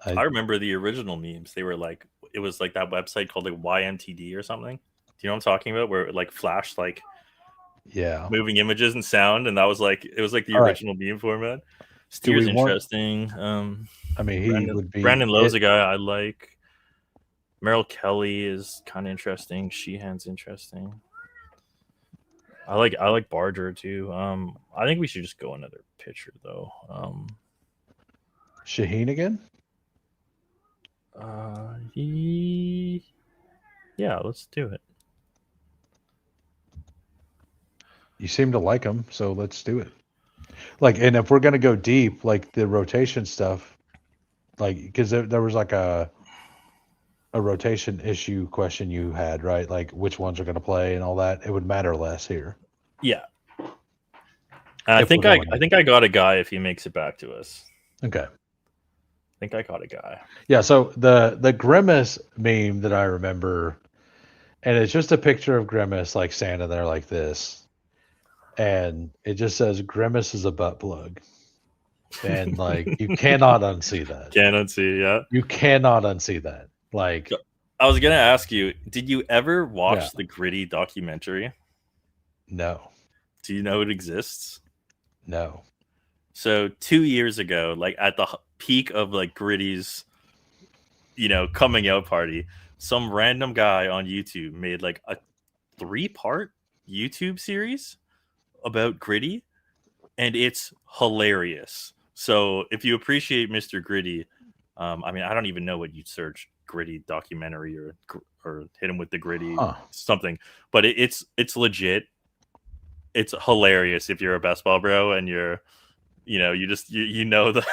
remember the original memes. They were like, it was like that website called like YMTD or something. Do you know what I'm talking about? Where it like flashed like moving images and sound, and it was like the original meme format. Steer's interesting. I mean, he would be Brandon Lowe's a guy I like. Merrill Kelly is kind of interesting. Sheehan's interesting. I like Barger too. I think we should just go another pitcher though. Shaheen again? Let's do it. You seem to like him, so let's do it. Like, and if we're gonna go deep, like the rotation stuff, like because there was like a rotation issue question you had, right? Like which ones are gonna play and all that. It would matter less here. Yeah. I think I got a guy if he makes it back to us. Okay. I think I got a guy. Yeah, so the Grimace meme that I remember, and it's just a picture of Grimace like standing there like this. And it just says Grimace is a butt plug. And like you cannot unsee that. Can't unsee, yeah. You cannot unsee that. Like I was gonna ask you, did you ever watch the Gritty documentary? No. Do you know it exists? No. So 2 years ago, like at the peak of like Gritty's, coming out party, some random guy on YouTube made like a 3-part YouTube series about Gritty, and it's hilarious. So if you appreciate Mr. Gritty, I mean, I don't even know what you'd search, Gritty documentary or hit him with the Gritty something, but it's legit. It's hilarious if you're a best ball bro and you're, you know, you know the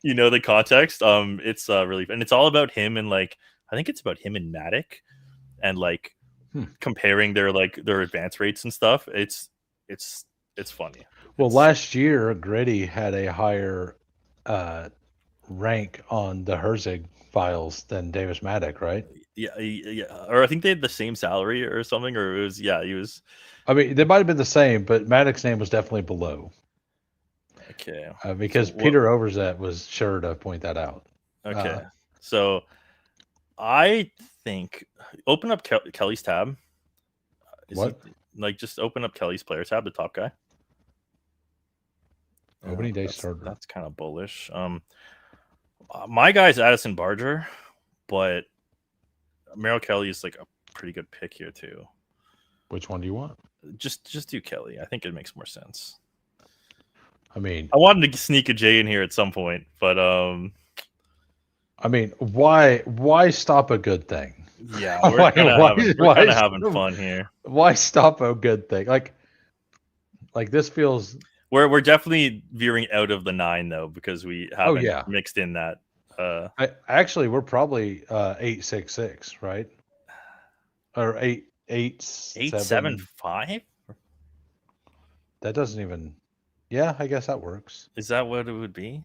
you know the context. It's really, and it's all about him, and like I think it's about him and Matic, and like comparing their advance rates and stuff. It's funny. Well, last year Gritty had a higher rank on the Herzig files than Davis Matic, right? Yeah, or I think they had the same salary or something, or it was he was. I mean, they might have been the same, but Matic's name was definitely below. Okay, because Peter Overzet was sure to point that out. Okay, so I think open up Kelly's tab. Just open up Kelly's player tab, the top guy. Opening day starter. That's kind of bullish. My guy's Addison Barger, but Merrill Kelly is like a pretty good pick here too. Which one do you want? Just do Kelly. I think it makes more sense. I mean, I wanted to sneak a J in here at some point, but I mean, why stop a good thing? Yeah, we're kind of having fun here. Why stop a good thing? Like this feels. We're definitely veering out of the 9 though, because we haven't mixed in that. We're probably 866, right? Or 875. That doesn't even. Yeah, I guess that works. Is that what it would be?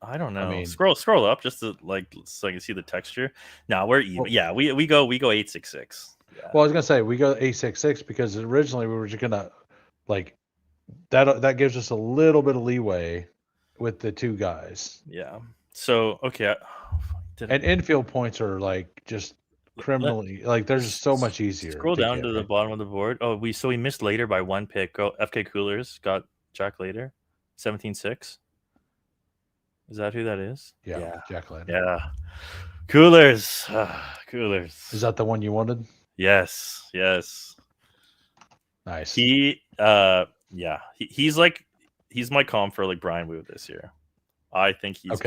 I don't know. I mean, scroll up just to so I can see the texture. Now we're even. Well, yeah, we go 866. Yeah. Well, I was gonna say we go 866 because originally we were just gonna that gives us a little bit of leeway with the 2 guys. Yeah. So okay. And infield points are just criminally they're just so much easier. Scroll down to the bottom of the board. Oh, we missed later by 1 pick. FK Coolers got Jack Later, 17-6. Is that who that is? Yeah. Jack Later. Yeah. Coolers. Coolers. Is that the one you wanted? Yes. Nice. He's my comp for Brian Wu this year. I think he's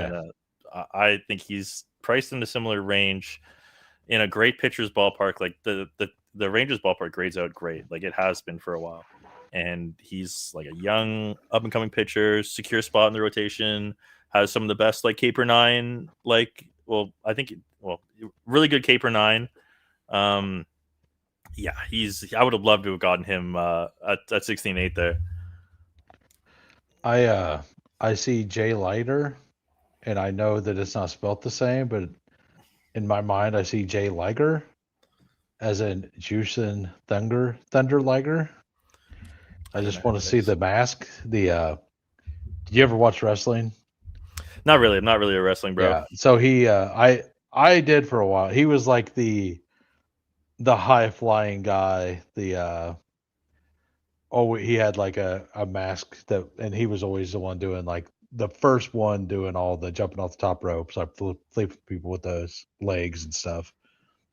I think he's priced in a similar range in a great pitcher's ballpark. Like the Rangers ballpark grades out great. Like it has been for a while. And he's like a young up and coming pitcher, secure spot in the rotation, has some of the best Caper 9, really good Caper 9. I would have loved to have gotten him at 16-8 there. I see Jay Leiter, and I know that it's not spelt the same, but in my mind I see Jay Liger as in Juicin Thunder Liger. I just want to see the mask. Did you ever watch wrestling? Not really. I'm not really a wrestling bro. Yeah. So he, I did for a while. He was like the high flying guy. He had like a mask and he was always the one doing the first one doing all the jumping off the top ropes, flipping people with those legs and stuff.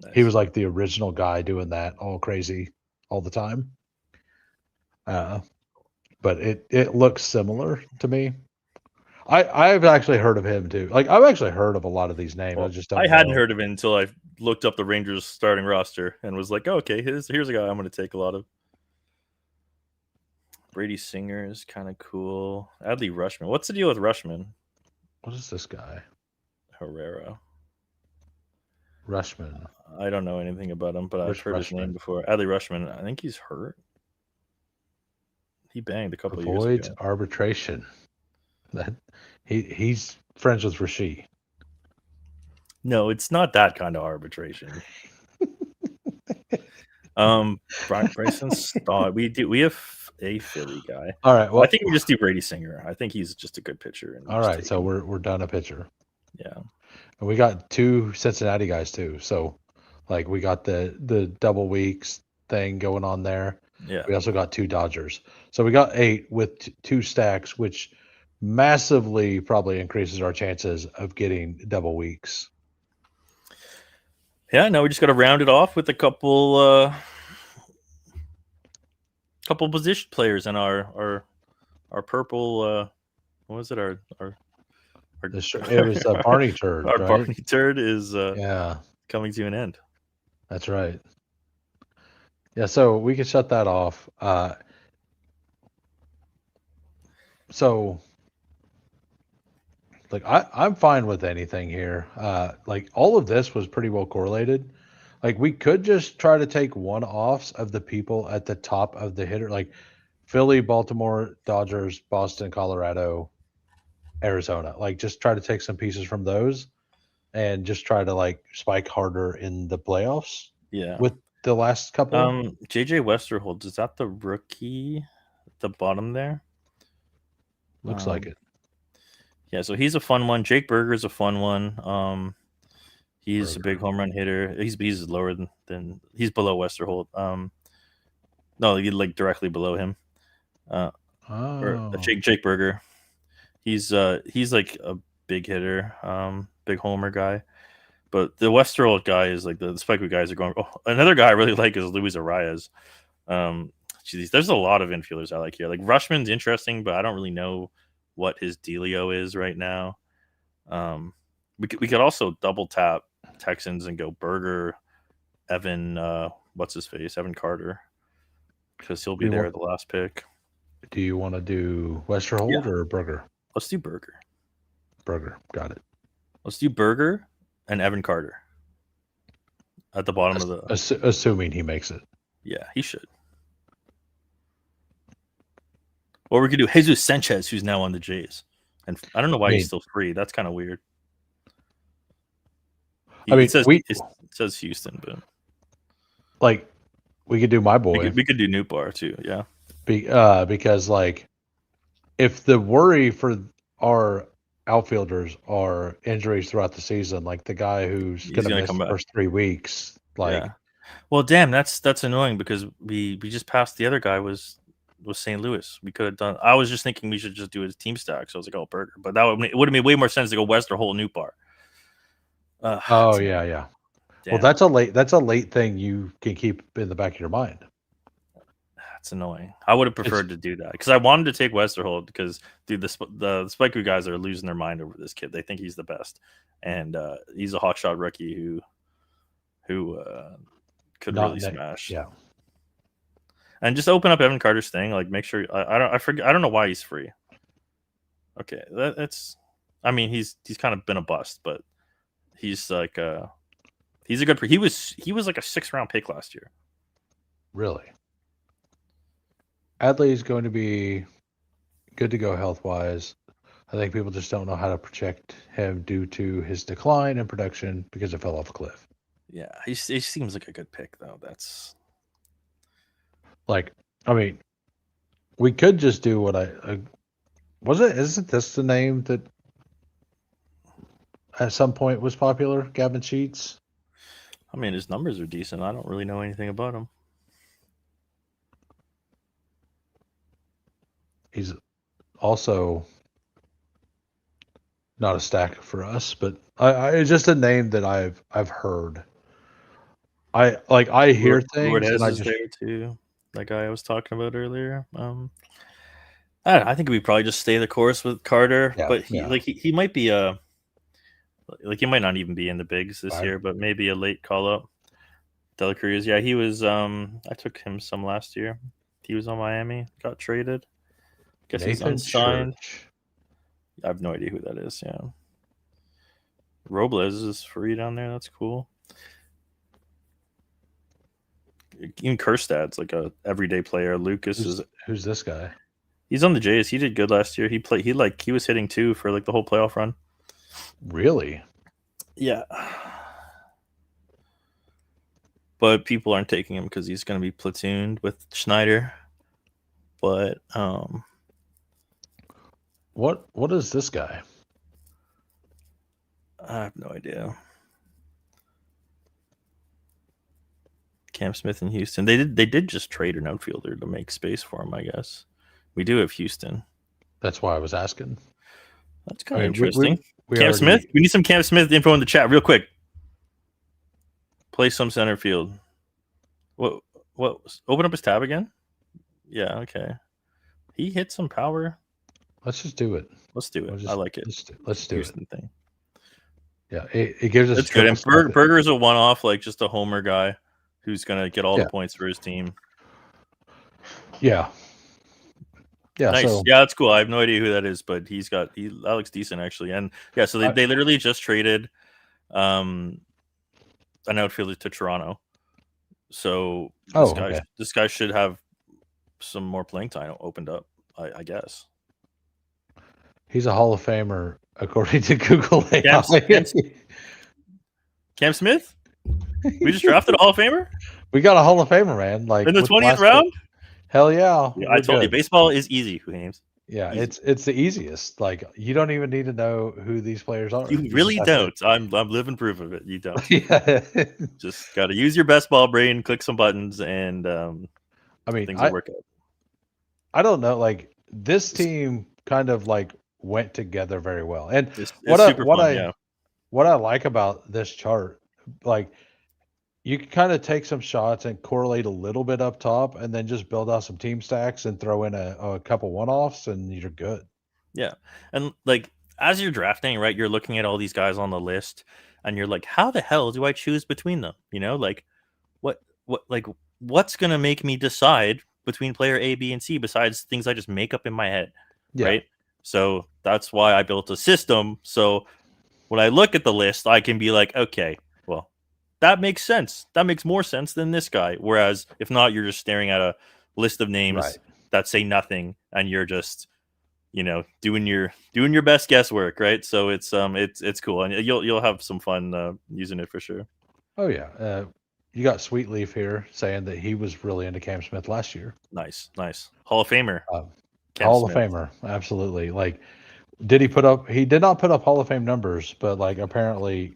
Nice. He was like the original guy doing that all crazy all the time. But it looks similar to me. I've actually heard of him too. I've actually heard of a lot of these names. Well, I hadn't heard of it until I looked up the Rangers starting roster and was like, oh, okay, here's a guy I'm going to take a lot of. Brady Singer is kind of cool. Adley Rushman. What's the deal with Rushman? What is this guy? Herrera. Rushman. I don't know anything about him, but I've heard his name before. Adley Rushman. I think he's hurt. He banged a couple of years ago. Avoids arbitration. That he's friends with Rasheed. No, it's not that kind of arbitration. Bryson Stott. We have a Philly guy. All right. Well, I think we just do Brady Singer. I think he's just a good pitcher. All right, so we're done a pitcher. Yeah. And we got 2 Cincinnati guys too. So we got the double weeks thing going on there. Yeah. We also got 2 Dodgers. So we got 8 with 2 stacks, which massively probably increases our chances of getting double weeks. Yeah, now we just got to round it off with a couple couple position players in our purple. What was it? It was a Barney turd. Our right? Barney turd is coming to an end. That's right. Yeah, so we could shut that off. So like I'm fine with anything here. Like all of this was pretty well correlated. Like we could just try to take one-offs of the people at the top of the hitter, like Philly, Baltimore, Dodgers, Boston, Colorado, Arizona. Like just try to take some pieces from those and just try to like spike harder in the playoffs. Yeah. With the last couple. JJ Westerholtz, is that the rookie at the bottom there? Looks like it. Yeah, so he's a fun one. Jake Berger's a fun one. He's a big home run hitter. He's lower than he's below Westerholt. No, like directly below him. Jake Berger. He's like a big hitter, big homer guy. But the Westerholt guy is like the Spike guys are going. Oh, another guy I really like is Luis Arias. There's a lot of infielders I like here. Like Rushman's interesting, but I don't really know what his dealio is right now. We could also double tap Texans and go Berger, Evan, what's his face, Evan Carter, because he'll be there at the last pick. Do you want to do Westerholt or Berger? Let's do Berger. Berger, got it. Let's do Berger and Evan Carter at the bottom of the. Assuming he makes it. Yeah, he should. Or we could do Jesus Sanchez, who's now on the Jays, and I don't know why he's still free. That's kind of weird. It says Houston, but like we could do my boy. We could do Newbar too. Yeah. Because like if the worry for our outfielders are injuries throughout the season, like the guy who's going to miss the first 3 weeks, like. Yeah. Well, damn, that's annoying because we just passed the other guy was St. Louis. We could have done. I was just thinking we should just do a team stack. So I was like, oh, Berger, but it would have made way more sense to go Westerholt Newbar. Yeah. Damn. Well, that's a late thing you can keep in the back of your mind. That's annoying. I would have preferred to do that because I wanted to take Westerholt because dude, the Spikey guys are losing their mind over this kid. They think he's the best, and he's a hotshot rookie who could really smash. Yeah. And just open up Evan Carter's thing. Like, make sure I forget. I don't know why he's free. Okay, that's. I mean, he's kind of been a bust, but he's like he's a good. He was like a 6th round pick last year. Really. Adley is going to be good to go health wise. I think people just don't know how to protect him due to his decline in production because it fell off a cliff. Yeah, he seems like a good pick though. That's. Like, I mean, we could just do what isn't this the name that at some point was popular? Gavin Sheets? I mean, his numbers are decent. I don't really know anything about him. He's also not a stack for us, but it's just a name that I've heard. I hear things and I just there too. That guy I was talking about earlier. I don't know, I think we probably just stay the course with Carter, but he might be he might not even be in the bigs this year, but maybe a late call up. Dela Cruz, yeah, he was. I took him some last year. He was on Miami, got traded. Guess he's unsigned. I have no idea who that is. Yeah, Robles is free down there. That's cool. Even Kerstad's like a everyday player. Lucas who's this guy? He's on the Jays. He did good last year. He was hitting 2 for like the whole playoff run. Really? Yeah. But people aren't taking him because he's going to be platooned with Schneider. But what is this guy? I have no idea. Cam Smith in Houston. They did just trade an outfielder to make space for him, I guess. We do have Houston. That's why I was asking. That's kind of interesting. Cam Smith? We need some Cam Smith info in the chat real quick. Play some center field. What? Open up his tab again? Yeah, okay. He hit some power. Let's just do it. Let's do it. I like it. Let's do Houston it. thing. Yeah, it gives us. It's good. And Berger's a one-off, like just a homer guy who's gonna get all the points for his team. Yeah. Yeah. Nice. So, yeah, that's cool. I have no idea who that is, but that looks decent actually. And yeah, so they literally just traded an outfielder to Toronto. So this guy should have some more playing time opened up, I guess. He's a Hall of Famer according to Google AI. Cam Smith? We just drafted a Hall of Famer? We got a Hall of Famer, man. Like in the 20th round? Hell yeah. I told you, baseball is easy, James. Yeah, easy. It's the easiest. Like, you don't even need to know who these players are. You really don't. I'm living proof of it. You don't. Yeah. Just got to use your best ball brain, click some buttons, and I mean, things will work out. I don't know. Like, this team kind of like went together very well. And it's what I like about this chart, like, you can kind of take some shots and correlate a little bit up top and then just build out some team stacks and throw in a couple one-offs and you're good. Yeah. And like, as you're drafting, right, you're looking at all these guys on the list and you're like, how the hell do I choose between them? You know, like what's going to make me decide between player A, B, and C besides things I just make up in my head. Yeah. Right. So that's why I built a system. So when I look at the list, I can be like, okay, well, that makes sense. That makes more sense than this guy. Whereas if not, you're just staring at a list of names that say nothing, and you're just, you know, doing your best guesswork, right? So it's cool, and you'll have some fun using it for sure. Oh yeah, you got Sweet Leaf here saying that he was really into Cam Smith last year. Nice Hall of Famer. Hall of Famer, absolutely. Like, did he put up? He did not put up Hall of Fame numbers, but like apparently.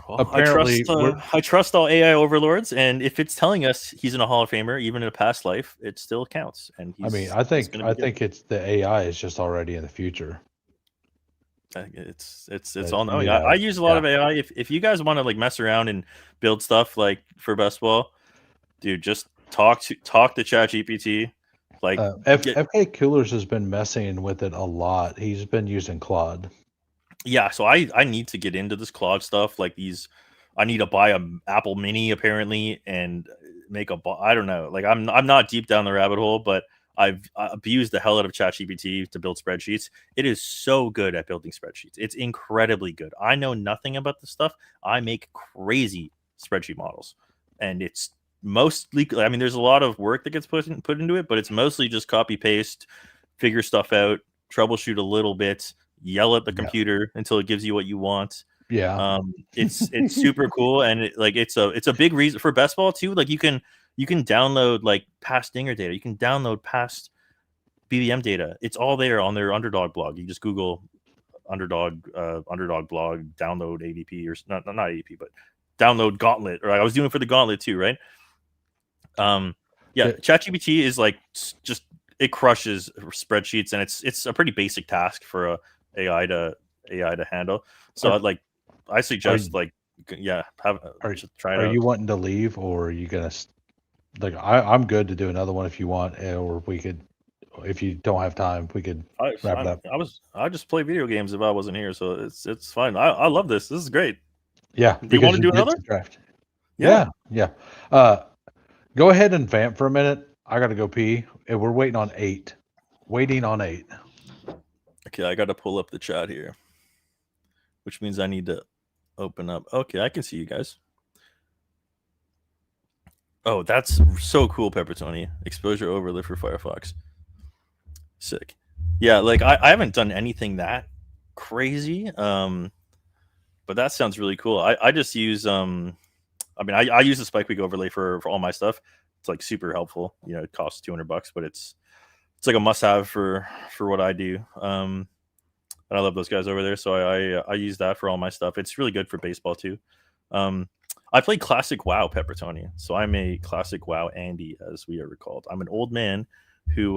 Well, I trust all AI overlords, and if it's telling us he's in a Hall of Famer, even in a past life, it still counts. And I think it's the AI is just already in the future. It's all knowing. I use a lot of AI. If you guys want to like mess around and build stuff like for best ball, dude, just talk to ChatGPT. Like FK Coolers has been messing with it a lot. He's been using Claude. Yeah, so I need to get into this Claude stuff. Like I need to buy a Apple Mini apparently and make I don't know. Like I'm not deep down the rabbit hole, but I've abused the hell out of ChatGPT to build spreadsheets. It is so good at building spreadsheets. It's incredibly good. I know nothing about this stuff. I make crazy spreadsheet models, and it's mostly. I mean, there's a lot of work that gets put into it, but it's mostly just copy paste, figure stuff out, troubleshoot a little bit. Yell at the computer until it gives you what you want. Yeah. It's super cool, and it's a big reason for best ball too. Like you can download like past dinger data. You can download past BBM data. It's all there on their Underdog blog. You just Google Underdog blog, download ADP or not ADP, but download Gauntlet. Or I was doing it for the Gauntlet too, right? ChatGPT is like just it crushes spreadsheets, and it's a pretty basic task for a AI to handle. So I suggest try it. Are you wanting to leave, or are you gonna like? I'm good to do another one if you want, or we could. If you don't have time, we could wrap it up. I just play video games if I wasn't here, so it's fine. I love this. This is great. Yeah. Do you want to do another draft? Yeah. Go ahead and vamp for a minute. I gotta go pee. And we're waiting on 8. Okay, I got to pull up the chat here, which means I need to open up. Okay, I can see you guys. Oh, that's so cool, Peppertoni. Exposure overlay for Firefox. Sick. Yeah, like I haven't done anything that crazy, but that sounds really cool. I just use I use the Spike Week overlay for all my stuff. It's like super helpful. You know, it costs $200, but it's like a must-have for what I do. And I love those guys over there, so I use that for all my stuff. It's really good for baseball too. I play Classic WoW, Peppertoni, so I'm a Classic WoW Andy, as we are recalled. I'm an old man who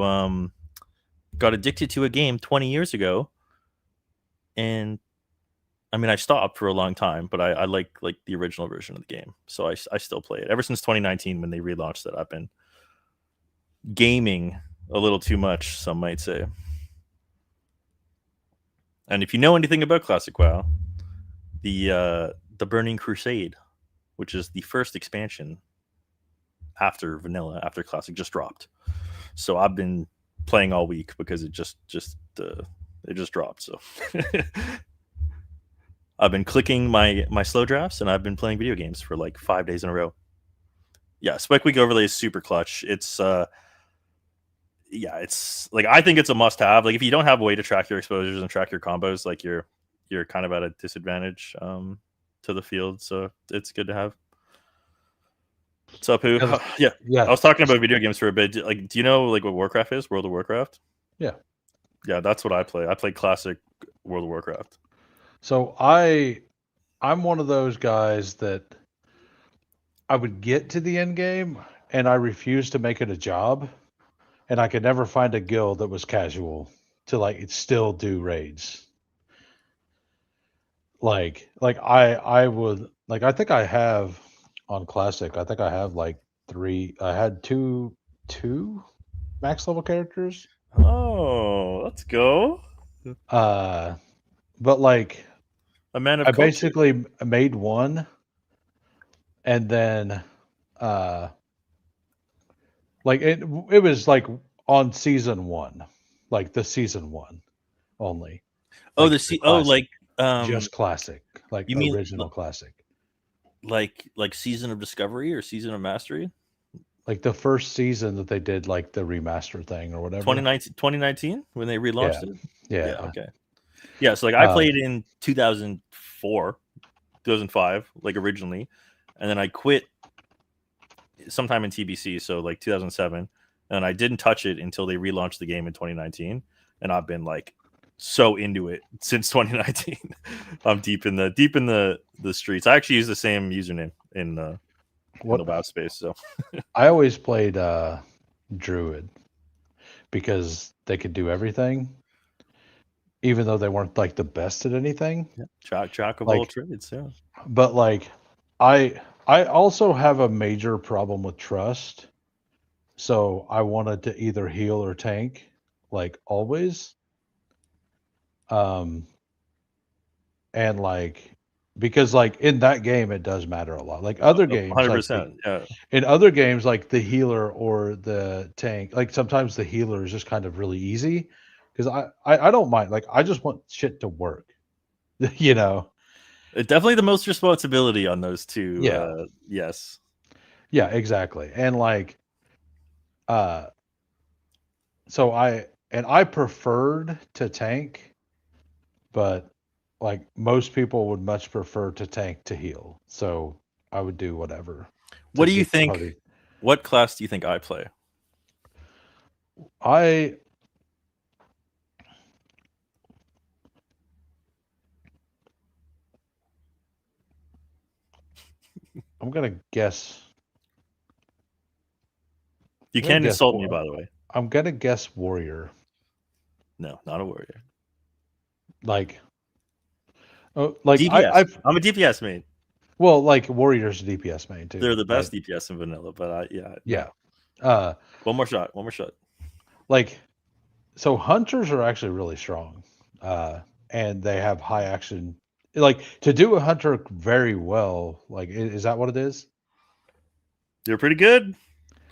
got addicted to a game 20 years ago, and I mean I stopped for a long time, but I like the original version of the game, so I still play it ever since 2019 when they relaunched it. I've been gaming a little too much, some might say. And if you know anything about Classic WoW, the Burning Crusade, which is the first expansion after Vanilla, after Classic, just dropped. So I've been playing all week because it just dropped. So I've been clicking my slow drafts, and I've been playing video games for like 5 days in a row. Yeah, Spike Week Overlay is super clutch. It's it's like, I think it's a must-have. Like, if you don't have a way to track your exposures and track your combos, like you're kind of at a disadvantage to the field. So it's good to have. What's up, Who? Yeah. I was talking about video games for a bit. Like, do you know like what Warcraft is? World of Warcraft? Yeah. Yeah, that's what I play. I play classic World of Warcraft. So I'm one of those guys that I would get to the end game and I refuse to make it a job, and I could never find a guild that was casual to like still do raids. Like I would like, I think I have on Classic, I think I have like I had two max level characters. Oh, let's go. But like A man of I culture. basically made one, and then like it was like on season 1, like the season 1 only. Oh, Like classic, just classic, like you mean original classic. like Season of Discovery or Season of Mastery? Like the first season that they did like the remaster thing or whatever. 2019 when they relaunched it? Yeah. Okay. Yeah, so like I played in 2004, 2005, like originally, and then I quit sometime in TBC, so like 2007, and I didn't touch it until they relaunched the game in 2019, and I've been like so into it since 2019. I'm deep in the streets. I actually use the same username in the WoW space. So I always played Druid because they could do everything, even though they weren't like the best at anything. Yeah, jack of all trades. Yeah, but like I also have a major problem with trust, so I wanted to either heal or tank, like always. And like, because like in that game it does matter a lot. Like other games, 100%. Yeah. In other games, like the healer or the tank, like sometimes the healer is just kind of really easy, because I don't mind. Like I just want shit to work, you know. It's definitely the most responsibility on those two. Yeah. Yes. Yeah, exactly. And like, so I preferred to tank, but like most people would much prefer to tank to heal. So I would do whatever. What do you think? What class do you think I play? I'm gonna guess. You can't insult me, by the way. I'm gonna guess warrior. No, not a warrior. Like, oh, like DPS. I'm a DPS main. Well, like warrior's a DPS main too. They're the best DPS in vanilla, but yeah. One more shot. Like, so hunters are actually really strong, and they have high action. Like to do a hunter very well. Like, is that what it is? You're pretty good.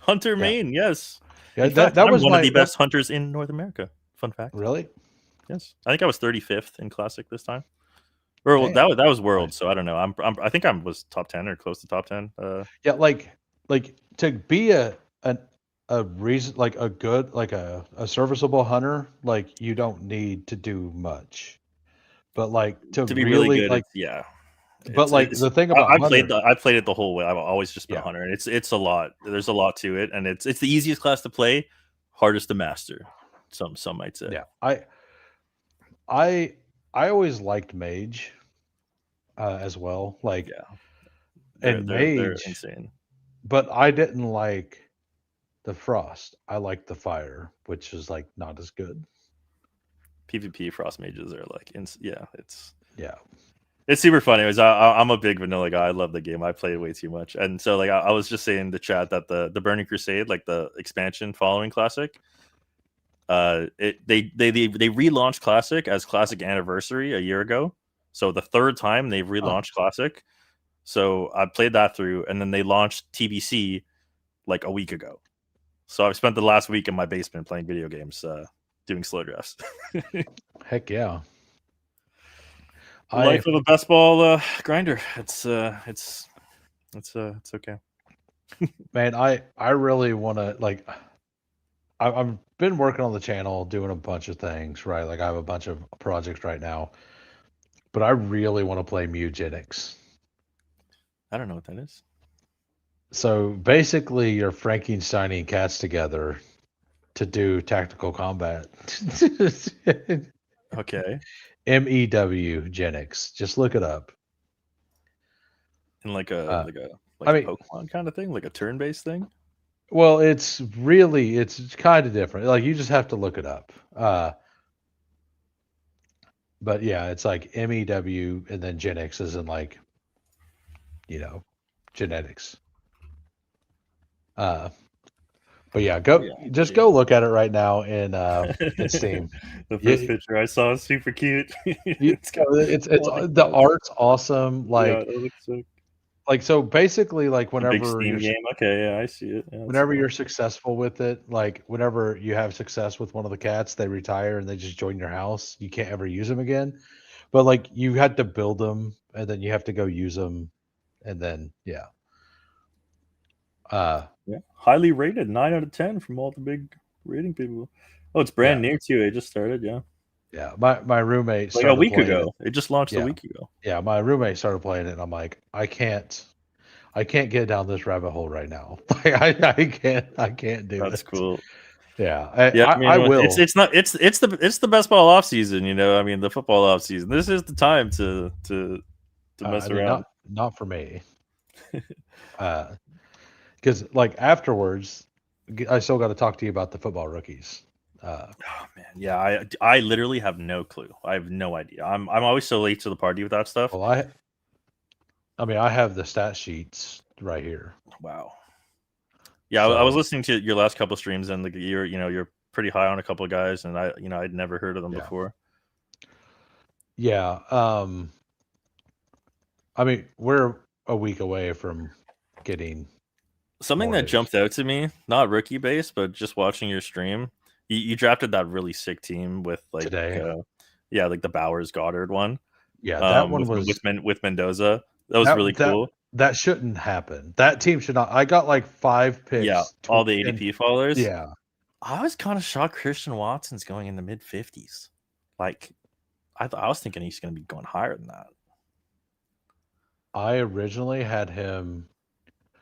Hunter main, yes. Yeah, that was one of the best hunters in North America. Fun fact. Really? Yes, I think I was 35th in Classic this time. Or that was World, so I don't know. I think I was top 10 or close to top 10. Yeah, like to be a reason, like a good, like a serviceable hunter, like you don't need to do much, but like to be really good, like But the thing about I played it the whole way. I've always just been a hunter, and it's a lot. There's a lot to it, and it's the easiest class to play, hardest to master. Some might say. Yeah, I always liked mage, as well. Like, and mage, they're insane. But I didn't like the frost. I liked the fire, which is like not as good. PvP frost mages are like, It's super funny. I'm a big vanilla guy. I love the game. I played way too much, and so like I was just saying in the chat that the Burning Crusade, like the expansion following Classic, they relaunched Classic as Classic Anniversary a year ago. So the third time they've relaunched Classic. So I played that through, and then they launched TBC like a week ago. So I've spent the last week in my basement playing video games, doing slow drafts. Heck yeah. Life of a best ball grinder. It's okay. Man, I really want to like. I've been working on the channel, doing a bunch of things, right? Like I have a bunch of projects right now, but I really want to play Mugenics. I don't know what that is. So basically, you're Frankensteining cats together to do tactical combat. Okay. MEW Genix. Just look it up. And like a Pokemon kind of thing, like a turn-based thing. Well, it's kind of different. Like you just have to look it up. But yeah, it's like MEW and then Genix is in like, genetics. But yeah, go look at it right now in Steam. The first picture I saw is super cute. It's the art's awesome. Like, yeah, it looks sick. Like so basically like whenever big Steam game. Okay, yeah, I see it. Yeah, whenever you're successful with it, like whenever you have success with one of the cats, they retire and they just join your house. You can't ever use them again. But like you had to build them and then you have to go use them and then yeah. Highly rated, 9 out of 10 from all the big rating people. Oh, it's brand new too. It just started, yeah. Yeah, my roommate like a week ago. It just launched a week ago. Yeah, my roommate started playing it and I'm like, I can't get down this rabbit hole right now. I can't do it. That's cool. Yeah, I will. It's the best ball off season. I mean the football off season. This is the time to mess around. Not for me. Because like afterwards, I still got to talk to you about the football rookies. Oh man, yeah, I literally have no clue. I have no idea. I'm always so late to the party with that stuff. Well, I have the stat sheets right here. Wow. Yeah, so, I was listening to your last couple of streams, and like you're pretty high on a couple of guys, and I'd never heard of them before. Yeah. I mean, we're a week away from getting something that jumped out to me, not rookie base, but just watching your stream. You drafted that really sick team with like like the Bowers Goddard one. Yeah, that one was with Mendoza. That was really cool. That shouldn't happen. That team should not. I got like 5 picks. Yeah, all the ADP followers. Yeah, I was kind of shocked Christian Watson's going in the mid 50s. Like, I was thinking he's going to be going higher than that. I originally had him.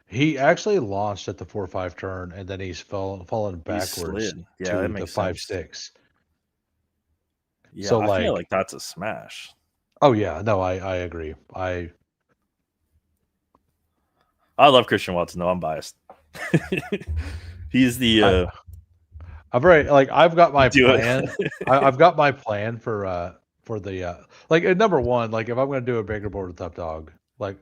He actually launched at the 4.5 turn, and then he's fallen backwards to the 5.6. Yeah, so I feel like that's a smash. Oh yeah, no, I agree. I love Christian Watson, though. I'm biased. He's the. I've got my plan. I've got my plan for the like at number one. Like if I'm going to do a bigger board with Updog, like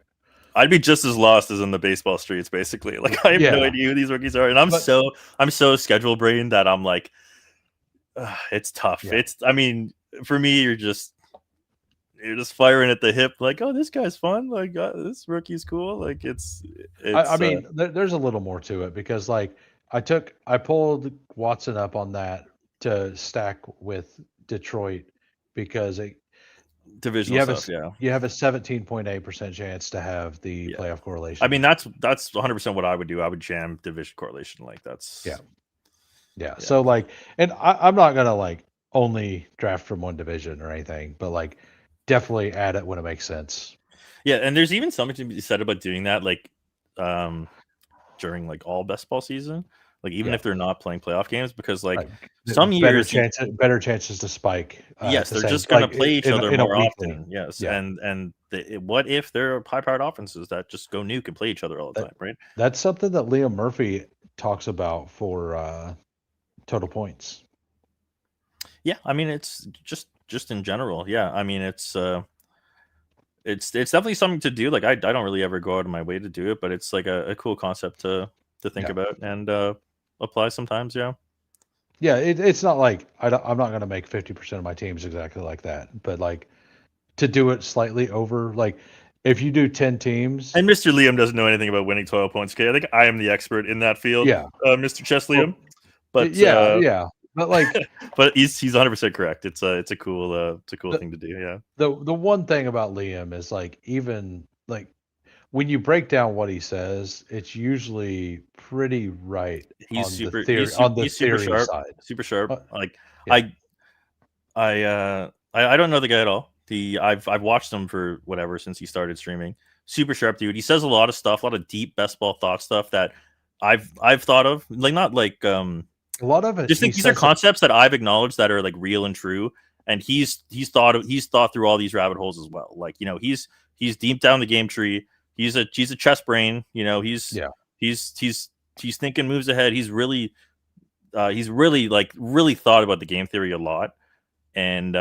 I'd be just as lost as in the baseball streets, basically. Like I have no idea who these rookies are, and I'm so schedule brained that I'm like, it's tough. Yeah. I mean, for me, you're just firing at the hip, like, oh, this guy's fun, like this rookie's cool. Like it's I mean, there's a little more to it because like I pulled Watson up on that to stack with Detroit because divisional stuff, you have a 17.8% chance to have the playoff correlation. I mean, that's 100% what I would do. I would jam division correlation. Like that's yeah. So like, and I'm not gonna like only draft from one division or anything, but like definitely add it when it makes sense. Yeah, and there's even something to be said about doing that, like during like all best ball season, like even if they're not playing playoff games, because like some years better chances to spike. Yes, they're just going to play each other more often. Yes, and what if they're high-powered offenses that just go nuke and play each other all the time, right? That's something that Liam Murphy talks about for total points. Yeah, I mean it's just in general. Yeah, I mean it's it's definitely something to do. Like I don't really ever go out of my way to do it, but it's like a cool concept to think about and apply sometimes. Yeah. Yeah, it's not like I'm not going to make 50% of my teams exactly like that, but like to do it slightly over, like if you do 10 teams, And Mr. Liam doesn't know anything about winning 12 points. Okay, I think I am the expert in that field. yeah, Mr. Chess Liam. But yeah, but like, but he's 100% correct. It's a cool thing to do. Yeah. the one thing about Liam is like, even like when you break down what he says, it's usually pretty right on the theory sharp, side. super sharp. Like yeah. I don't know the guy at all. I've watched him for whatever since he started streaming. Super sharp dude. He says a lot of stuff, a lot of deep best ball thought stuff that I've thought of. Like not like a lot of it. Just think these are concepts that I've acknowledged that are like real and true. And he's thought through all these rabbit holes as well. Like, you know, he's deep down the game tree. He's a chess brain. You know, he's thinking moves ahead. He's really thought about the game theory a lot. And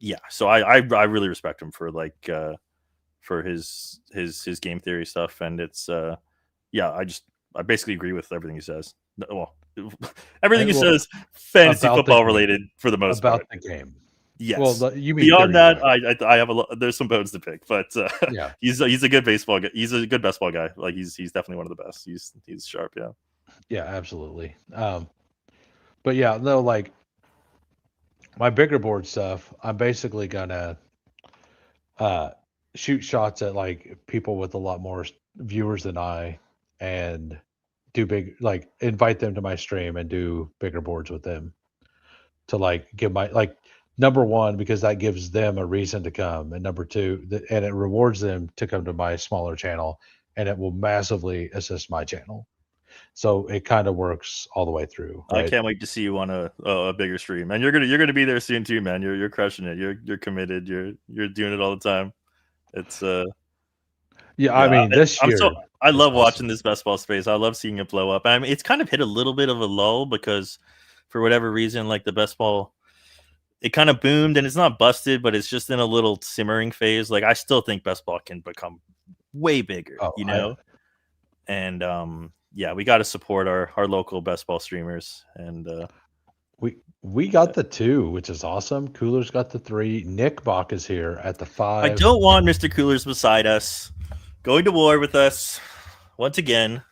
yeah, so I really respect him for like for his game theory stuff. And it's yeah, I basically agree with everything he says. Well, everything he says fantasy football related for the most part. About the game. Yes. Well, you mean beyond that, I have there's some bones to pick, but yeah, he's a good baseball guy. He's a good baseball guy. Like he's definitely one of the best. He's sharp. Yeah. Yeah, absolutely. But yeah, no, like my bigger board stuff, I'm basically gonna shoot shots at like people with a lot more viewers than I, and do big, like invite them to my stream and do bigger boards with them to like give my, like, number one, because that gives them a reason to come, and number two, and it rewards them to come to my smaller channel, and it will massively assist my channel. So it kind of works all the way through. Right? I can't wait to see you on a bigger stream, and you're gonna be there soon too, man. You're crushing it. You're committed. You're doing it all the time. It's yeah. I mean, this year, I love watching this best ball space. I love seeing it blow up. I mean, it's kind of hit a little bit of a lull because for whatever reason, like the best ball, it kind of boomed and it's not busted, but it's just in a little simmering phase. Like I still think best ball can become way bigger, you know? And yeah, we got to support our local best ball streamers. And we got the 2, which is awesome. Cooler's got the 3. Nick Bach is here at the 5. I don't want Mr. Coolers beside us, going to war with us once again.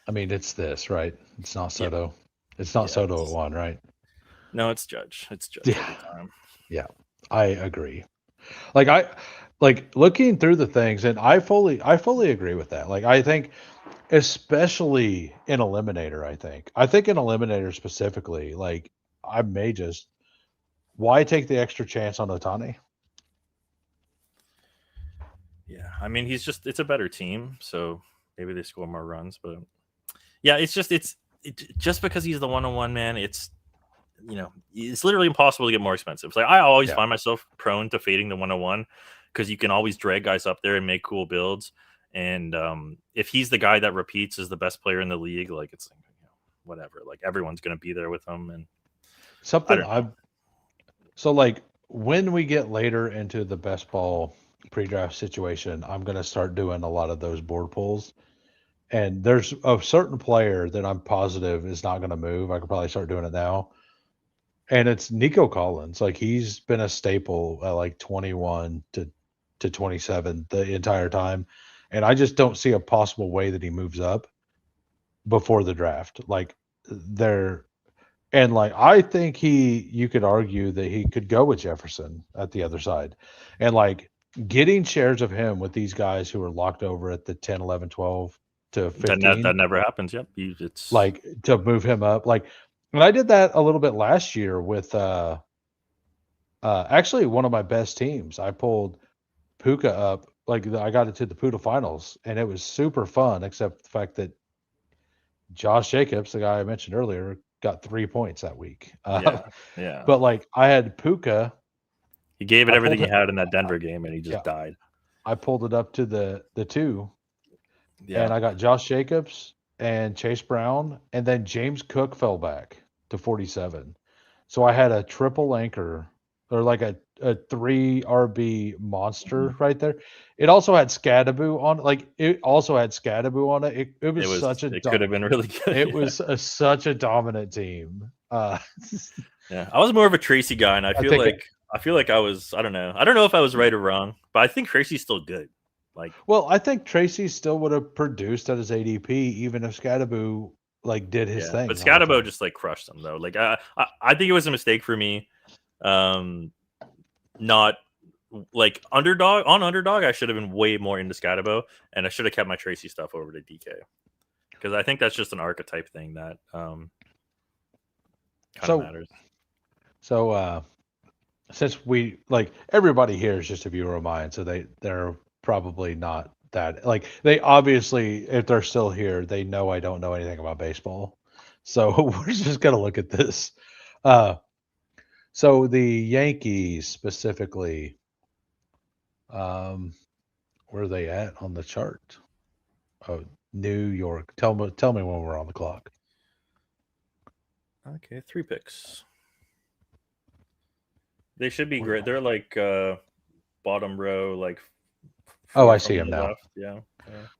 I mean, it's this, right? It's not Soto. Yep. It's not Soto at 1, right? No, it's Judge. It's Judge every time. Yeah, I agree. Like looking through the things, and I fully agree with that. Like I think, especially in Eliminator, I think in Eliminator specifically, like I may just, why take the extra chance on Ohtani? Yeah, I mean it's a better team, so maybe they score more runs, but yeah, it's just because he's the 1-on-1 man. It's, you know, it's literally impossible to get more expensive. It's like I always find myself prone to fading the 1-on-1 because you can always drag guys up there and make cool builds. And if he's the guy that repeats as the best player in the league, like it's like, you know, whatever. Like everyone's gonna be there with him. And so like when we get later into the best ball pre-draft situation, I'm gonna start doing a lot of those board pulls. And there's a certain player that I'm positive is not going to move. I could probably start doing it now. And it's Nico Collins. Like he's been a staple at like 21 to 27 the entire time. And I just don't see a possible way that he moves up before the draft. Like and like, I think you could argue that he could go with Jefferson at the other side. And like getting shares of him with these guys who are locked over at the 10, 11, 12, to 15. That never happens. Yep. It's like to move him up. Like, and I did that a little bit last year with actually one of my best teams. I pulled Puka up. Like I got it to the Puka finals, and it was super fun, except the fact that Josh Jacobs, the guy I mentioned earlier, got 3 points that week. Yeah. But like I had Puka. He gave it everything he had in that Denver game, and he just died. I pulled it up to the 2. Yeah. And I got Josh Jacobs and Chase Brown, and then James Cook fell back to 47. So I had a triple anchor, or like 3 RB monster right there. It also had Scadaboo on, like it also had Scadaboo on it. It was such a it could have been really good. it was such a dominant team. Yeah, I was more of a Tracy guy, and I feel like I was. I don't know if I was right or wrong, but I think Tracy's still good. Like, well, I think Tracy still would have produced at his ADP even if Scadaboo like did his thing. But Scadabo just like crushed them though. Like I think it was a mistake for me. Not like underdog. I should have been way more into Scadabo, and I should have kept my Tracy stuff over to DK because I think that's just an archetype thing that kind of matters. So since we like everybody here is just a viewer of mine, so they're probably not that like they obviously, if they're still here, they know I don't know anything about baseball. So we're just gonna look at this. So the Yankees specifically, where are they at on the chart? Oh, New York. Tell me when we're on the clock. Okay, 3 picks. They should be great. They're like bottom row, like. Oh, I see them now. Left. Yeah.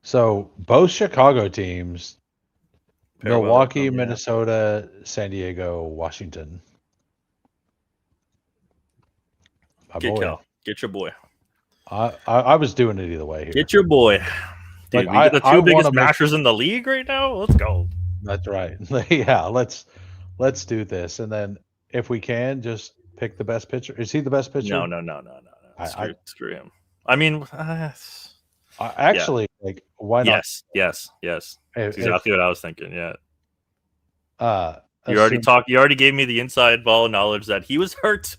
So both Chicago teams, Milwaukee, well, Minnesota, San Diego, Washington. Get your boy. I was doing it either way here. Get your boy. Dude, like, we get the 2 biggest mashers in the league right now. Let's go. That's right. Yeah, let's do this, and then if we can, just pick the best pitcher. Is he the best pitcher? No. Screw him. I mean, actually, like, why not? Yes. That's exactly what I was thinking. Yeah. You already gave me the inside ball knowledge that he was hurt.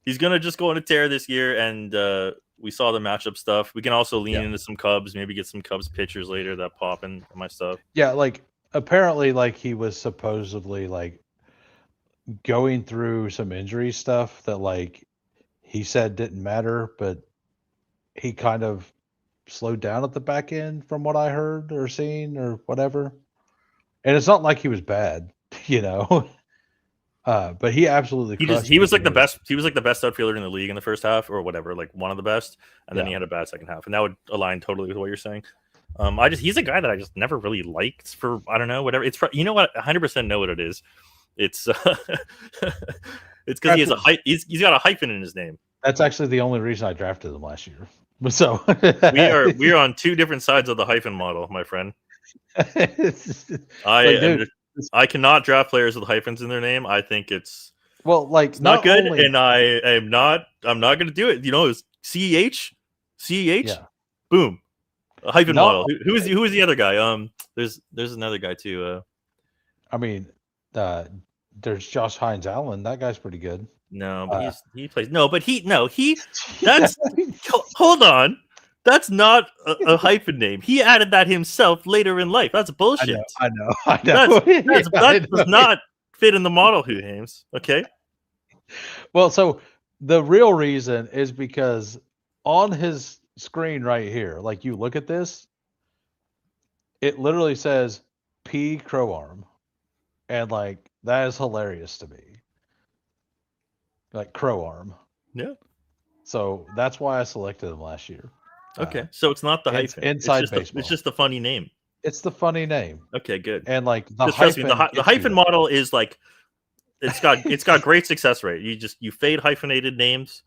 He's gonna just go on a tear this year, and we saw the matchup stuff. We can also lean into some Cubs, maybe get some Cubs pitchers later that pop in my stuff. Yeah, like apparently, like he was supposedly like going through some injury stuff that like he said didn't matter, but he kind of slowed down at the back end from what I heard or seen or whatever. And it's not like he was bad, you know. But he absolutely he was like the best. He was like the best outfielder in the league in the first half, or whatever, like one of the best. And then he had a bad second half, and that would align totally with what you're saying. He's a guy that I just never really liked for I don't know whatever. It's you know what, 100% know what it is. It's it's because he has a he's got a hyphen in his name. That's actually the only reason I drafted him last year. So we are on 2 different sides of the hyphen model, my friend. I cannot draft players with hyphens in their name. I think it's not good, and I'm not going to do it. You know, it's CEH, yeah. Boom, a hyphen model. Who is the other guy? There's another guy too. I mean, there's Josh Hines Allen. That guy's pretty good. No, but he plays. No, but he. That's hold on. That's not a hyphen name. He added that himself later in life. That's bullshit. I know. That does not fit in the model, Who Hames. Okay. Well, so the real reason is because on his screen right here, like you look at this, it literally says P Crow Arm. And like that is hilarious to me. Like Crow Arm. Yeah. So that's why I selected him last year. Okay, so it's not the hyphen. Inside baseball. It's just the funny name. It's the funny name. Okay, good. And like the hyphen model is like it's got great success rate. You fade hyphenated names,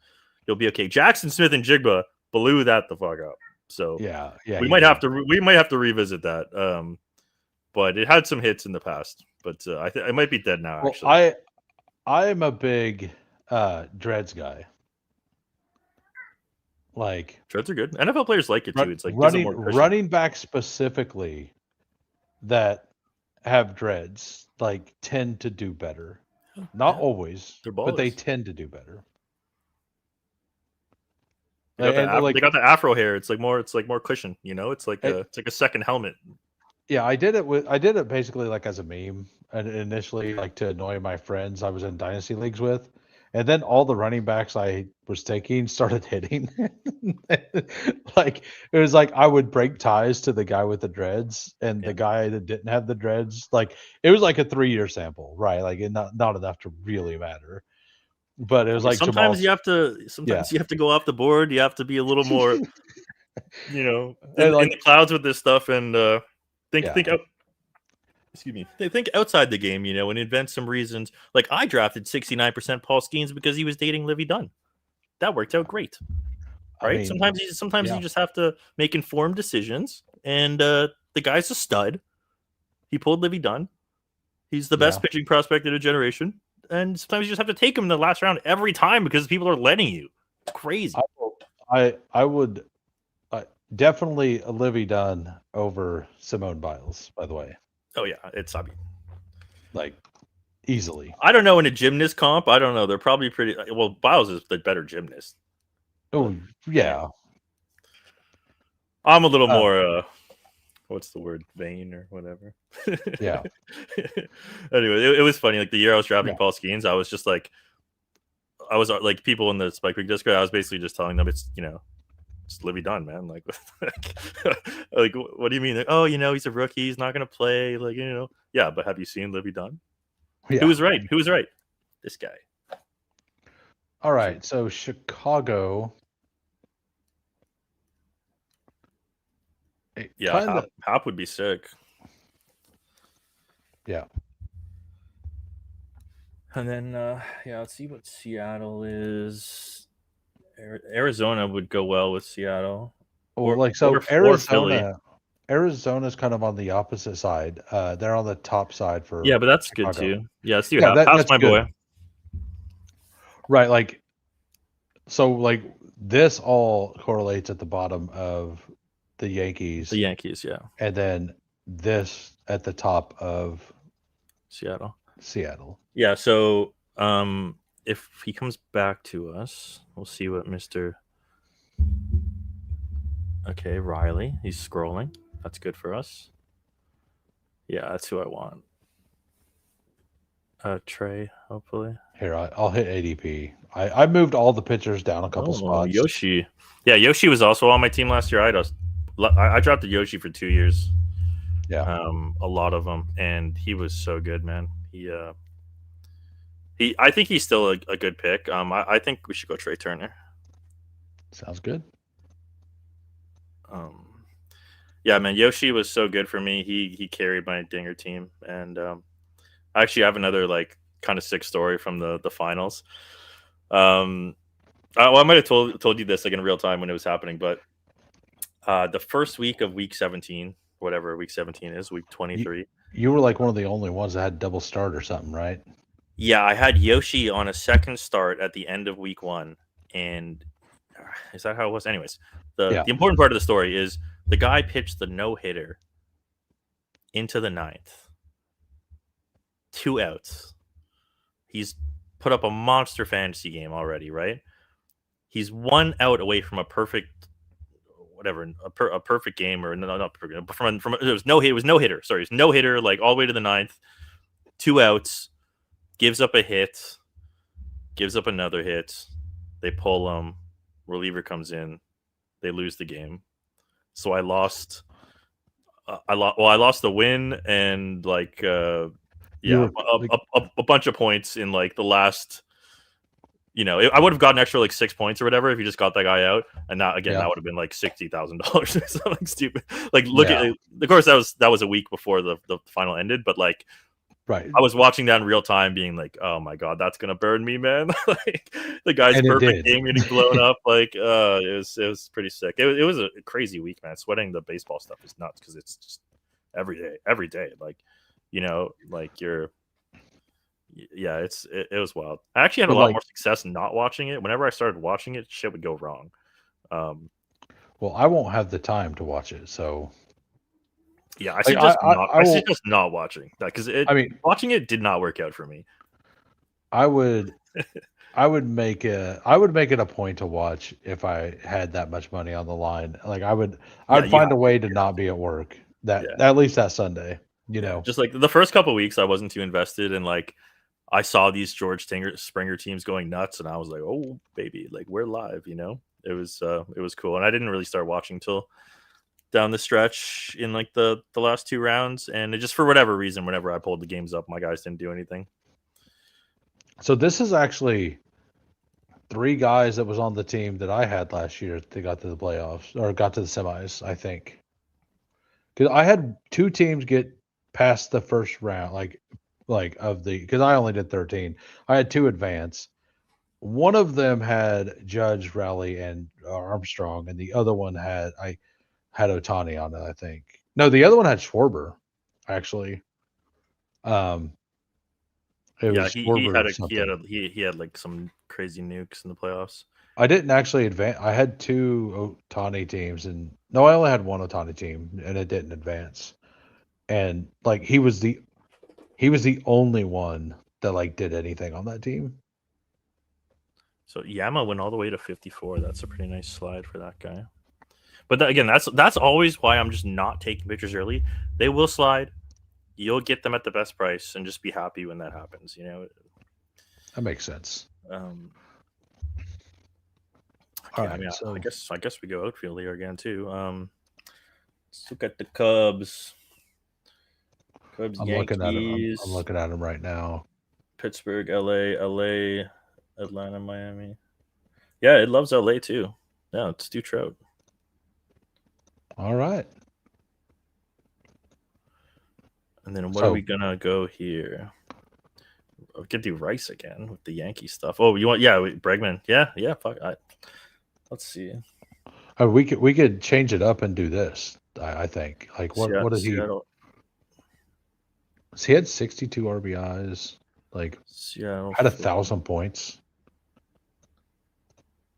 you'll be okay. Jackson Smith and Jigba blew that the fuck up. So yeah, we might have to revisit that. But it had some hits in the past. But it might be dead now. Well, actually, I am a big dreads guy. Like dreads are good. NFL players like it too. It's like running back specifically that have dreads like tend to do better. Not always, but they tend to do better. They got the afro hair. It's like more cushion. You know, it's like a second helmet. Yeah, I did it basically like as a meme, and initially like to annoy my friends I was in dynasty leagues with. And then all the running backs I was taking started hitting. Like it was like I would break ties to the guy with the dreads and the guy that didn't have the dreads. Like it was like a 3-year sample, right? Like not enough to really matter. but it was like sometimes Jamal's, you have to go off the board. You have to be a little more, in the clouds with this stuff, and think out. Excuse me. They think outside the game, and invent some reasons. Like I drafted 69% Paul Skeens because he was dating Livy Dunn. That worked out great, right? I mean, sometimes you just have to make informed decisions. And the guy's a stud. He pulled Livy Dunn. He's the best pitching prospect in a generation. And sometimes you just have to take him in the last round every time because people are letting you. It's crazy. I would definitely Livy Dunn over Simone Biles, by the way. Oh yeah, like easily. I don't know in a gymnast comp. I don't know. They're probably pretty. Well, Biles is the better gymnast. Oh yeah. I'm a little more. What's the word? Vain or whatever. Yeah. Anyway, it was funny. Like the year I was drafting Paul Skeens, I was just like, people in the Spike Creek Discord. I was basically just telling them it's it's Livy Dunn, man. Like, like, what do you mean? Like, oh, he's a rookie. He's not gonna play. Like, yeah. But have you seen Livy Dunn? Yeah. Who was right? This guy. All right. So Chicago. Yeah, Hop would be sick. Yeah. And then, let's see what Seattle is. Arizona would go well with Seattle. Arizona's kind of on the opposite side. They're on the top side for. Yeah, but that's Chicago. Good too. Yeah, let's see what happens. That's my good. Boy. Right, this all correlates at the bottom of the Yankees. The Yankees, yeah. And then this at the top of Seattle. Yeah, so if he comes back to us, we'll see what Mr. Okay, Riley. He's scrolling. That's good for us. Yeah, that's who I want. Trey, hopefully. Here, I'll hit ADP. I moved all the pitchers down a couple spots. Yoshi. Yeah, Yoshi was also on my team last year. I drafted Yoshi for 2 years. Yeah. A lot of them, and he was so good, man. I think he's still a good pick. I think we should go Trey Turner. Sounds good. Yeah, man, Yoshi was so good for me. He carried my Dinger team, and I actually have another kind of sick story from the finals. I might have told you this in real time when it was happening, but the first week of week 17, whatever week 17 is, week 23. You were one of the only ones that had double start or something, right? Yeah, I had Yoshi on a second start at the end of week 1, and is that how it was? Anyways, the important part of the story is the guy pitched the no-hitter into the 9th. 2 outs. He's put up a monster fantasy game already, right? He's 1 out away from a perfect, whatever, a perfect game, or not perfect. From it was no hitter. Sorry, it was no hitter, all the way to the 9th. 2 outs. Gives up a hit. Gives up another hit. They pull him. Reliever comes in. They lose the game. So I lost. I lost the win and a bunch of points in the last. I would have gotten extra 6 points or whatever if you just got that guy out, and that would have been $60,000 or something stupid. Of course that was a week before the final ended, but right. I was watching that in real time, being oh my god, that's gonna burn me, man. The guy's perfect game getting blown up. It was pretty sick. It was a crazy week, man. Sweating the baseball stuff is nuts because it's just every day. It was wild. I actually had a lot more success not watching it. Whenever I started watching it, shit would go wrong. Well, I won't have the time to watch it, so. Yeah, I suggest not watching that because watching it did not work out for me. I would make it a point to watch if I had that much money on the line. I'd find a way to not be at work at least that Sunday. Just the first couple of weeks, I wasn't too invested, and I saw these George Springer teams going nuts, and I was like, oh baby, we're live. It was cool, and I didn't really start watching till down the stretch in the last 2 rounds, and it just for whatever reason, whenever I pulled the games up, my guys didn't do anything. So this is actually 3 guys that was on the team that I had last year that got to the playoffs or got to the semis, I think. Because I had 2 teams get past the first round, because I only did 13. I had 2 advance. One of them had Judge, Rowley, and Armstrong, and the other one had Otani on it, I think. No, the other one had Schwarber, actually. It was Schwarber or something. He had like some crazy nukes in the playoffs. I didn't actually advance. I had 2 Otani teams, and no, I only had 1 Otani team, and it didn't advance. And like he was the only one that like did anything on that team. So Yama went all the way to 54. That's a pretty nice slide for that guy. But again, that's always why I'm just not taking pictures early. They will slide. You'll get them at the best price, and just be happy when that happens. You know, that makes sense. Okay, I mean, so I guess we go outfield here again too. Let's look at the Cubs. I'm looking at him. I'm looking at him right now. Pittsburgh, LA, Atlanta, Miami. Yeah, it loves LA too. Yeah, it's Stu Trout. All right. And then what are we gonna go here? I could do Rice again with the Yankee stuff. Oh, you want Bregman? Yeah. Fuck. Let's see. Oh, we could change it up and do this. I think. Like what did he? So he had 62 RBIs. Like Seattle had 1,000 points.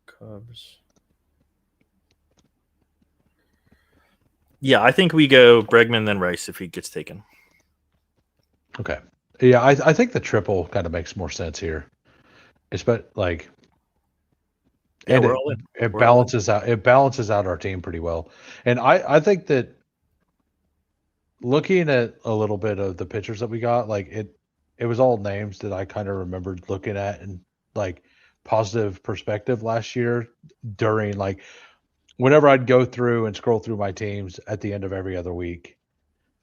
Cubs. Yeah, I think we go Bregman then Rice if he gets taken. Okay. Yeah, I think the triple kind of makes more sense here. It balances out. It balances out our team pretty well, and I think that looking at a little bit of the pitchers that we got, like it was all names that I kind of remembered looking at and like positive perspective last year during like whenever I'd go through and scroll through my teams at the end of every other week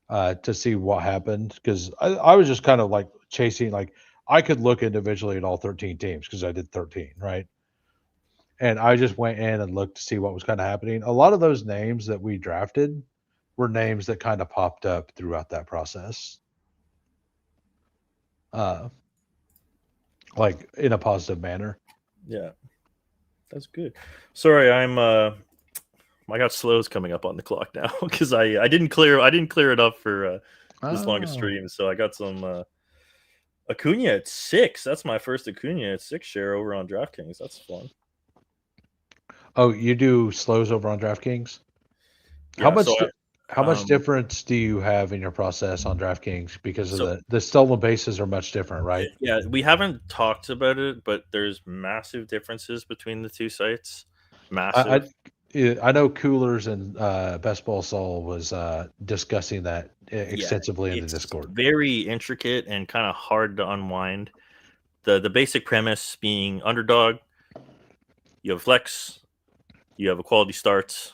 to see what happened, because I was just kind of like chasing, like I could look individually at all 13 teams because I did 13, right? And I just went in and looked to see what was kind of happening. A lot of those names that we drafted were names that kind of popped up throughout that process. Like in a positive manner. Yeah. That's good. Sorry, I got slows coming up on the clock now because I didn't clear it up for this longest stream. So I got some Acuna at 6. That's my first Acuna at 6 share over on DraftKings. That's fun. Oh, you do slows over on DraftKings? Yeah, how much difference do you have in your process on DraftKings because of the stolen bases are much different, right? Yeah, we haven't talked about it, but there's massive differences between the two sites. Massive. I know Coolers and Best Ball Soul was discussing that extensively in the Discord. Very intricate and kind of hard to unwind. The basic premise being underdog, you have flex, you have equality starts.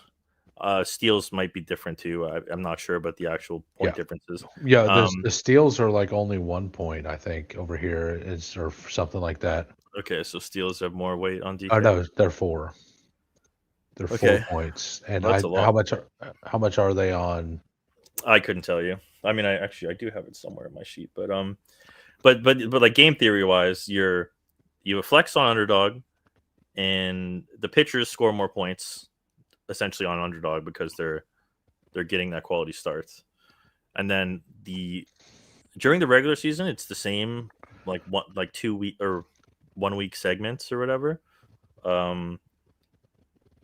Steals might be different too. I'm not sure about the actual point differences. Yeah, the steals are like only 1 point, I think, over here or something like that. Okay, so steals have more weight on DK. Oh no, they're 4. They're 4 points. And how much are they on? I couldn't tell you. I mean, I do have it somewhere in my sheet, but like game theory wise, you have flex on underdog, and the pitchers score more points essentially on underdog because they're getting that quality starts. And then during the regular season, it's the same like 2 week or 1 week segments or whatever.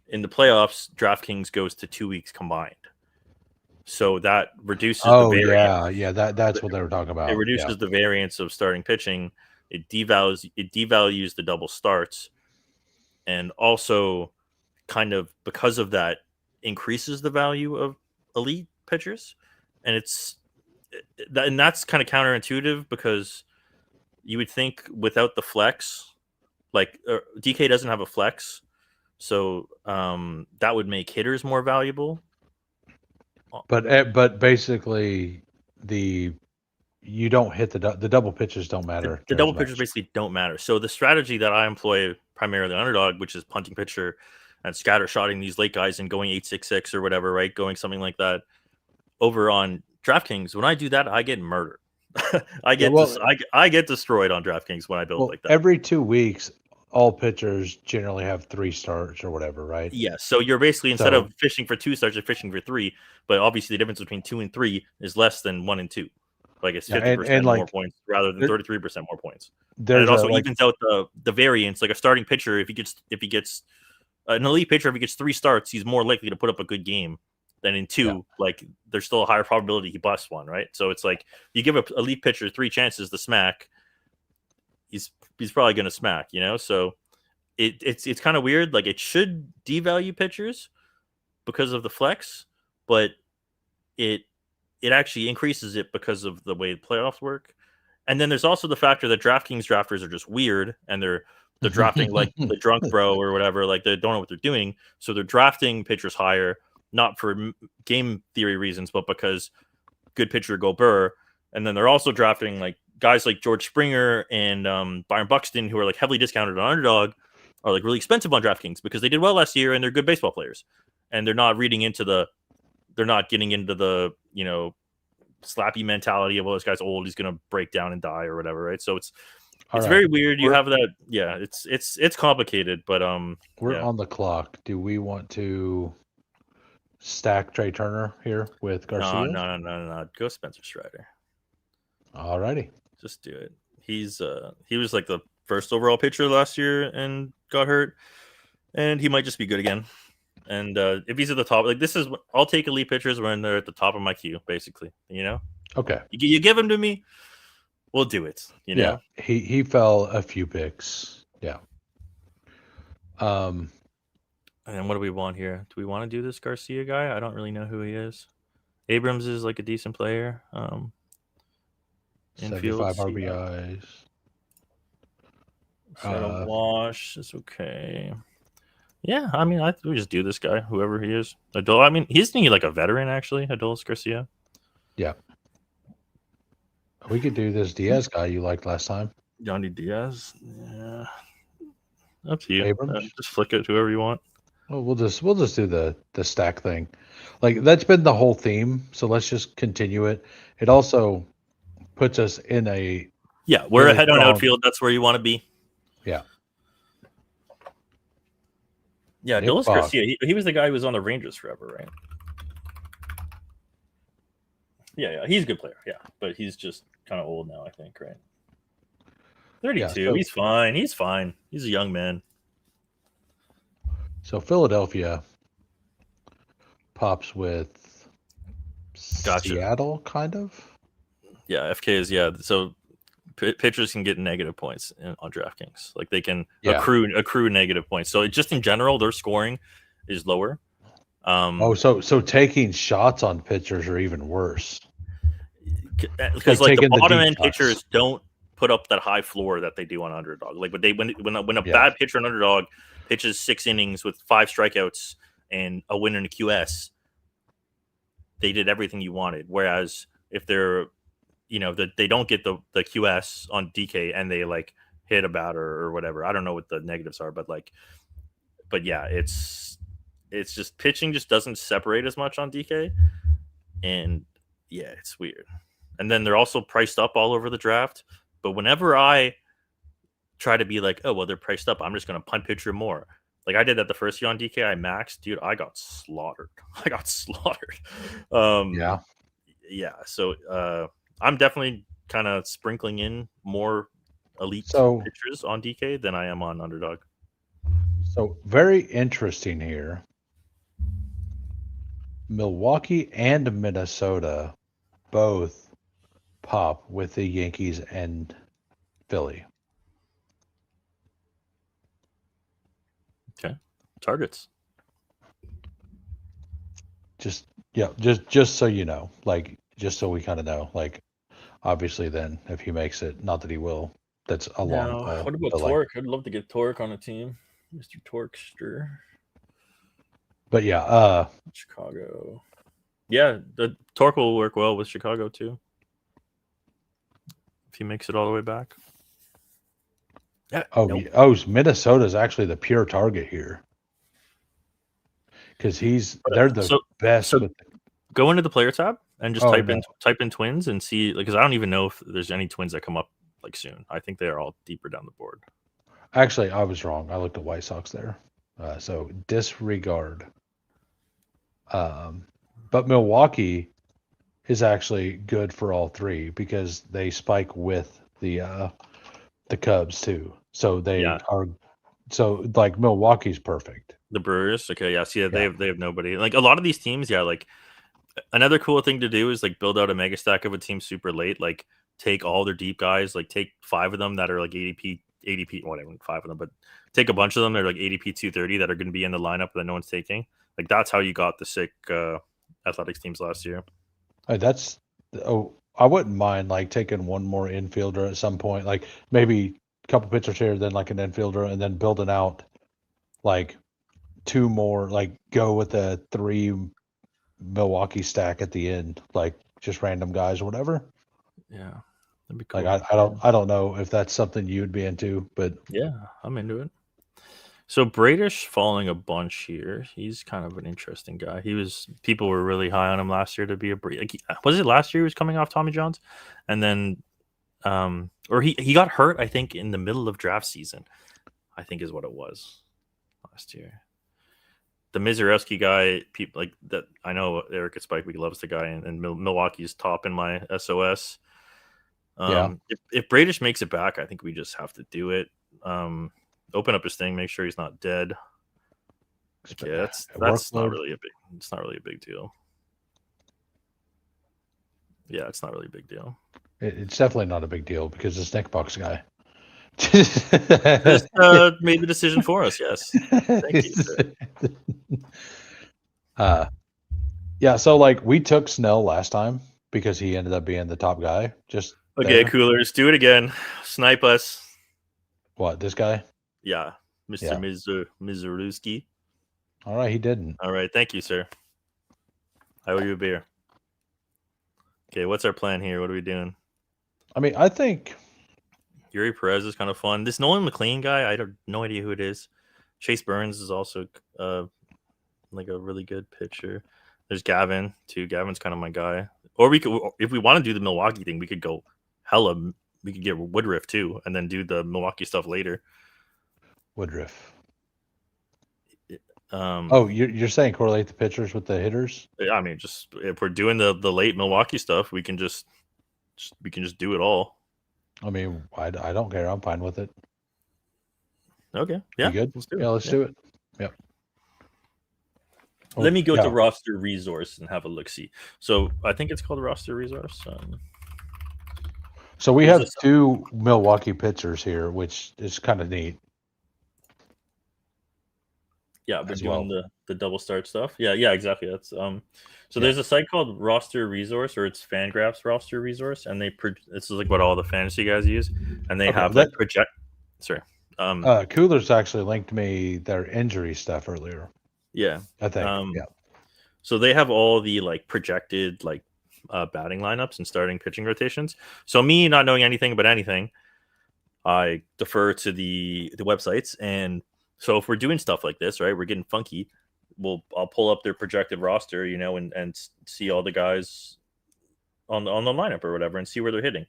In the playoffs, DraftKings goes to 2 weeks combined. So that reduces the variance. Yeah, that's what they were talking about. It reduces the variance of starting pitching. It devalues the double starts, and also kind of because of that increases the value of elite pitchers. And that's kind of counterintuitive because you would think without the flex, like DK doesn't have a flex, so that would make hitters more valuable. But basically the you don't hit the double pitches don't matter. The double pitches basically don't matter. So the strategy that I employ primarily on Underdog, which is punting pitcher and scatter shotting these late guys and going 8-6-6 or whatever, right? Going something like that. Over on DraftKings, when I do that, I get murdered. I get destroyed on DraftKings when I build like that. Every 2 weeks, all pitchers generally have 3 starts or whatever, right? Yeah. So you're basically instead of fishing for 2 starts, you're fishing for 3. But obviously, the difference between 2 and 3 is less than 1 and 2. Like it's 50% more points rather than 33% more points. And it also evens out the variance. Like a starting pitcher, if he gets an elite pitcher, if he gets 3 starts, he's more likely to put up a good game than in 2. Like there's still a higher probability he busts one, right? So it's like you give a elite pitcher 3 chances to smack, he's probably going to smack, you know. So it's kind of weird. Like it should devalue pitchers because of the flex, but it actually increases it because of the way the playoffs work. And then there's also the factor that DraftKings drafters are just weird, and they're drafting like the drunk bro or whatever. Like they don't know what they're doing, so they're drafting pitchers higher, not for game theory reasons, but because good pitcher go Burr. And then they're also drafting like guys like George Springer and Byron Buxton, who are like heavily discounted on Underdog, are like really expensive on DraftKings because they did well last year and they're good baseball players, and they're not getting into the you know, slappy mentality of, well, this guy's old, he's gonna break down and die or whatever, right? So it's very weird. You have that, it's complicated, but we're on the clock. Do we want to stack Trey Turner here with Garcia? No. Go Spencer Strider. Alrighty, just do it. He was like the first overall pitcher last year and got hurt, and he might just be good again. And if he's at the top, like this is, I'll take elite pitchers when they're at the top of my queue, basically. You know. Okay. You give him to me, we'll do it. You know. Yeah. He fell a few picks. Yeah. And then what do we want here? Do we want to do this Garcia guy? I don't really know who he is. Abrams is like a decent player. 75 RBIs. Wash is okay. Yeah, I mean, we just do this guy, whoever he is. I mean, he's like a veteran, actually, Adolis Garcia. Yeah. We could do this Diaz guy you liked last time. Johnny Diaz. Yeah. Up to you. Abrams? Just flick it whoever you want. Well, we'll just do the stack thing. Like that's been the whole theme, so let's just continue it. It also puts us in a we're ahead on outfield. That's where you want to be. Yeah. Yeah, Adolis Garcia. He was the guy who was on the Rangers forever, right? Yeah, he's a good player. Yeah, but he's just kind of old now, I think, right? 32. Yeah, he's fine. He's a young man. So Philadelphia pops with Seattle, kind of. Yeah, FK is So pitchers can get negative points on DraftKings. Like they can accrue negative points. So just in general, their scoring is lower. So taking shots on pitchers are even worse. Because like the bottom end pitchers don't put up that high floor that they do on Underdog. Like when a bad pitcher on Underdog pitches 6 innings with 5 strikeouts and a win in a QS, they did everything you wanted. Whereas if they're they don't get the QS on DK and they like hit a batter or whatever. I don't know what the negatives are, but yeah, it's just pitching just doesn't separate as much on DK, and yeah, it's weird. And then they're also priced up all over the draft. But whenever I try to be like, oh well, they're priced up, I'm just gonna punt pitcher more. Like I did that the first year on DK, I maxed, dude. I got slaughtered. Yeah. So I'm definitely kind of sprinkling in more elite pitchers on DK than I am on Underdog. So very interesting here. Milwaukee and Minnesota both pop with the Yankees and Philly. Okay. Targets. Just so you know, like just so we kind of know, like obviously then if he makes it, not that he will, that's a long haul. What about Torque? I'd love to get Torque on a team. Mr. Torquester. But yeah, Chicago. Yeah, the Torque will work well with Chicago too. if he makes it all the way back. Yeah. Oh, nope. Minnesota's actually the pure target here because they're the best. So go into the player tab and just type in Twins and see, because I don't even know if there's any Twins that come up like soon. I think they are all deeper down the board. Actually, I was wrong. I looked at White Sox there, so disregard. But Milwaukee is actually good for all three because they spike with the Cubs too. So they are. So like Milwaukee's perfect. The Brewers, okay, yeah. See, they have nobody. Like a lot of these teams, yeah. Like another cool thing to do is like build out a mega stack of a team super late. Like take all their deep guys, like take 5 of them that are like ADP, whatever, 5 of them, but take a bunch of them that are like ADP 230 that are going to be in the lineup that no one's taking. Like that's how you got the sick athletics teams last year. I wouldn't mind like taking one more infielder at some point, like maybe a couple pitchers here, then like an infielder, and then building out like 2 more, like go with a 3 Milwaukee stack at the end, like just random guys or whatever. Yeah, that'd be cool. Like I don't know if that's something you'd be into, but yeah, I'm into it. So Bradish falling a bunch here. He's kind of an interesting guy. People were really high on him last year to be was it last year he was coming off Tommy John's, and then or he got hurt, I think, in the middle of draft season, I think is what it was last year. The Mizurewski guy, people like that. I know Eric at Spike Week loves the guy, and Milwaukee's top in my SOS. If Bradish makes it back, I think we just have to do it. Open up his thing, make sure he's not dead. Yeah, that's not really a big. It's not really a big deal. Yeah, it's not really a big deal. It's definitely not a big deal because it's Nick Buck's guy. Just made the decision for us. Yes, thank you. Yeah. So like we took Snell last time because he ended up being the top guy. Just okay, Coolers, do it again. Snipe us. What, this guy? Yeah, Mr. Mizurewski. All right, he didn't. All right, thank you, sir. I owe you a beer. Okay, what's our plan here? What are we doing? I mean, I think Yuri Perez is kind of fun. This Nolan McLean guy, I have no idea who it is. Chase Burns is also like a really good pitcher. There's Gavin too. Gavin's kind of my guy. Or we could, if we want to do the Milwaukee thing, we could go hella. We could get Woodruff too, and then do the Milwaukee stuff later. Woodruff. You're saying correlate the pitchers with the hitters? I mean, just if we're doing the late Milwaukee stuff, we can just do it all. I mean, I don't care. I'm fine with it. Okay. Yeah. You good? Let's do it. Yeah, let's do it. Yep. Let me go to roster resource and have a look see. So I think it's called roster resource. So we have 2 Milwaukee pitchers here, which is kind of neat. Yeah, I've been doing the double start stuff. Yeah, exactly. That's So there's a site called Roster Resource, or it's Fangraphs Roster Resource, and this is like what all the fantasy guys use, and they have that project. Sorry, Coolers actually linked me their injury stuff earlier. Yeah, I think. So they have all the like projected like batting lineups and starting pitching rotations. So me not knowing anything about anything, I defer to the websites. And so if we're doing stuff like this, right, we're getting funky. I'll pull up their projected roster, and see all the guys on the lineup or whatever, and see where they're hitting.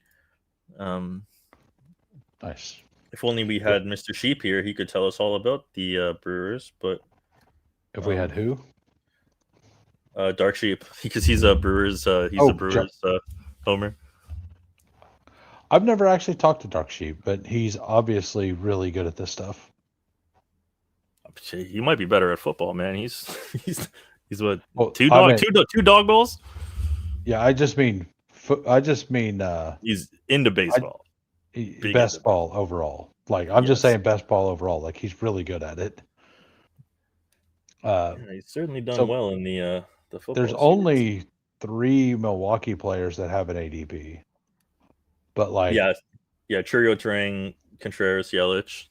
Nice. If only we had Mr. Sheep here, he could tell us all about the Brewers. But if we had who? Dark Sheep, because he's a Brewers. He's a Brewers homer. I've never actually talked to Dark Sheep, but he's obviously really good at this stuff. He might be better at football, man. He's what, two dog bowls? Yeah, I just mean he's into baseball. Best ball overall. Like I'm just saying best ball overall. Like he's really good at it. He's certainly done well in the football. There's only 3 Milwaukee players that have an ADP. But like Churio, Trang, Contreras, Yelich.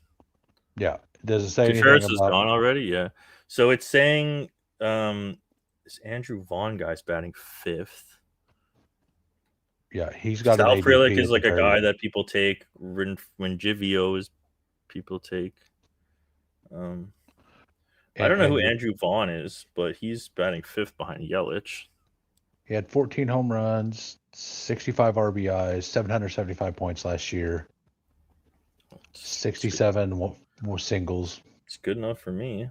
Yeah. Does it say Contreras anything is gone already? Yeah. So it's saying this Andrew Vaughn guy's batting 5th. Yeah, he's got Sal an Frelick ADP is at the like a very guy end. that people take. When Givio is people take. I don't know who Andrew Vaughn is, but he's batting 5th behind Yelich. He had 14 home runs, 65 RBIs, 775 points last year, 67 more singles. It's good enough for me.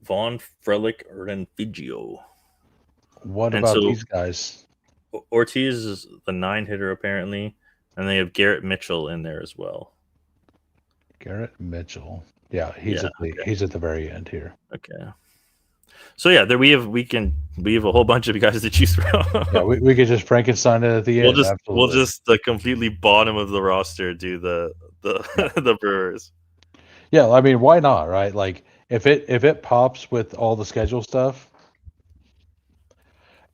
Vaughn, Frelick, Erden, Figio. What about these guys? Ortiz is the 9-hitter apparently, and they have Garrett Mitchell in there as well. Garrett Mitchell. Yeah, he's at the very end here. Okay. So yeah, there we have a whole bunch of guys to choose from. Yeah, we could just Frankenstein it at the end. We'll just the completely bottom of the roster do the the Brewers. Yeah, I mean, why not, right? Like if it pops with all the schedule stuff,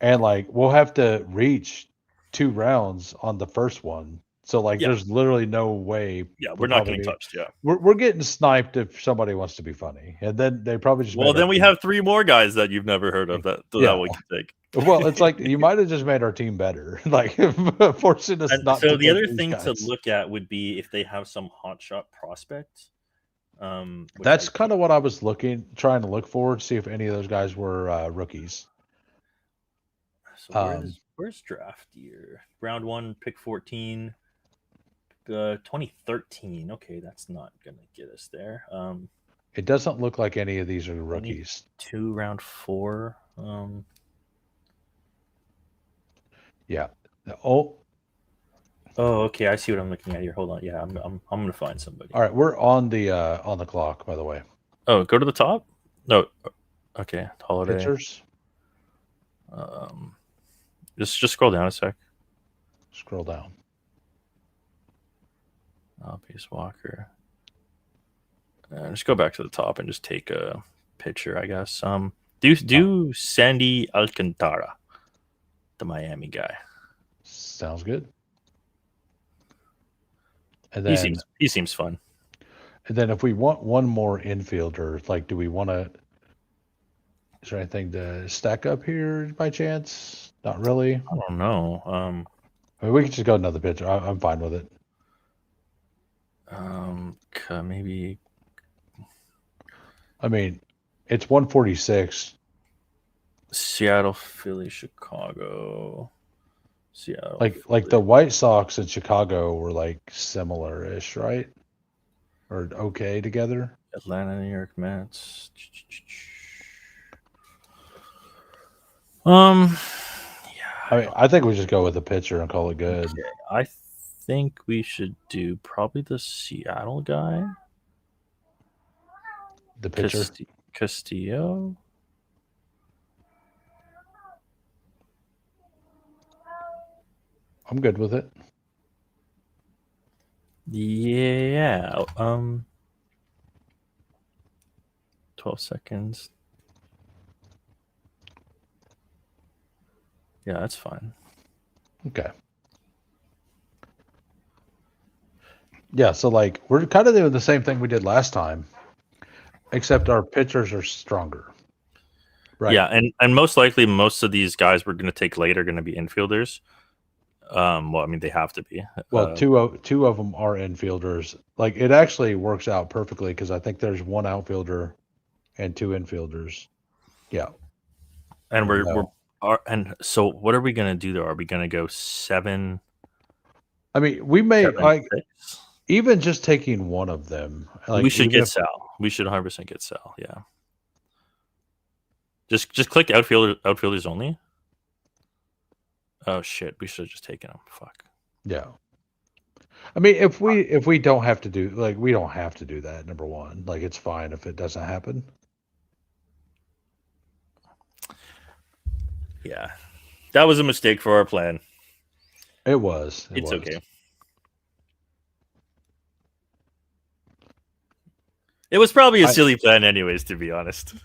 and like we'll have to reach 2 rounds on the first one. So like there's literally no way. Yeah, we're not getting touched. Yeah. We're getting sniped if somebody wants to be funny. And then they probably just then we have 3 more guys that you've never heard of that we can take. Well, it's like you might have just made our team better, like forcing us not. So the other thing to look at would be if they have some hotshot prospect. That's kind of what I was trying to look forward, see if any of those guys were rookies. So where's draft year? Round 1, pick 14, 2013. Okay, that's not gonna get us there. It doesn't look like any of these are rookies. 2 round 4. Yeah. Oh, okay. I see what I'm looking at here. Hold on. Yeah, I'm gonna find somebody. All right, we're on the clock, by the way. Oh, go to the top. No. Okay. Holiday. Pitchers. Just scroll down a sec. Scroll down. Peace Walker. Just go back to the top and just take a picture, I guess. Do Sandy Alcantara, the Miami guy. Sounds good. And then he seems fun. And then if we want one more infielder, like, do we want to? Is there anything to stack up here by chance? Not really. I don't know. I mean, we can just go another pitcher. I'm fine with it. Maybe. I mean, it's 146. Seattle, Philly, Chicago. Seattle. Like the White Sox and Chicago were like similar-ish, right? Or okay together. Atlanta, New York Mets. Yeah. I mean, I think we just go with the pitcher and call it good. Okay. I think we should do probably the Seattle guy. The pitcher. Castillo. I'm good with it. Yeah. 12 seconds. Yeah, that's fine. Okay. Yeah, so like we're kind of doing the same thing we did last time, except our pitchers are stronger. Right. Yeah, and most likely most of these guys we're going to take later are going to be infielders. Well, I mean they have to be. Well, two of them are infielders. Like it actually works out perfectly because I think there's one outfielder and 2 infielders. Yeah. And and so what are we going to do though? Are we going to go 7? I mean, we may like 6? Even just taking one of them. Like, we should get Sal. We should 100% get Sal. Yeah. Just click outfielders only. Oh shit! We should have just taken him. Fuck. Yeah. I mean, if we don't have to do we don't have to do that. Number one, like it's fine if it doesn't happen. Yeah, that was a mistake for our plan. It was. It's okay. It was probably a silly plan, anyways. To be honest.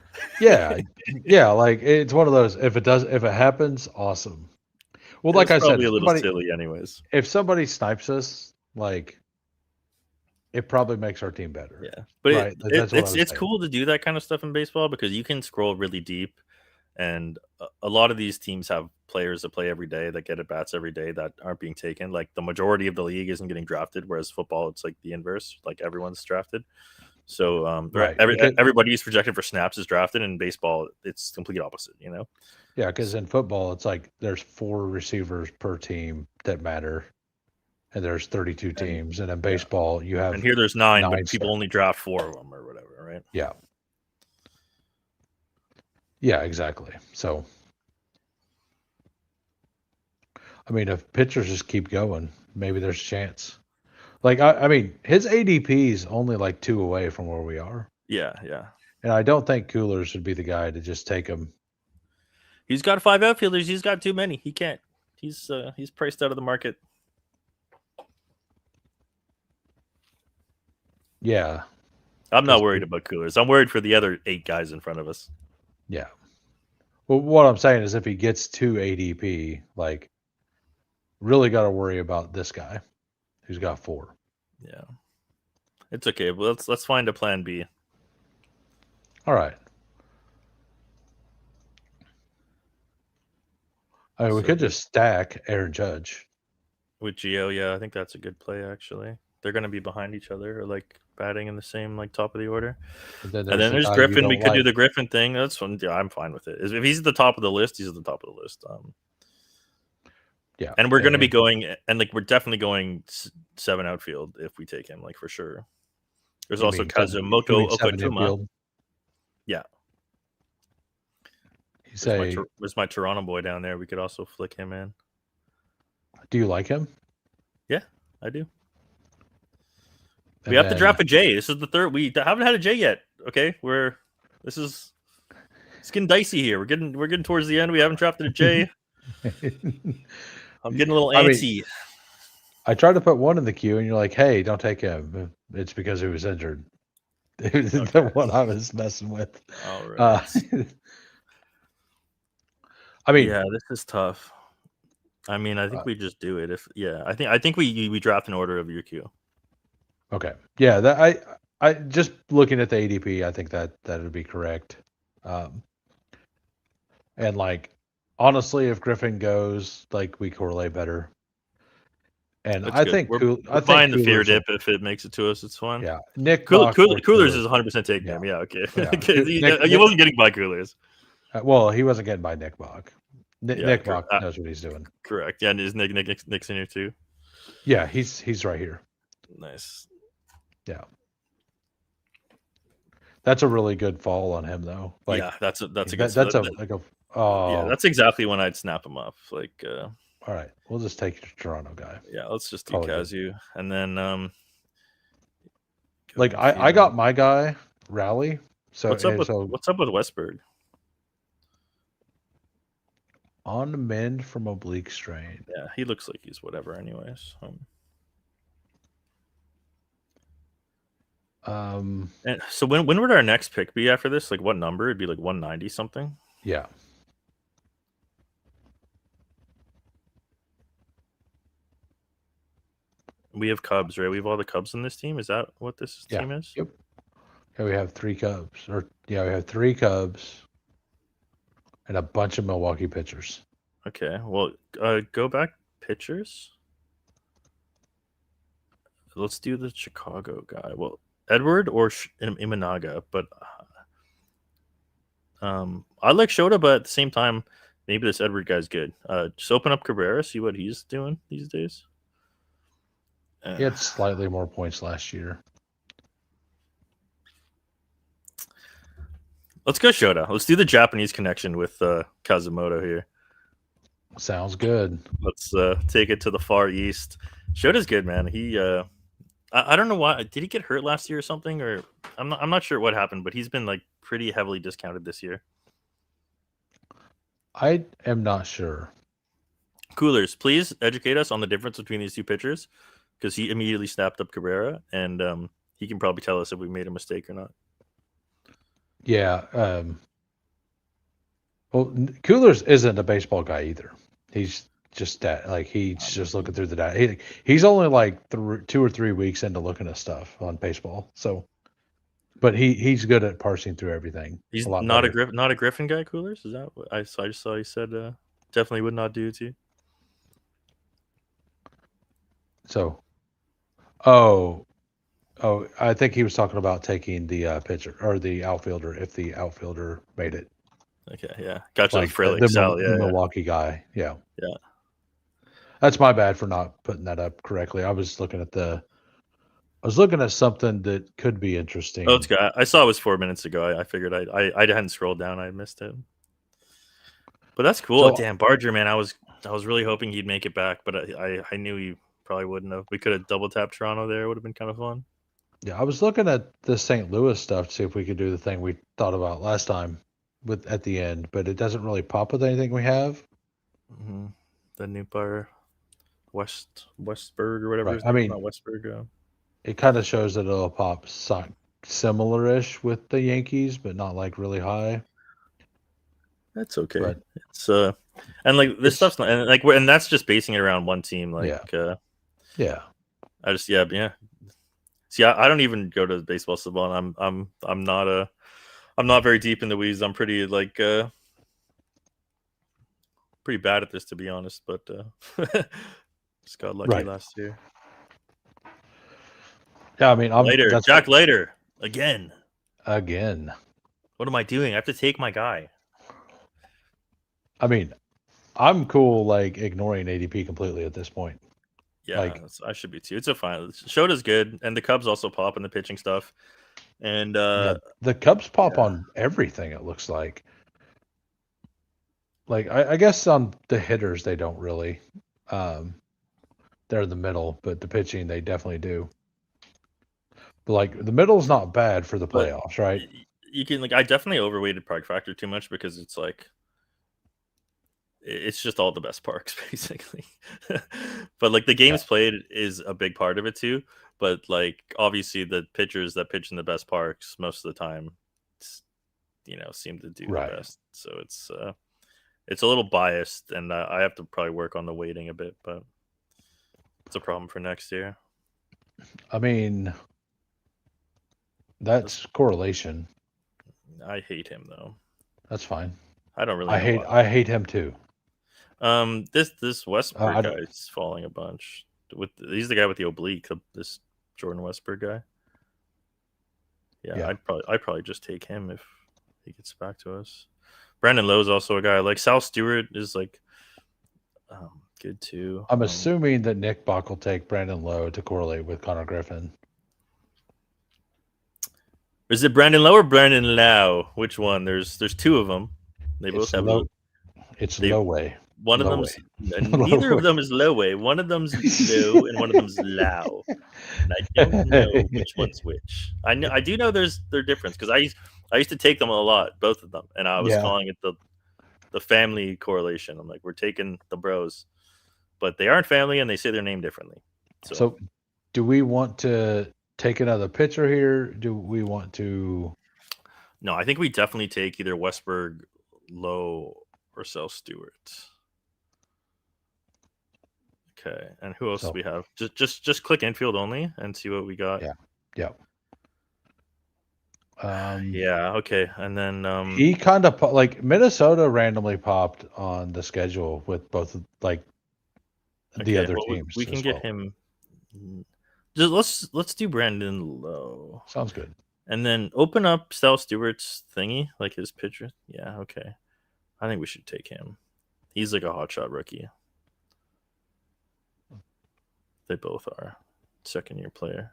Yeah, yeah. Like it's one of those. If it happens, awesome. Well, like I said, a little silly, anyways. If somebody snipes us, like it probably makes our team better. Yeah, but right? It's cool to do that kind of stuff in baseball because you can scroll really deep And a lot of these teams have players that play every day that get at bats every day that aren't being taken. Like the majority of the league isn't getting drafted, whereas football, it's like the inverse. Like everyone's drafted. So Right. everybody who's projected for snaps is drafted. In baseball, it's complete opposite. Yeah, because in football, it's like there's 4 receivers per team that matter, and there's 32 teams. And in baseball, you have and here there's 9, but people stars. only draft 4 of them or whatever, right? Yeah. Yeah, exactly. So, I mean, if pitchers just keep going, maybe there's a chance. Like, I mean, his ADP is only like 2 away from where we are. Yeah. And I don't think Coolers would be the guy to just take him. He's got 5 outfielders. He's got too many. He can't. He's priced out of the market. Yeah. I'm not worried about Coolers. I'm worried for the other 8 guys in front of us. Yeah. Well, what I'm saying is if he gets 2 ADP, like, really got to worry about this guy who's got 4. Yeah. It's okay. Well, let's find a plan B. All right. I mean, we could just stack Aaron Judge with Gio. Yeah, I think that's a good play. Actually, they're going to be behind each other, or like batting in the same like top of the order. And then there's Griffin. We could do the Griffin thing. That's fun. Yeah, I'm fine with it. If he's at the top of the list, he's at the top of the list. Yeah, and we're going to be going, and like we're definitely going 7 outfield if we take him, like for sure. There's also Kazumoto Okatuma. Yeah. There's my Toronto boy down there. We could also flick him in. Do you like him? Yeah, I do. We have to draft a J. This is the 3rd. We haven't had a J yet. Okay, it's getting dicey here. We're getting towards the end. We haven't drafted a J. I'm getting a little antsy. I tried to put one in the queue, and you're like, "Hey, don't take him. It's because he was injured." The one I was messing with. All right. I mean, yeah, this is tough. I mean, I think we just do it. I think we draft an order of your queue. Okay. Yeah, that I just looking at the ADP, I think that would be correct. And like honestly, if Griffin goes, like we correlate better. And that's I good. think we're buying the fear dip if it makes it to us. It's fine. Yeah, Nick Coolers is 100% taking him. Yeah, okay. Yeah. He wasn't getting by Coolers. Well, he wasn't getting by Nick Bach. Nick Bach knows what he's doing. Correct. Yeah, and is Nick's in here too? Yeah, he's right here. Nice. Yeah. That's a really good fall on him though. Like, yeah, that's a good. Yeah, that's exactly when I'd snap him up. Like, all right, we'll just take your Toronto guy. Yeah, let's just do Kazu, and then like I got my guy Rally. So what's up with Westberg? On the mend from oblique strain. Yeah, he looks like he's whatever, anyways. And so when would our next pick be after this? Like what number? It'd be like 190 something. Yeah. We have Cubs, right? We have all the Cubs in this team. Is that what this team is? Yep. Yeah, we have 3 Cubs. We have 3 Cubs and a bunch of Milwaukee pitchers. Okay. Well, go back pitchers. Let's do the Chicago guy. Well, Edward or Imanaga, but I like Shota, but at the same time, maybe this Edward guy's good. Just open up Cabrera, see what he's doing these days. He had slightly more points last year. Let's go Shota. Let's do the Japanese connection with Kazumoto here. Sounds good. Let's take it to the Far East. Shota's good, man. He I don't know why. Did he get hurt last year or something? Or I'm not sure what happened, but he's been like pretty heavily discounted this year. I am not sure. Coolers, please educate us on the difference between these 2 pitchers, because he immediately snapped up Cabrera, and he can probably tell us if we made a mistake or not. Yeah. Well, Coolers isn't a baseball guy either. He's just that, like, he's just looking through the data. He's only like 2 or 3 weeks into looking at stuff on baseball. So but he's good at parsing through everything. He's a lot not better. not a Griffin guy. Coolers, is that what I just saw? You said definitely would not do to you. So, I think he was talking about taking the pitcher or the outfielder if the outfielder made it. Okay, yeah, gotcha. Like Frelick, Sal, the Milwaukee guy. Yeah. yeah. That's my bad for not putting that up correctly. I was looking at something that could be interesting. Oh, it's good. I saw it was 4 minutes ago. I figured I hadn't scrolled down. I missed it. But that's cool. So- Damn, Barger, man. I was really hoping he'd make it back, but I knew he probably wouldn't have. We could have double tapped Toronto there. It would have been kind of fun. Yeah, I was looking at the St. Louis stuff to see if we could do the thing we thought about last time at the end, but it doesn't really pop with anything we have. Mm-hmm. The new bar, Westberg or whatever. Right. I mean, not Westberg. It kind of shows that it'll pop similar-ish with the Yankees, but not like really high. That's okay. But it's and like this stuff's not, and like and that's just basing it around one team. Like yeah. I just yeah. See, I don't even go to baseball savant. I'm not very deep in the weeds. I'm pretty pretty bad at this, to be honest. But just got lucky last year. Yeah, I mean, Jack Leiter again. What am I doing? I have to take my guy. I mean, I'm cool like ignoring ADP completely at this point. Yeah, I should be too. It's a fine. Shota's good, and the Cubs also pop in the pitching stuff. And the Cubs pop on everything. It looks like. Like I guess on the hitters they don't really. They're in the middle, but the pitching they definitely do. But like the middle's not bad for the playoffs, right? You can I definitely overweighted park factor too much because it's like. It's just all the best parks basically, but like the games played is a big part of it too. But like obviously the pitchers that pitch in the best parks most of the time, seem to do the best. So it's a little biased, and I have to probably work on the weighting a bit, but it's a problem for next year. I mean, that's correlation. I hate him though. That's fine. I don't really. I hate him too. This Westberg guy is falling a bunch. He's the guy with the oblique. This Jordan Westberg guy. Yeah. I'd probably just take him if he gets back to us. Brandon Lowe's also a guy. Like Sal Stewart is like good too. I'm assuming that Nick Buck will take Brandon Lowe to correlate with Connor Griffin. Is it Brandon Lowe or Brandon Lau? Which one? There's two of them. They both have low. It's low way. One of them's neither of them is low way. One of them's low and one of them's low. And I don't know which one's which. I do know there's their difference because I used to take them a lot, both of them, and I was calling it the family correlation. I'm like, we're taking the bros, but they aren't family and they say their name differently. So do we want to take another pitcher here? Do we want to? No, I think we definitely take either Westberg, Lowe, or Sal Stewart. Okay, and who else do we have? Just click infield only and see what we got. Yeah. Yeah. Okay, and then he kind of like Minnesota randomly popped on the schedule with both the other teams. We can get him. Just let's do Brandon Lowe. Sounds good. And then open up Sal Stewart's thingy, like his picture. Yeah. Okay. I think we should take him. He's like a hotshot rookie. They both are. Second-year player.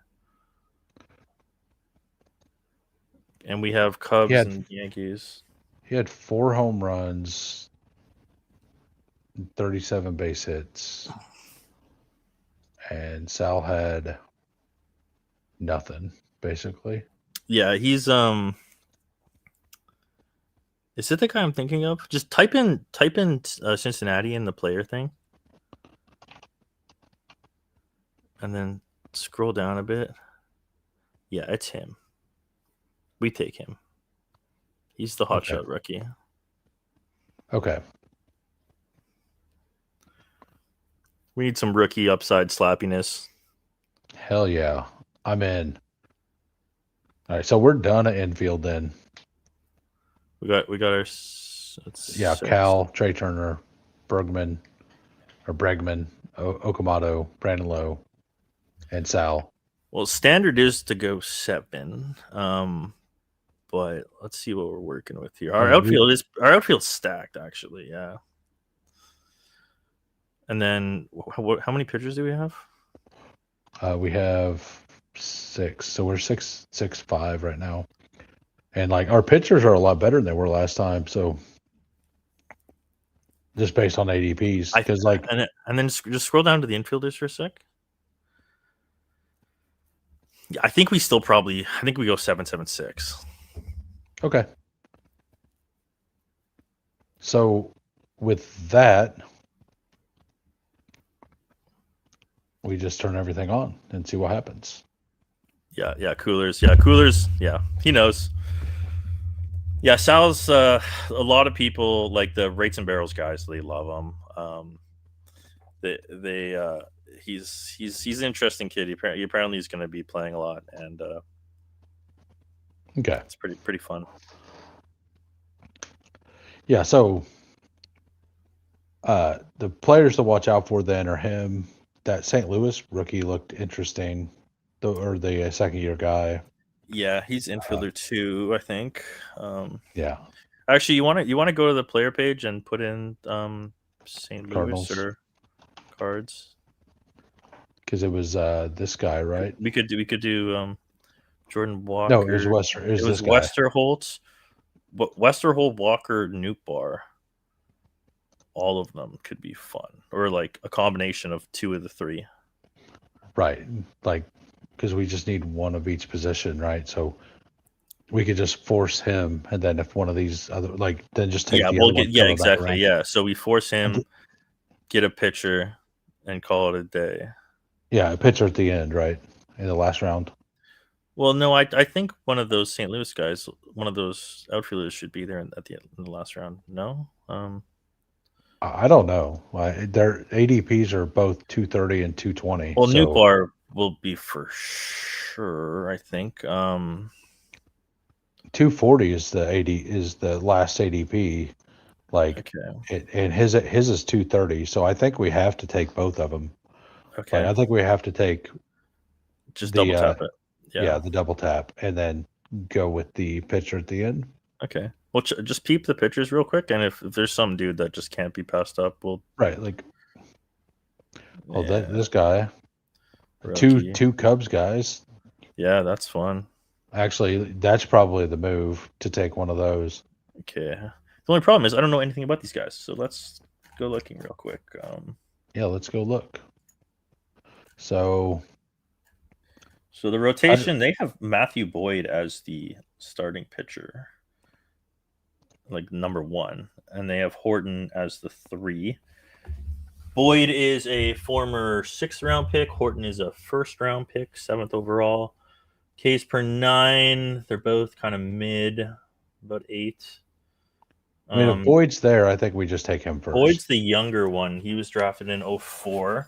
And we have Cubs and Yankees. He had 4 home runs, 37 base hits, and Sal had nothing, basically. Yeah, he's Is it the guy I'm thinking of? Just type in Cincinnati in the player thing, and then scroll down a bit. Yeah, it's him. We take him. He's the hotshot rookie. Okay. We need some rookie upside slappiness. Hell yeah. I'm in. All right, so we're done at infield then. We got our Cal, Trey Turner, Bregman, Okamoto, Brandon Lowe, and Sal. Well, standard is to go 7. But let's see what we're working with here. Our outfield's stacked actually, yeah. And then how many pitchers do we have? We have 6, so we're 6-5 right now, and like our pitchers are a lot better than they were last time. So just based on ADPs, because and then just scroll down to the infielders for a sec. Yeah, I think we go 7-7-6. Okay. So with that, we just turn everything on and see what happens. Yeah, coolers. Yeah, he knows. Yeah, Sal's a lot of people like the Rates and Barrels guys. They love him. He's an interesting kid. Apparently he's going to be playing a lot, and okay, it's pretty fun. Yeah, so the players to watch out for then are him. That St. Louis rookie looked interesting, the second year guy. Yeah, he's infielder too, I think. Yeah. Actually, you want to go to the player page and put in St. Cardinals. Louis or Cards, because it was this guy, right? We could do Jordan Walker. No, it was Westerholt, Westerholt, Walker, Nootbaar. All of them could be fun, or like a combination of 2 of the 3. Right, like because we just need one of each position, right? So we could just force him, and then if one of these other, like, then just take exactly. Yeah, so we force him, get a pitcher, and call it a day. Yeah, a pitcher at the end, right, in the last round. Well, no, I think one of those St. Louis guys, one of those outfielders, should be there at the end in the last round. No, I don't know. Their ADPs are both 230 and 220. Well, Nootbaar will be for sure, I think. 240 is the last ADP. Like, okay. And his is 230. So I think we have to take both of them. Okay. I think we have to take just double tap it. Yeah, the double tap, and then go with the pitcher at the end. Okay. Well, just peep the pitchers real quick, and if there's some dude that just can't be passed up, we'll like. Well, this guy, two Cubs guys. Yeah, that's fun. Actually, that's probably the move to take one of those. Okay. The only problem is I don't know anything about these guys, so let's go looking real quick. Yeah, let's go look. So the rotation, they have Matthew Boyd as the starting pitcher, like number 1, and they have Horton as the 3. Boyd is a former 6th round pick. Horton is a 1st round pick, 7th overall. Ks per 9. They're both kind of mid, about 8. I mean, if Boyd's there, I think we just take him first. Boyd's the younger one. He was drafted in 04.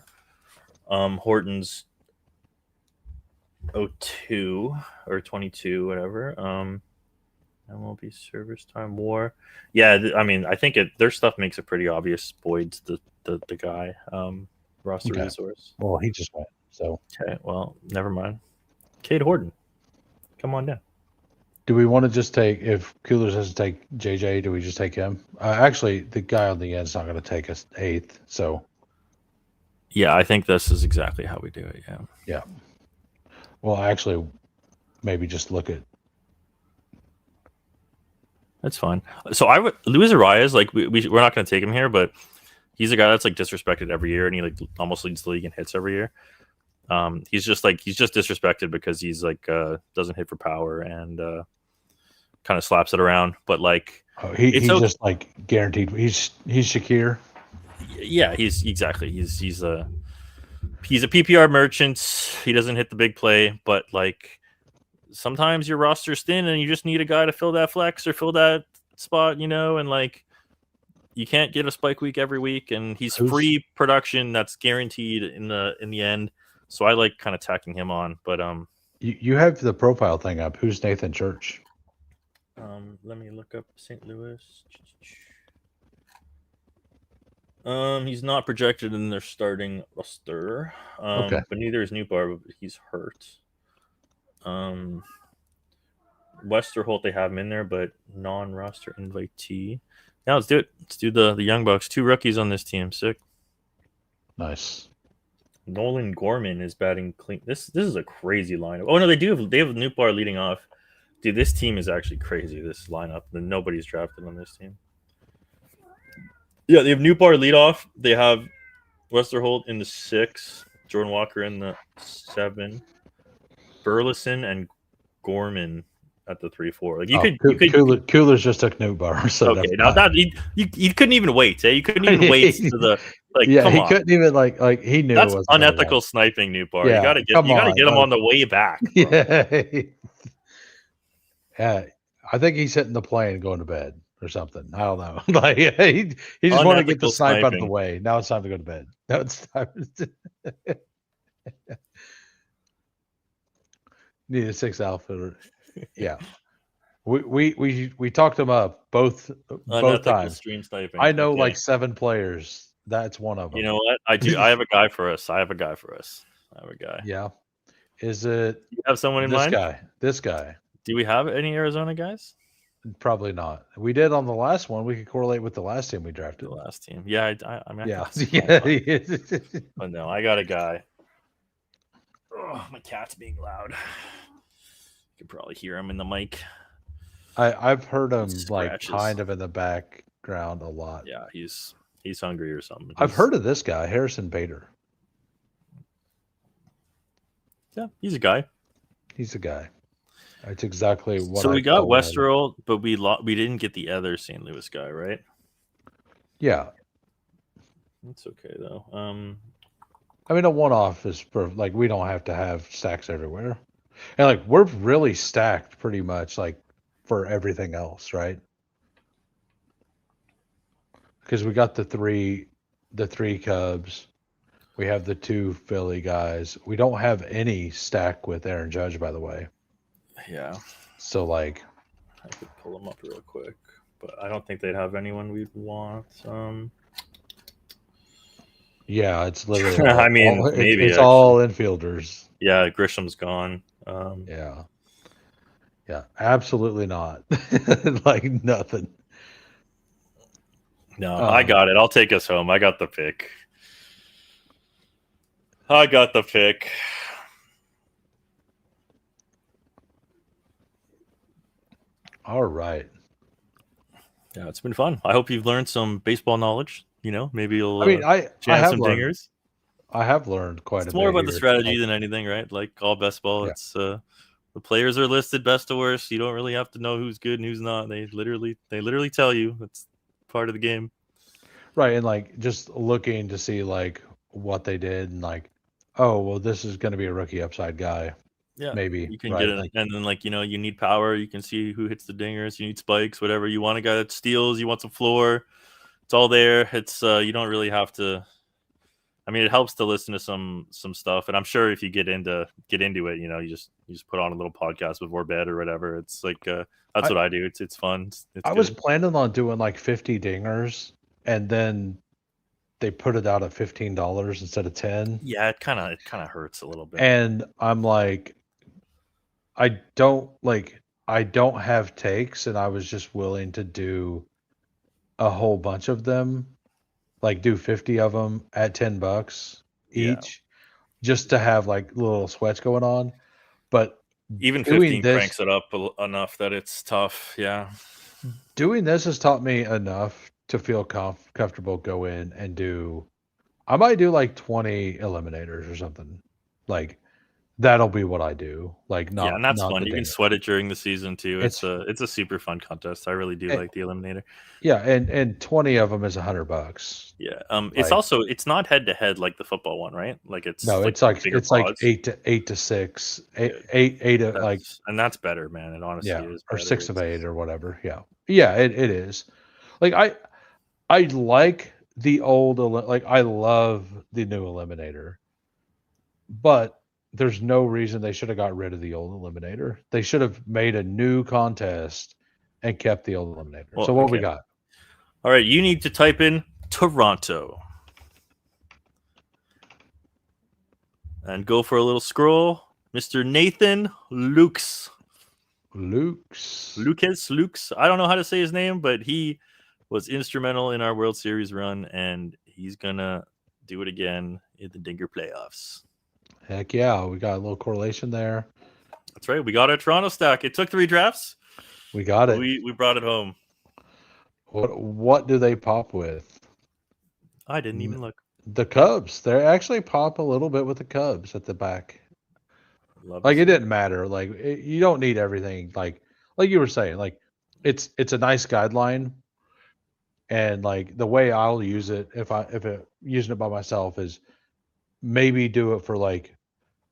Horton's 02 or 22, whatever. MLB service time WAR. Yeah, I mean, I think their stuff makes it pretty obvious. Boyd's the guy. Roster resource. Well, he just went. So okay. Well, never mind. Cade Horton, come on down. Do we want to just take, if Coolers has to take JJ, do we just take him? Actually, the guy on the end's not going to take us 8th. So yeah, I think this is exactly how we do it. Yeah. Yeah. Well, actually, maybe just look at. That's fine. So Luis Arias, like we're not going to take him here, but he's a guy that's like disrespected every year, and he like almost leads the league in hits every year. He's just disrespected because he's like doesn't hit for power and kind of slaps it around. But like he's just like guaranteed. He's Shakir. Yeah, he's a PPR merchant. He doesn't hit the big play, but like sometimes your roster's thin and you just need a guy to fill that flex or fill that spot, and like you can't get a spike week every week, and he's free production that's guaranteed in the end. So I like kind of tacking him on, but You have the profile thing up. Who's Nathan Church? Let me look up St. Louis. He's not projected in their starting roster. Okay. But neither is Newbar. He's hurt. Westerholt, they have him in there, but non-roster invitee. Now let's do it. Let's do the Young Bucks. 2 rookies on this team. Sick. Nice. Nolan Gorman is batting clean. This is a crazy lineup. Oh no, they have Newbar leading off. Dude, this team is actually crazy. This lineup. Nobody's drafted on this team. Yeah, they have Newbar lead off. They have Westerholt in the 6, Jordan Walker in the 7, Burleson and Gorman at the 3-4. Like you could Coolers just took Newbar. So okay, now that you couldn't even wait. You couldn't even wait to the like. Yeah, come he on. couldn't even like he knew That's it was unethical sniping, Newbar. Yeah, you gotta get him on the way back. Bro. Yeah. Yeah, I think he's hitting the plane going to bed or something. I don't know. Like he just wanted to get the snipe out of the way. Now it's time to go to bed. Now it's time. Need a 6 outfielder. Yeah. We talked him up both times. Stream sniping. I know like 7 players. That's one of them. You know what? I do. I have a guy for us. I have a guy. Yeah. Is it? You have someone in mind? This guy. Do we have any Arizona guys? Probably not. We did on the last one. We could correlate with the last team we drafted. The last team. Yeah. I mean. Yeah. But no, I got a guy. Oh, my cat's being loud. You can probably hear him in the mic. I've heard him like kind of in the background a lot. Yeah, he's hungry or something. I've heard of this guy, Harrison Bader. Yeah, he's a guy. He's a guy. That's exactly what. So we got Westerholt, but we didn't get the other St. Louis guy, right? Yeah, that's okay though. I mean, a one-off is like we don't have to have stacks everywhere, and like we're really stacked pretty much like for everything else, right? Because we got the three Cubs, we have the 2 Philly guys. We don't have any stack with Aaron Judge, by the way. Yeah. So like, I could pull them up real quick, but I don't think they'd have anyone we'd want. Yeah, it's literally. I mean, maybe it's all infielders. Yeah, Grisham's gone. Yeah, absolutely not. Like nothing. No, I got it. I'll take us home. I got the pick. All right. Yeah, it's been fun. I hope you've learned some baseball knowledge. Maybe you'll. I have some learned. Dingers. I have learned quite a bit. It's more about the strategy than anything, right? Like all best ball, it's the players are listed best to worst. You don't really have to know who's good and who's not. They literally tell you. It's part of the game. Right, and like just looking to see like what they did and like, oh well, this is going to be a rookie upside guy. Yeah, maybe you can get it, and then like you need power. You can see who hits the dingers. You need spikes, whatever you want. A guy that steals. You want some floor. It's all there. It's you don't really have to. I mean, it helps to listen to some stuff, and I'm sure if you get into it, you just put on a little podcast before bed or whatever. It's like that's what I do. It's fun. I was planning on doing like 50 dingers, and then they put it out at $15 instead of 10. Yeah, it kind of hurts a little bit. And I'm like, I don't have takes, and I was just willing to do a whole bunch of them. Like do 50 of them at $10 each, just to have like little sweats going on. But even 15 cranks it up enough that it's tough. Yeah. Doing this has taught me enough to feel comfortable go in and do. I might do like 20 eliminators or something. Like that'll be what I do. Like not. Yeah, and that's fun. You can sweat it during the season too. It's a super fun contest. I really do like the eliminator. Yeah, and 20 of them is $100. Yeah. It's not head to head like the football one, right? Like it's like 8 to 6, eight to like, and that's better, man. It honestly is. Or 6 of 8 or whatever. Yeah, it is. Like I like the old, like I love the new eliminator, but there's no reason they should have got rid of the old eliminator. They should have made a new contest and kept the old eliminator. Well, so what we got? All right, you need to type in Toronto and go for a little scroll. Mr. Nathan Lukes. Lukes. I don't know how to say his name, but he was instrumental in our World Series run, and he's gonna do it again in the Dinger playoffs. Heck yeah, we got a little correlation there. That's right. We got our Toronto stack. It took 3 drafts. We got it. We brought it home. What do they pop with? I didn't even look. The Cubs. They actually pop a little bit with the Cubs at the back. Like it didn't matter. Like you don't need everything. Like you were saying. Like it's a nice guideline, and like the way I'll use it if using it by myself is maybe do it for like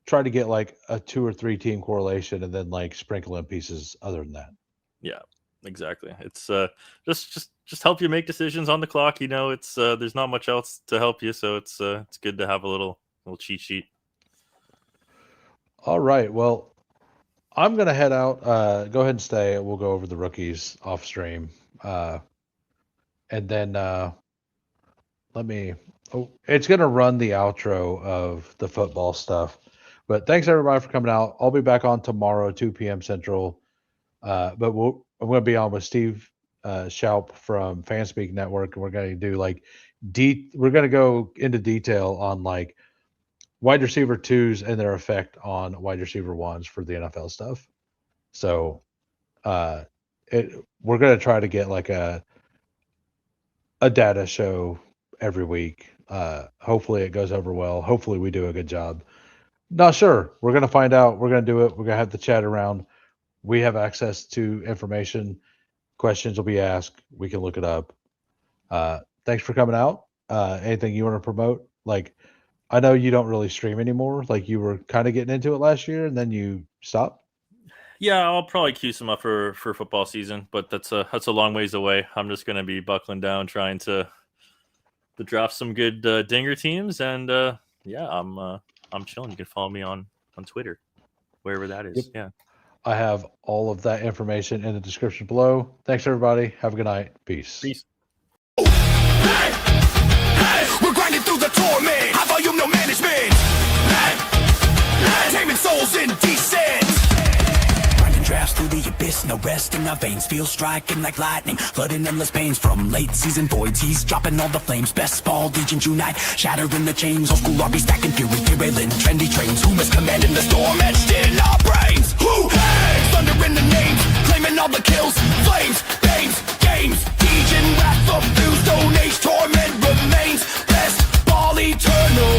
try to get like a 2 or 3 team correlation, and then like sprinkle in pieces other than that. Yeah, exactly. It's just help you make decisions on the clock. You know, it's there's not much else to help you, so it's good to have a little cheat sheet. All right. Well, I'm gonna head out. Go ahead and stay. We'll go over the rookies off stream, and then let me. Oh, it's gonna run the outro of the football stuff. But thanks everybody for coming out. I'll be back on tomorrow, 2 p.m. Central. But I'm going to be on with Steve Schaup from Fanspeak Network, and we're going to do like we're going to go into detail on like wide receiver 2s and their effect on wide receiver 1s for the NFL stuff. So we're going to try to get like a data show every week. Hopefully it goes over well. Hopefully we do a good job. Not sure. We're going to find out. We're going to do it. We're going to have the chat around. We have access to information. Questions will be asked. We can look it up. Thanks for coming out. Anything you want to promote? Like, I know you don't really stream anymore. Like, you were kind of getting into it last year, and then you stopped. Yeah, I'll probably queue some up for football season, but that's a long ways away. I'm just going to be buckling down, trying to draft some good Dinger teams, and yeah, I'm chilling. You can follow me on Twitter, wherever that is. Yep. Yeah. I have all of that information in the description below. Thanks, everybody. Have a good night. Peace. Hey, we're grinding through the torment. High volume, no management. Taming souls in descent. Grinding drafts through the abyss, no rest in our veins. Feel striking like lightning, flooding endless pains. From late season voids, he's dropping all the flames. Best ball legions unite, shattering the chains. Old school RB stacking fury, derailing trendy trains. Who is commanding the storm etched in our brains? Who hangs? Thunder in the names, claiming all the kills. Flames, names, games. Legion, wrath of fuse, stone age, torment remains. Best ball eternal,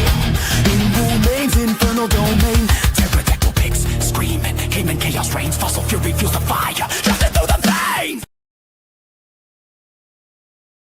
in remains infernal domain. Pterodactyl pigs, screaming, Cayman chaos reigns. Fossil fury fuels the fire.